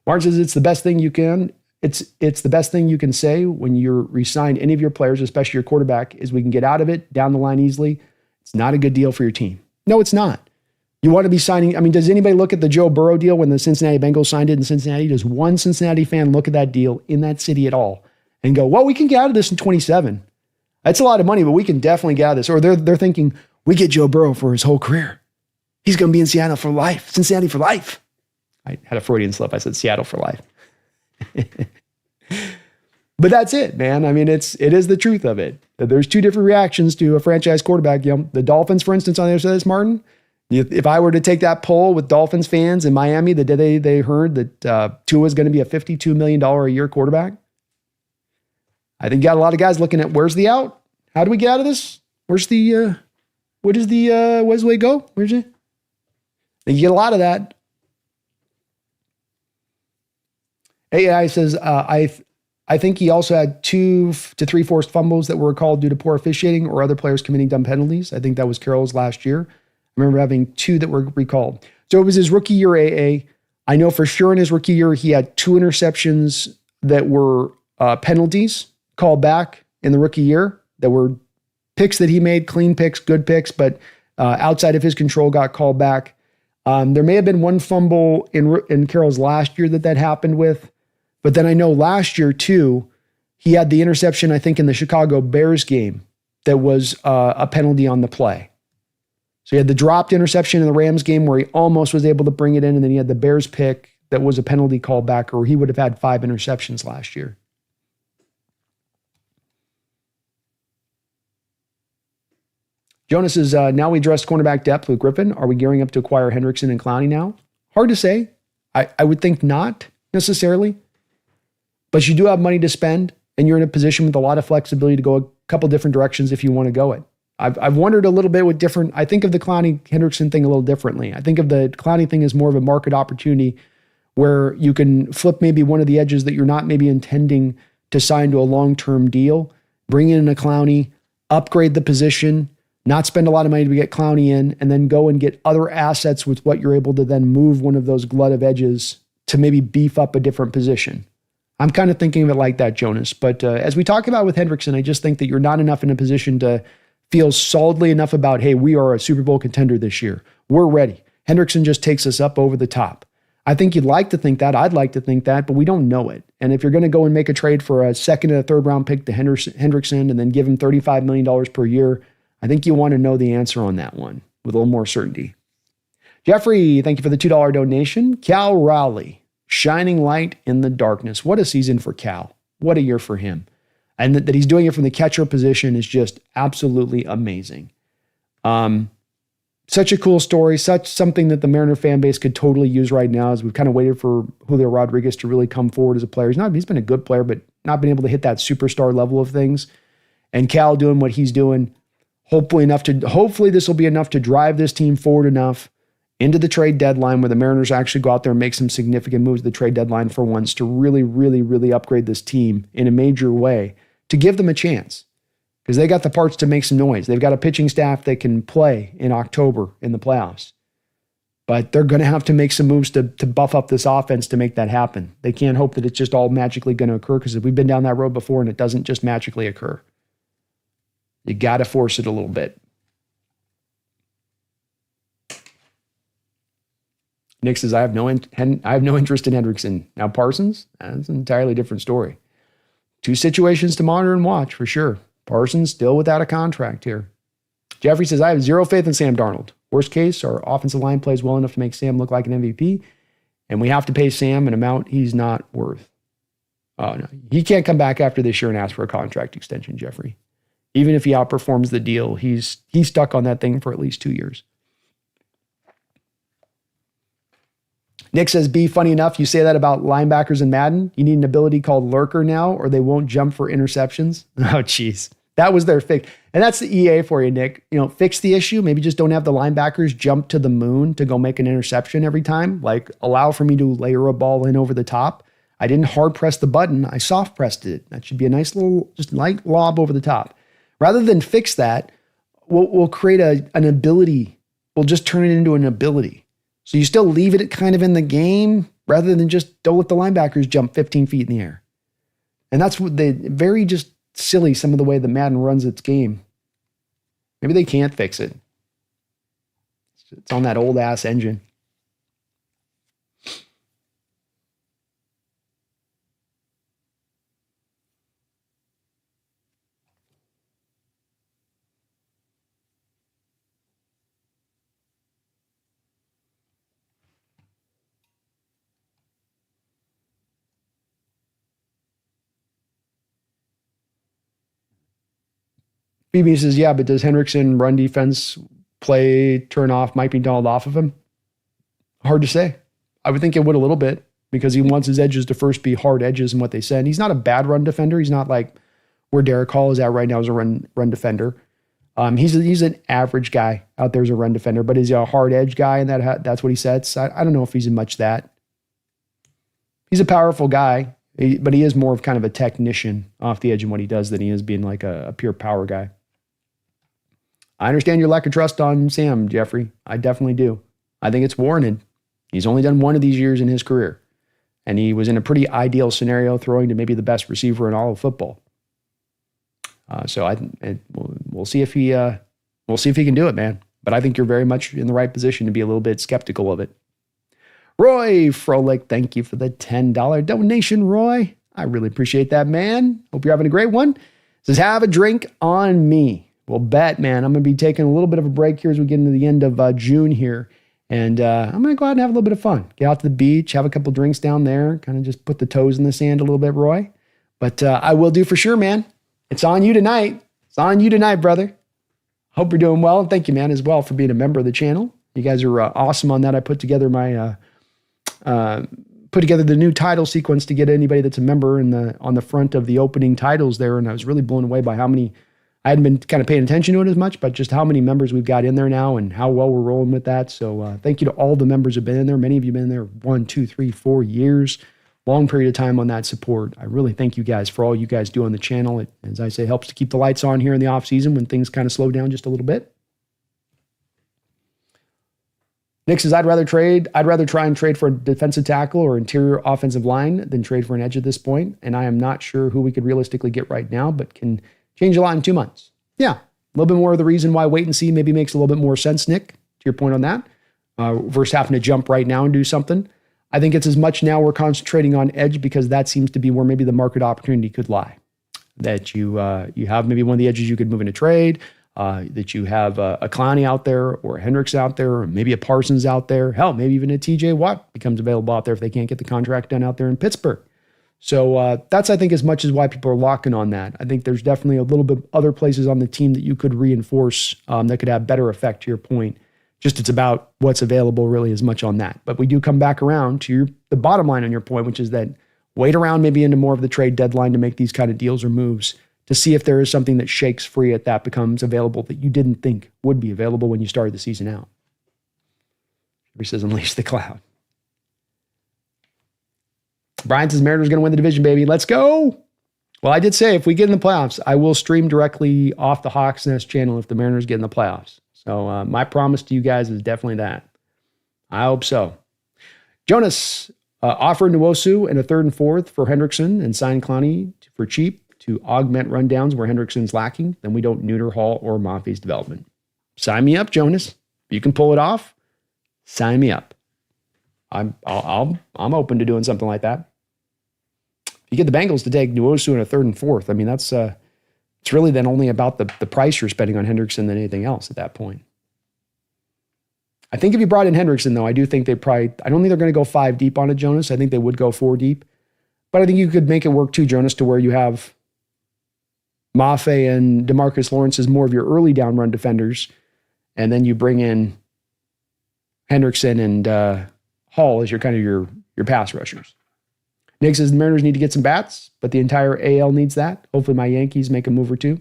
Mark says it's the best thing you can. It's the best thing you can say when you're re-signed any of your players, especially your quarterback, is we can get out of it down the line easily. It's not a good deal for your team. No, it's not. You want to be signing. I mean, does anybody look at the Joe Burrow deal when the Cincinnati Bengals signed it in Cincinnati? Does one Cincinnati fan look at that deal in that city at all and go, well, we can get out of this in 27. That's a lot of money, but we can definitely get out of this. Or they're thinking, we get Joe Burrow for his whole career. He's going to be in Seattle for life. Cincinnati for life. I had a Freudian slip. I said Seattle for life. But that's it, man. I mean, it is the truth of it. There's 2 different reactions to a franchise quarterback. You know, the Dolphins, for instance, on the other side of this, Martin, If I were to take that poll with Dolphins fans in Miami the day they heard that Tua is going to be a $52 million a year quarterback, I think you got a lot of guys looking at where's the out? How do we get out of this? Where's the where's the way go? Where's it? I think you get a lot of that. AI says, I think he also had 2 to 3 forced fumbles that were called due to poor officiating or other players committing dumb penalties. I think that was Carroll's last year. I remember having 2 that were recalled. So it was his rookie year, AA. I know for sure in his rookie year, he had 2 interceptions that were penalties called back in the rookie year that were picks that he made, clean picks, good picks, but outside of his control got called back. There may have been 1 fumble in Carroll's last year that happened with. But then I know last year too, he had the interception, I think, in the Chicago Bears game that was a penalty on the play. So he had the dropped interception in the Rams game where he almost was able to bring it in, and then he had the Bears pick that was a penalty called back, or he would have had 5 interceptions last year. Jonas is, now we addressed cornerback depth with Griffin. Are we gearing up to acquire Hendrickson and Clowney now? Hard to say. I would think not necessarily. But you do have money to spend, and you're in a position with a lot of flexibility to go a couple different directions if you want to go it. I've wondered a little bit with different, I think of the Clowney-Hendrickson thing a little differently. I think of the Clowney thing as more of a market opportunity where you can flip maybe one of the edges that you're not maybe intending to sign to a long-term deal, bring in a Clowney, upgrade the position, not spend a lot of money to get Clowney in, and then go and get other assets with what you're able to then move one of those glut of edges to maybe beef up a different position. I'm kind of thinking of it like that, Jonas. But as we talk about with Hendrickson, I just think that you're not enough in a position to feel solidly enough about, hey, we are a Super Bowl contender this year. We're ready. Hendrickson just takes us up over the top. I think you'd like to think that. I'd like to think that, but we don't know it. And if you're going to go and make a trade for a second and a third round pick to Hendrickson and then give him $35 million per year, I think you want to know the answer on that one with a little more certainty. Jeffrey, thank you for the $2 donation. Cal Rowley, shining light in the darkness. What a season for Cal. What a year for him. And that he's doing it from the catcher position is just absolutely amazing. Such a cool story, such something that the Mariner fan base could totally use right now as we've kind of waited for Julio Rodriguez to really come forward as a player. He's been a good player, but not been able to hit that superstar level of things. And Cal doing what he's doing, hopefully this will be enough to drive this team forward enough into the trade deadline where the Mariners actually go out there and make some significant moves at the trade deadline for once to really, really, really upgrade this team in a major way to give them a chance because they got the parts to make some noise. They've got a pitching staff that can play in October in the playoffs, but they're going to have to make some moves to buff up this offense to make that happen. They can't hope that it's just all magically going to occur because we've been down that road before and it doesn't just magically occur. You got to force it a little bit. Nick says, I have no interest in Hendrickson. Now Parsons, that's an entirely different story. 2 situations to monitor and watch for sure. Parsons still without a contract here. Jeffrey says, I have 0 faith in Sam Darnold. Worst case, our offensive line plays well enough to make Sam look like an MVP, and we have to pay Sam an amount he's not worth. Oh, no. He can't come back after this year and ask for a contract extension, Jeffrey. Even if he outperforms the deal, he's stuck on that thing for at least 2 years. Nick says, B, funny enough, you say that about linebackers in Madden. You need an ability called Lurker now, or they won't jump for interceptions. Oh, geez. That was their fix. And that's the EA for you, Nick. Fix the issue. Maybe just don't have the linebackers jump to the moon to go make an interception every time. Like, allow for me to layer a ball in over the top. I didn't hard press the button. I soft pressed it. That should be a nice little, just light lob over the top. Rather than fix that, we'll create an ability. We'll just turn it into an ability. So you still leave it kind of in the game rather than just don't let the linebackers jump 15 feet in the air. And that's what very just silly, some of the way that Madden runs its game. Maybe they can't fix it. It's on that old ass engine. BB says, yeah, but does Hendrickson run defense play turn off might be dialed off of him? Hard to say. I would think it would a little bit because he wants his edges to first be hard edges and what they said. He's not a bad run defender. He's not like where Derek Hall is at right now as a run defender. He's an average guy out there as a run defender, but is he a hard edge guy? And that's what he sets. I don't know if he's much that. He's a powerful guy, but he is more of kind of a technician off the edge in what he does than he is being like a pure power guy. I understand your lack of trust on Sam, Jeffrey. I definitely do. I think it's warranted. He's only done one of these years in his career, and he was in a pretty ideal scenario, throwing to maybe the best receiver in all of football. We'll see if he can do it, man. But I think you're very much in the right position to be a little bit skeptical of it. Roy Froelich, thank you for the $10 donation, Roy. I really appreciate that, man. Hope you're having a great one. Says, have a drink on me. Well, bet, man. I'm going to be taking a little bit of a break here as we get into the end of June here. And I'm going to go out and have a little bit of fun. Get out to the beach, have a couple drinks down there, kind of just put the toes in the sand a little bit, Roy. But I will do for sure, man. It's on you tonight. It's on you tonight, brother. Hope you're doing well. And thank you, man, as well for being a member of the channel. You guys are awesome on that. I put together the new title sequence to get anybody that's a member on the front of the opening titles there. And I was really blown away by how many, I hadn't been kind of paying attention to it as much, but just how many members we've got in there now and how well we're rolling with that. So thank you to all the members who've been in there. Many of you have been in there 1, 2, 3, 4 years. Long period of time on that support. I really thank you guys for all you guys do on the channel. It, as I say, helps to keep the lights on here in the off season when things kind of slow down just a little bit. Nick says, I'd rather try and trade for a defensive tackle or interior offensive line than trade for an edge at this point. And I am not sure who we could realistically get right now, but can change a lot in 2 months. Yeah, a little bit more of the reason why wait and see maybe makes a little bit more sense, Nick, to your point on that, versus having to jump right now and do something. I think it's as much now we're concentrating on edge because that seems to be where maybe the market opportunity could lie. That you have maybe one of the edges you could move in a trade, that you have a Clowney out there or a Hendricks out there, or maybe a Parsons out there. Hell, maybe even a TJ Watt becomes available out there if they can't get the contract done out there in Pittsburgh. So that's, I think, as much as why people are locking on that. I think there's definitely a little bit other places on the team that you could reinforce that could have better effect to your point. Just it's about what's available really as much on that. But we do come back around to the bottom line on your point, which is that wait around maybe into more of the trade deadline to make these kind of deals or moves to see if there is something that shakes free at that becomes available that you didn't think would be available when you started the season out. He says, unleash the cloud. Brian says, Mariners going to win the division, baby. Let's go. Well, I did say if we get in the playoffs, I will stream directly off the Hawks Nest channel if the Mariners get in the playoffs. So my promise to you guys is definitely that. I hope so. Jonas offered Nwosu and a 3rd and 4th for Hendrickson and signed Clowney for cheap to augment rundowns where Hendrickson's lacking. Then we don't neuter Hall or Maffei's development. Sign me up, Jonas. If you can pull it off, sign me up. I'm open to doing something like that. If you get the Bengals to take Nwosu and a 3rd and 4th, I mean that's it's really then only about the price you're spending on Hendrickson than anything else at that point. I think if you brought in Hendrickson, though, I don't think they're going to go 5 deep on it, Jonas. I think they would go 4 deep. But I think you could make it work too, Jonas, to where you have Maffei and DeMarcus Lawrence as more of your early down run defenders. And then you bring in Hendrickson and Hall as your kind of your pass rushers. Nick says the Mariners need to get some bats, but the entire AL needs that. Hopefully my Yankees make a move or two.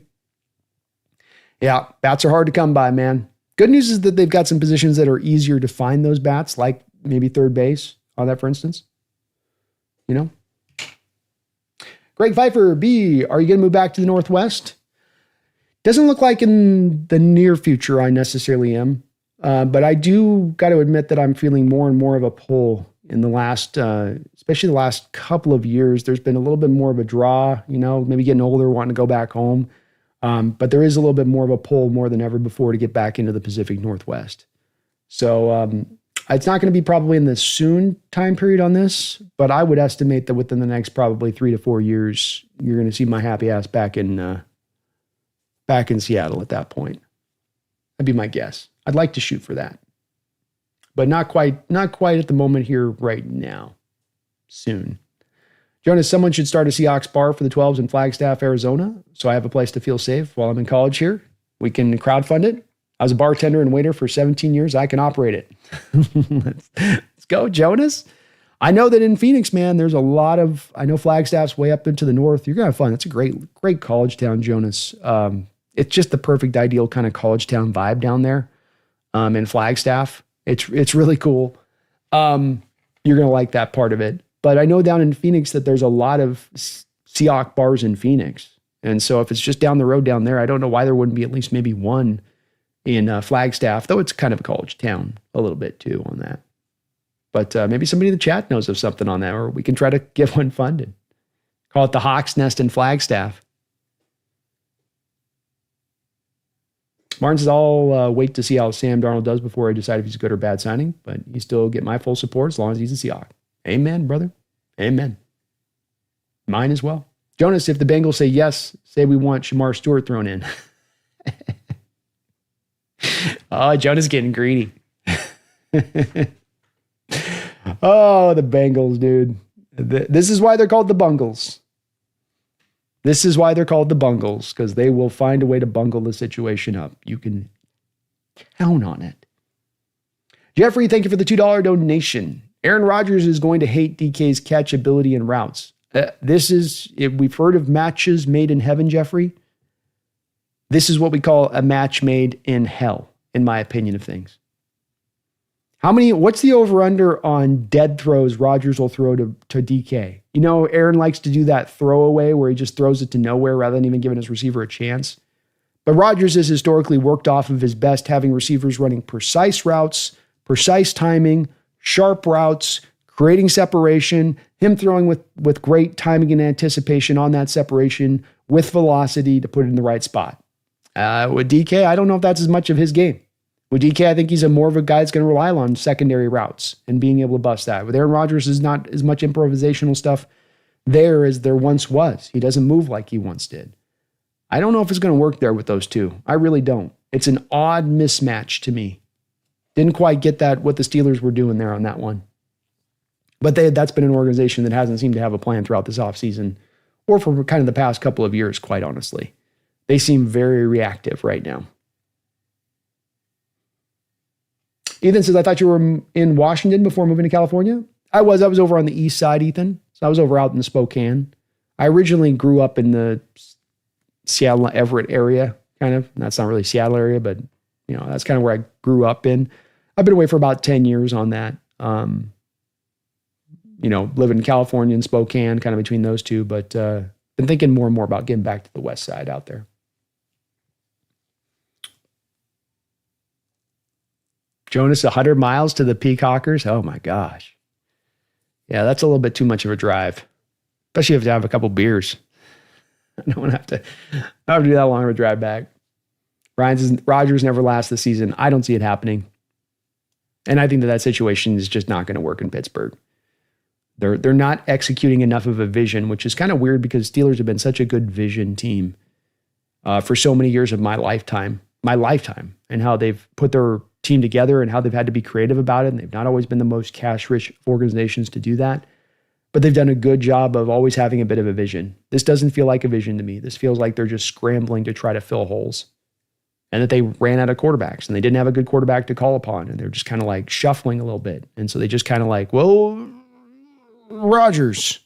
Yeah, bats are hard to come by, man. Good news is that they've got some positions that are easier to find those bats, like maybe third base on that, for instance. You know? Greg Pfeiffer, B, are you going to move back to the Northwest? Doesn't look like in the near future I necessarily am. But I do got to admit that I'm feeling more and more of a pull in the last, especially the last couple of years. There's been a little bit more of a draw, maybe getting older, wanting to go back home. But there is a little bit more of a pull more than ever before to get back into the Pacific Northwest. So it's not going to be probably in the soon time period on this, but I would estimate that within the next probably 3 to 4 years, you're going to see my happy ass back in Seattle at that point. That'd be my guess. I'd like to shoot for that, but not quite at the moment here right now. Soon. Jonas, someone should start a Seahawks bar for the 12s in Flagstaff, Arizona, so I have a place to feel safe while I'm in college here. We can crowdfund it. I was a bartender and waiter for 17 years. I can operate it. Let's go, Jonas. I know that in Phoenix, man, there's a lot of, I know Flagstaff's way up into the north. You're going to have fun. It's a great college town, Jonas. It's just the perfect, ideal kind of college town vibe down there in Flagstaff. It's really cool. You're going to like that part of it. But I know down in Phoenix that there's a lot of Seahawks bars in Phoenix. And so if it's just down the road down there, I don't know why there wouldn't be at least maybe one in Flagstaff, though it's kind of a college town a little bit too on that. But maybe somebody in the chat knows of something on that, or we can try to get one funded. Call it the Hawks Nest in Flagstaff. Martin says, I'll wait to see how Sam Darnold does before I decide if he's a good or bad signing, but you still get my full support as long as he's a Seahawk. Amen, brother. Amen. Mine as well. Jonas, if the Bengals say yes, say we want Shamar Stewart thrown in. Oh, Jonas getting greedy. Oh, the Bengals, dude. This is why they're called the Bungles. This is why they're called the Bungles, because they will find a way to bungle the situation up. You can count on it. Jeffrey, thank you for the $2 donation. Aaron Rodgers is going to hate DK's catchability and routes. We've heard of matches made in heaven, Jeffrey. This is what we call a match made in hell, in my opinion of things. What's the over-under on dead throws Rodgers will throw to DK? You know, Aaron likes to do that throwaway where he just throws it to nowhere rather than even giving his receiver a chance. But Rodgers has historically worked off of his best, having receivers running precise routes, precise timing, sharp routes, creating separation, him throwing with great timing and anticipation on that separation with velocity to put it in the right spot. With DK, I don't know if that's as much of his game. With DK, I think he's more of a guy that's going to rely on secondary routes and being able to bust that. With Aaron Rodgers, is not as much improvisational stuff there as there once was. He doesn't move like he once did. I don't know if it's going to work there with those two. I really don't. It's an odd mismatch to me. Didn't quite get that, what the Steelers were doing there on that one. But that's been an organization that hasn't seemed to have a plan throughout this offseason or for kind of the past couple of years, quite honestly. They seem very reactive right now. Ethan says, I thought you were in Washington before moving to California. I was over on the east side, Ethan. So I was over out in Spokane. I originally grew up in the Seattle, Everett area, kind of. That's not really Seattle area, but you know, that's kind of where I grew up in. I've been away for about 10 years on that. Living in California and Spokane, kind of between those two, but been thinking more and more about getting back to the west side out there. Jonas, 100 miles to the Peacockers? Oh my gosh. Yeah, that's a little bit too much of a drive. Especially if you have a couple beers. I don't have to do that long of a drive back. Ryan says, Rodgers never lasts the season. I don't see it happening. And I think that situation is just not going to work in Pittsburgh. They're not executing enough of a vision, which is kind of weird because Steelers have been such a good vision team for so many years of my lifetime, and how they've put their team together and how they've had to be creative about it. And they've not always been the most cash-rich organizations to do that, but they've done a good job of always having a bit of a vision. This doesn't feel like a vision to me. This feels like they're just scrambling to try to fill holes, and that they ran out of quarterbacks and they didn't have a good quarterback to call upon. And they're just kind of like shuffling a little bit. And so they just kind of like, well, Rodgers.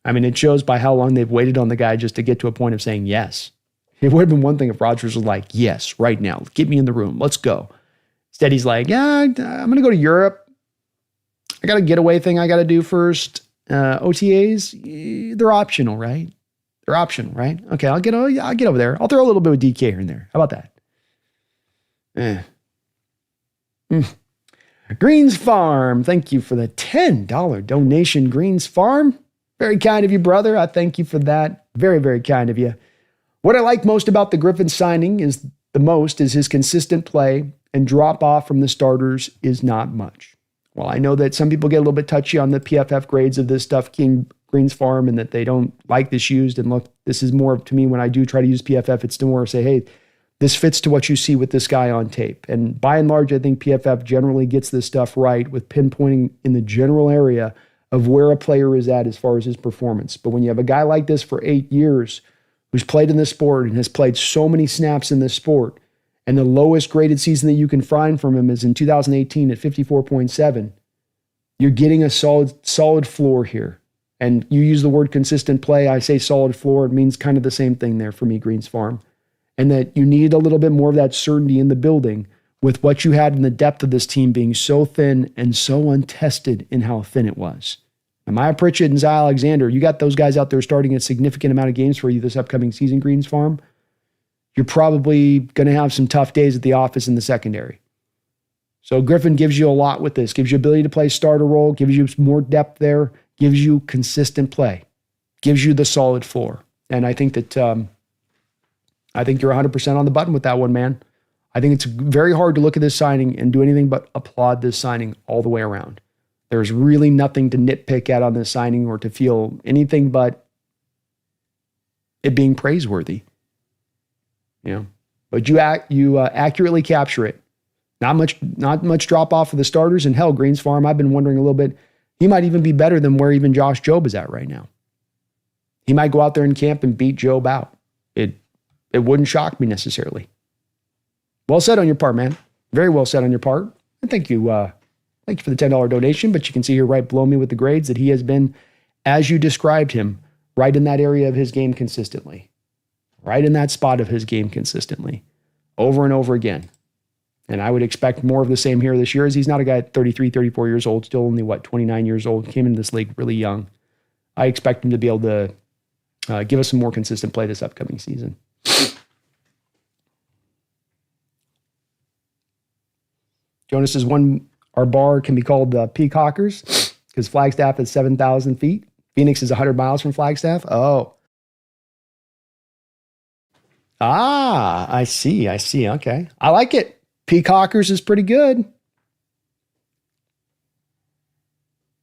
I mean, it shows by how long they've waited on the guy just to get to a point of saying yes. It would have been one thing if Rodgers was like, yes, right now, get me in the room. Let's go. Instead, he's like, yeah, I'm going to go to Europe. I got a getaway thing I got to do first. OTAs, they're optional, right? They're optional, right? Okay, I'll get over there. I'll throw a little bit of DK here and there. How about that? Greens Farm, thank you for the $10 donation, Greens Farm. Very kind of you, brother. I thank you for that. Very, very kind of you. What I like most about the Griffin signing is his consistent play, and drop off from the starters is not much. Well, I know that some people get a little bit touchy on the PFF grades of this stuff, Greens Farm, and that they don't like this used. And look, this is more to me when I do try to use PFF, it's to more say, hey, this fits to what you see with this guy on tape. And by and large, I think PFF generally gets this stuff right with pinpointing in the general area of where a player is at as far as his performance. But when you have a guy like this for 8 years who's played in this sport and has played so many snaps in this sport, and the lowest graded season that you can find from him is in 2018 at 54.7. You're getting a solid floor here. And you use the word consistent play. I say solid floor. It means kind of the same thing there for me, Greens Farm. And that you need a little bit more of that certainty in the building with what you had in the depth of this team being so thin and so untested in how thin it was. And Maya Pritchett and Zy Alexander, you got those guys out there starting a significant amount of games for you this upcoming season, Greens Farm. You're probably going to have some tough days at the office in the secondary. So Griffin gives you a lot with this, gives you ability to play starter role, gives you more depth there, gives you consistent play, gives you the solid floor. And I think that I think you're 100% on the button with that one, man. I think it's very hard to look at this signing and do anything but applaud this signing all the way around. There's really nothing to nitpick at on this signing or to feel anything but it being praiseworthy. You know, but you accurately capture it. Not much drop off of the starters. And hell, Greens Farm, I've been wondering a little bit. He might even be better than where even Josh Jobe is at right now. He might go out there in camp and beat Jobe out. It wouldn't shock me necessarily. Well said on your part, man. Very well said on your part. And thank you for the $10 donation. But you can see here right below me with the grades that he has been, as you described him, right in that area of his game consistently. Right in that spot of his game consistently. Over and over again. And I would expect more of the same here this year, as he's not a guy at 33, 34 years old, still only, 29 years old, came into this league really young. I expect him to be able to give us some more consistent play this upcoming season. Jonas says our bar can be called Peacockers because Flagstaff is 7,000 feet. Phoenix is 100 miles from Flagstaff. Oh. I see. Okay. I like it. Peacockers is pretty good.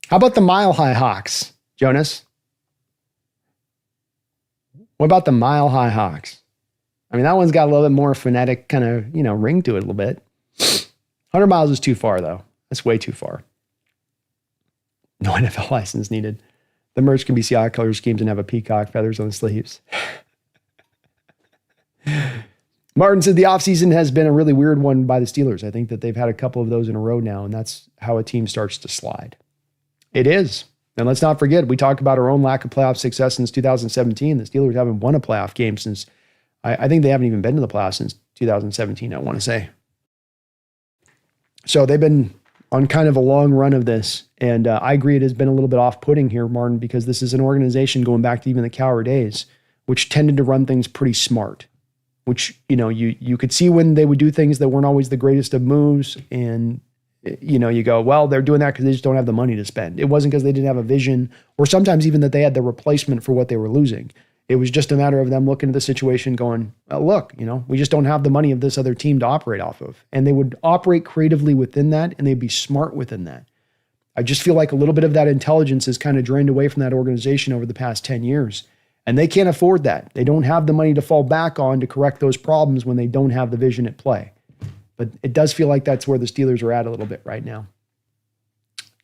How about the Mile High Hawks, Jonas? What about the Mile High Hawks? I mean, that one's got a little bit more phonetic kind of, ring to it a little bit. 100 miles is too far, though. That's way too far. No NFL license needed. The merch can be Seahawks color schemes and have a peacock feathers on the sleeves. Martin said the offseason has been a really weird one by the Steelers. I think that they've had a couple of those in a row now, and that's how a team starts to slide. It is. And let's not forget, we talk about our own lack of playoff success since 2017. The Steelers haven't won a playoff game since, I think they haven't even been to the playoffs since 2017, I want to say. So they've been on kind of a long run of this. And I agree it has been a little bit off-putting here, Martin, because this is an organization going back to even the Cowher days, which tended to run things pretty smart, which, you could see when they would do things that weren't always the greatest of moves. And, you go, well, they're doing that because they just don't have the money to spend. It wasn't because they didn't have a vision or sometimes even that they had the replacement for what they were losing. It was just a matter of them looking at the situation going, look, we just don't have the money of this other team to operate off of. And they would operate creatively within that, and they'd be smart within that. I just feel like a little bit of that intelligence is kind of drained away from that organization over the past 10 years. And they can't afford that. They don't have the money to fall back on to correct those problems when they don't have the vision at play. But it does feel like that's where the Steelers are at a little bit right now.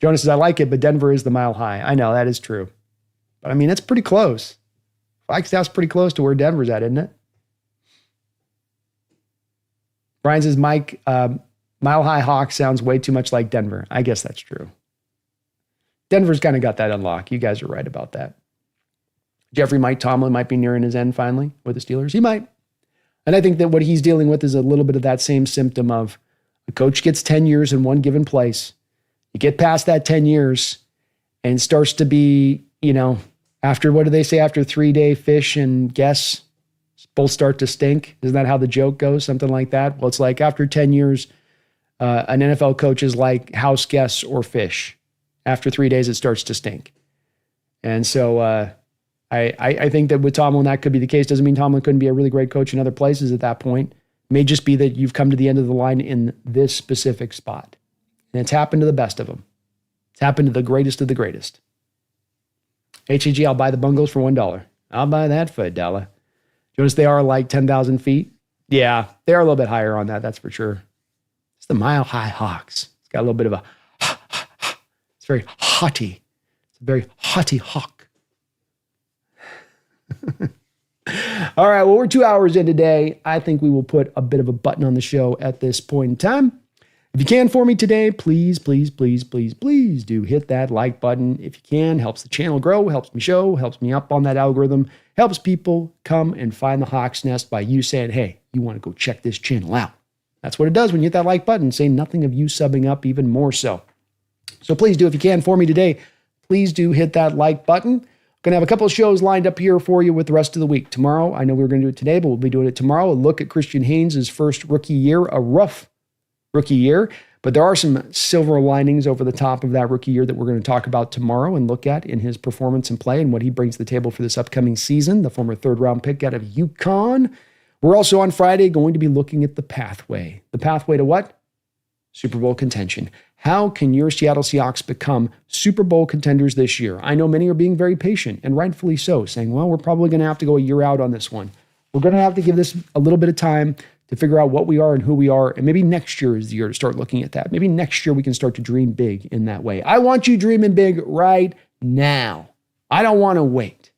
Jonas says, I like it, but Denver is the mile high. I know, that is true. But I mean, it's pretty close. Flagstaff's pretty close to where Denver's at, isn't it? Brian says, Mike, Mile High Hawk sounds way too much like Denver. I guess that's true. Denver's kind of got that unlocked. You guys are right about that. Jeffrey Mike Tomlin might be nearing his end finally with the Steelers. He might. And I think that what he's dealing with is a little bit of that same symptom of a coach gets 10 years in one given place. You get past that 10 years and starts to be, after, what do they say? After 3-day fish and guess, both start to stink. Isn't that how the joke goes? Something like that. Well, it's like after 10 years, an NFL coach is like house guests or fish. After 3 days, it starts to stink. And so I think that with Tomlin, that could be the case. Doesn't mean Tomlin couldn't be a really great coach in other places at that point. It may just be that you've come to the end of the line in this specific spot. And it's happened to the best of them. It's happened to the greatest of the greatest. HEG, I'll buy the bungalows for $1. I'll buy that for $1. Jonas, they are like 10,000 feet. Yeah, they are a little bit higher on that, that's for sure. It's the Mile High Hawks. It's got a little bit of a, it's very haughty. It's a very haughty hawk. All right, well, we're 2 hours in today. I think we will put a bit of a button on the show at this point in time. If you can for me today, please, please, please, please, please do hit that like button. If you can, helps the channel grow, helps me show, helps me up on that algorithm, helps people come and find the Hawks Nest by you saying, hey, you want to go check this channel out. That's what it does when you hit that like button, saying nothing of you subbing up even more so. So please do, if you can for me today, please do hit that like button. Going to have a couple of shows lined up here for you with the rest of the week. Tomorrow, I know we were going to do it today, but we'll be doing it tomorrow. A look at Christian Haynes' first rookie year, a rough rookie year, but there are some silver linings over the top of that rookie year that we're going to talk about tomorrow and look at in his performance and play and what he brings to the table for this upcoming season, the former third-round pick out of UConn. We're also on Friday going to be looking at the pathway. The pathway to what? Super Bowl contention. How can your Seattle Seahawks become Super Bowl contenders this year? I know many are being very patient, and rightfully so, saying, well, we're probably going to have to go a year out on this one. We're going to have to give this a little bit of time to figure out what we are and who we are. And maybe next year is the year to start looking at that. Maybe next year we can start to dream big in that way. I want you dreaming big right now. I don't want to wait.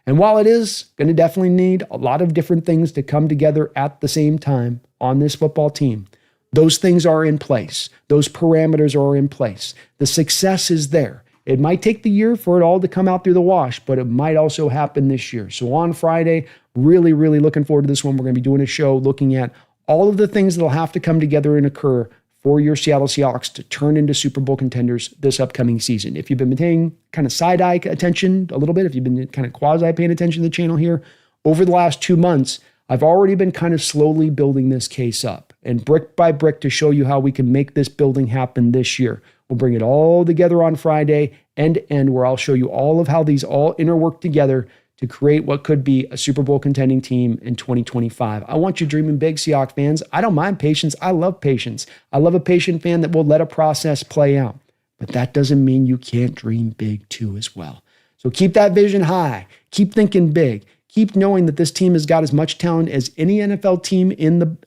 And while it is going to definitely need a lot of different things to come together at the same time on this football team, those things are in place. Those parameters are in place. The success is there. It might take the year for it all to come out through the wash, but it might also happen this year. So on Friday, really, really looking forward to this one. We're going to be doing a show looking at all of the things that will have to come together and occur for your Seattle Seahawks to turn into Super Bowl contenders this upcoming season. If you've been paying kind of side-eye attention a little bit, if you've been kind of quasi-paying attention to the channel here, over the last 2 months, I've already been kind of slowly building this case up and brick by brick to show you how we can make this building happen this year. We'll bring it all together on Friday, end to end, where I'll show you all of how these all interwork together to create what could be a Super Bowl contending team in 2025. I want you dreaming big, Seahawks fans. I don't mind patience. I love patience. I love a patient fan that will let a process play out. But that doesn't mean you can't dream big too as well. So keep that vision high. Keep thinking big. Keep knowing that this team has got as much talent as any NFL team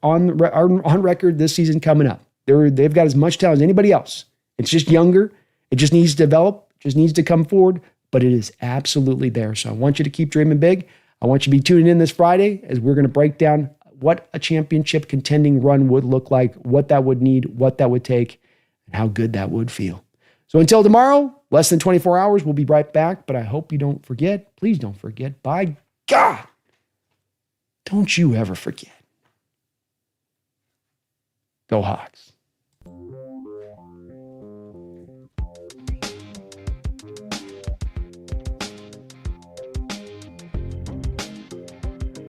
on record this season coming up. They've got as much talent as anybody else. It's just younger. It just needs to develop. It just needs to come forward. But it is absolutely there. So I want you to keep dreaming big. I want you to be tuning in this Friday as we're going to break down what a championship contending run would look like, what that would need, what that would take, and how good that would feel. So until tomorrow, less than 24 hours, we'll be right back. But I hope you don't forget. Please don't forget. By God, don't you ever forget. Go Hawks.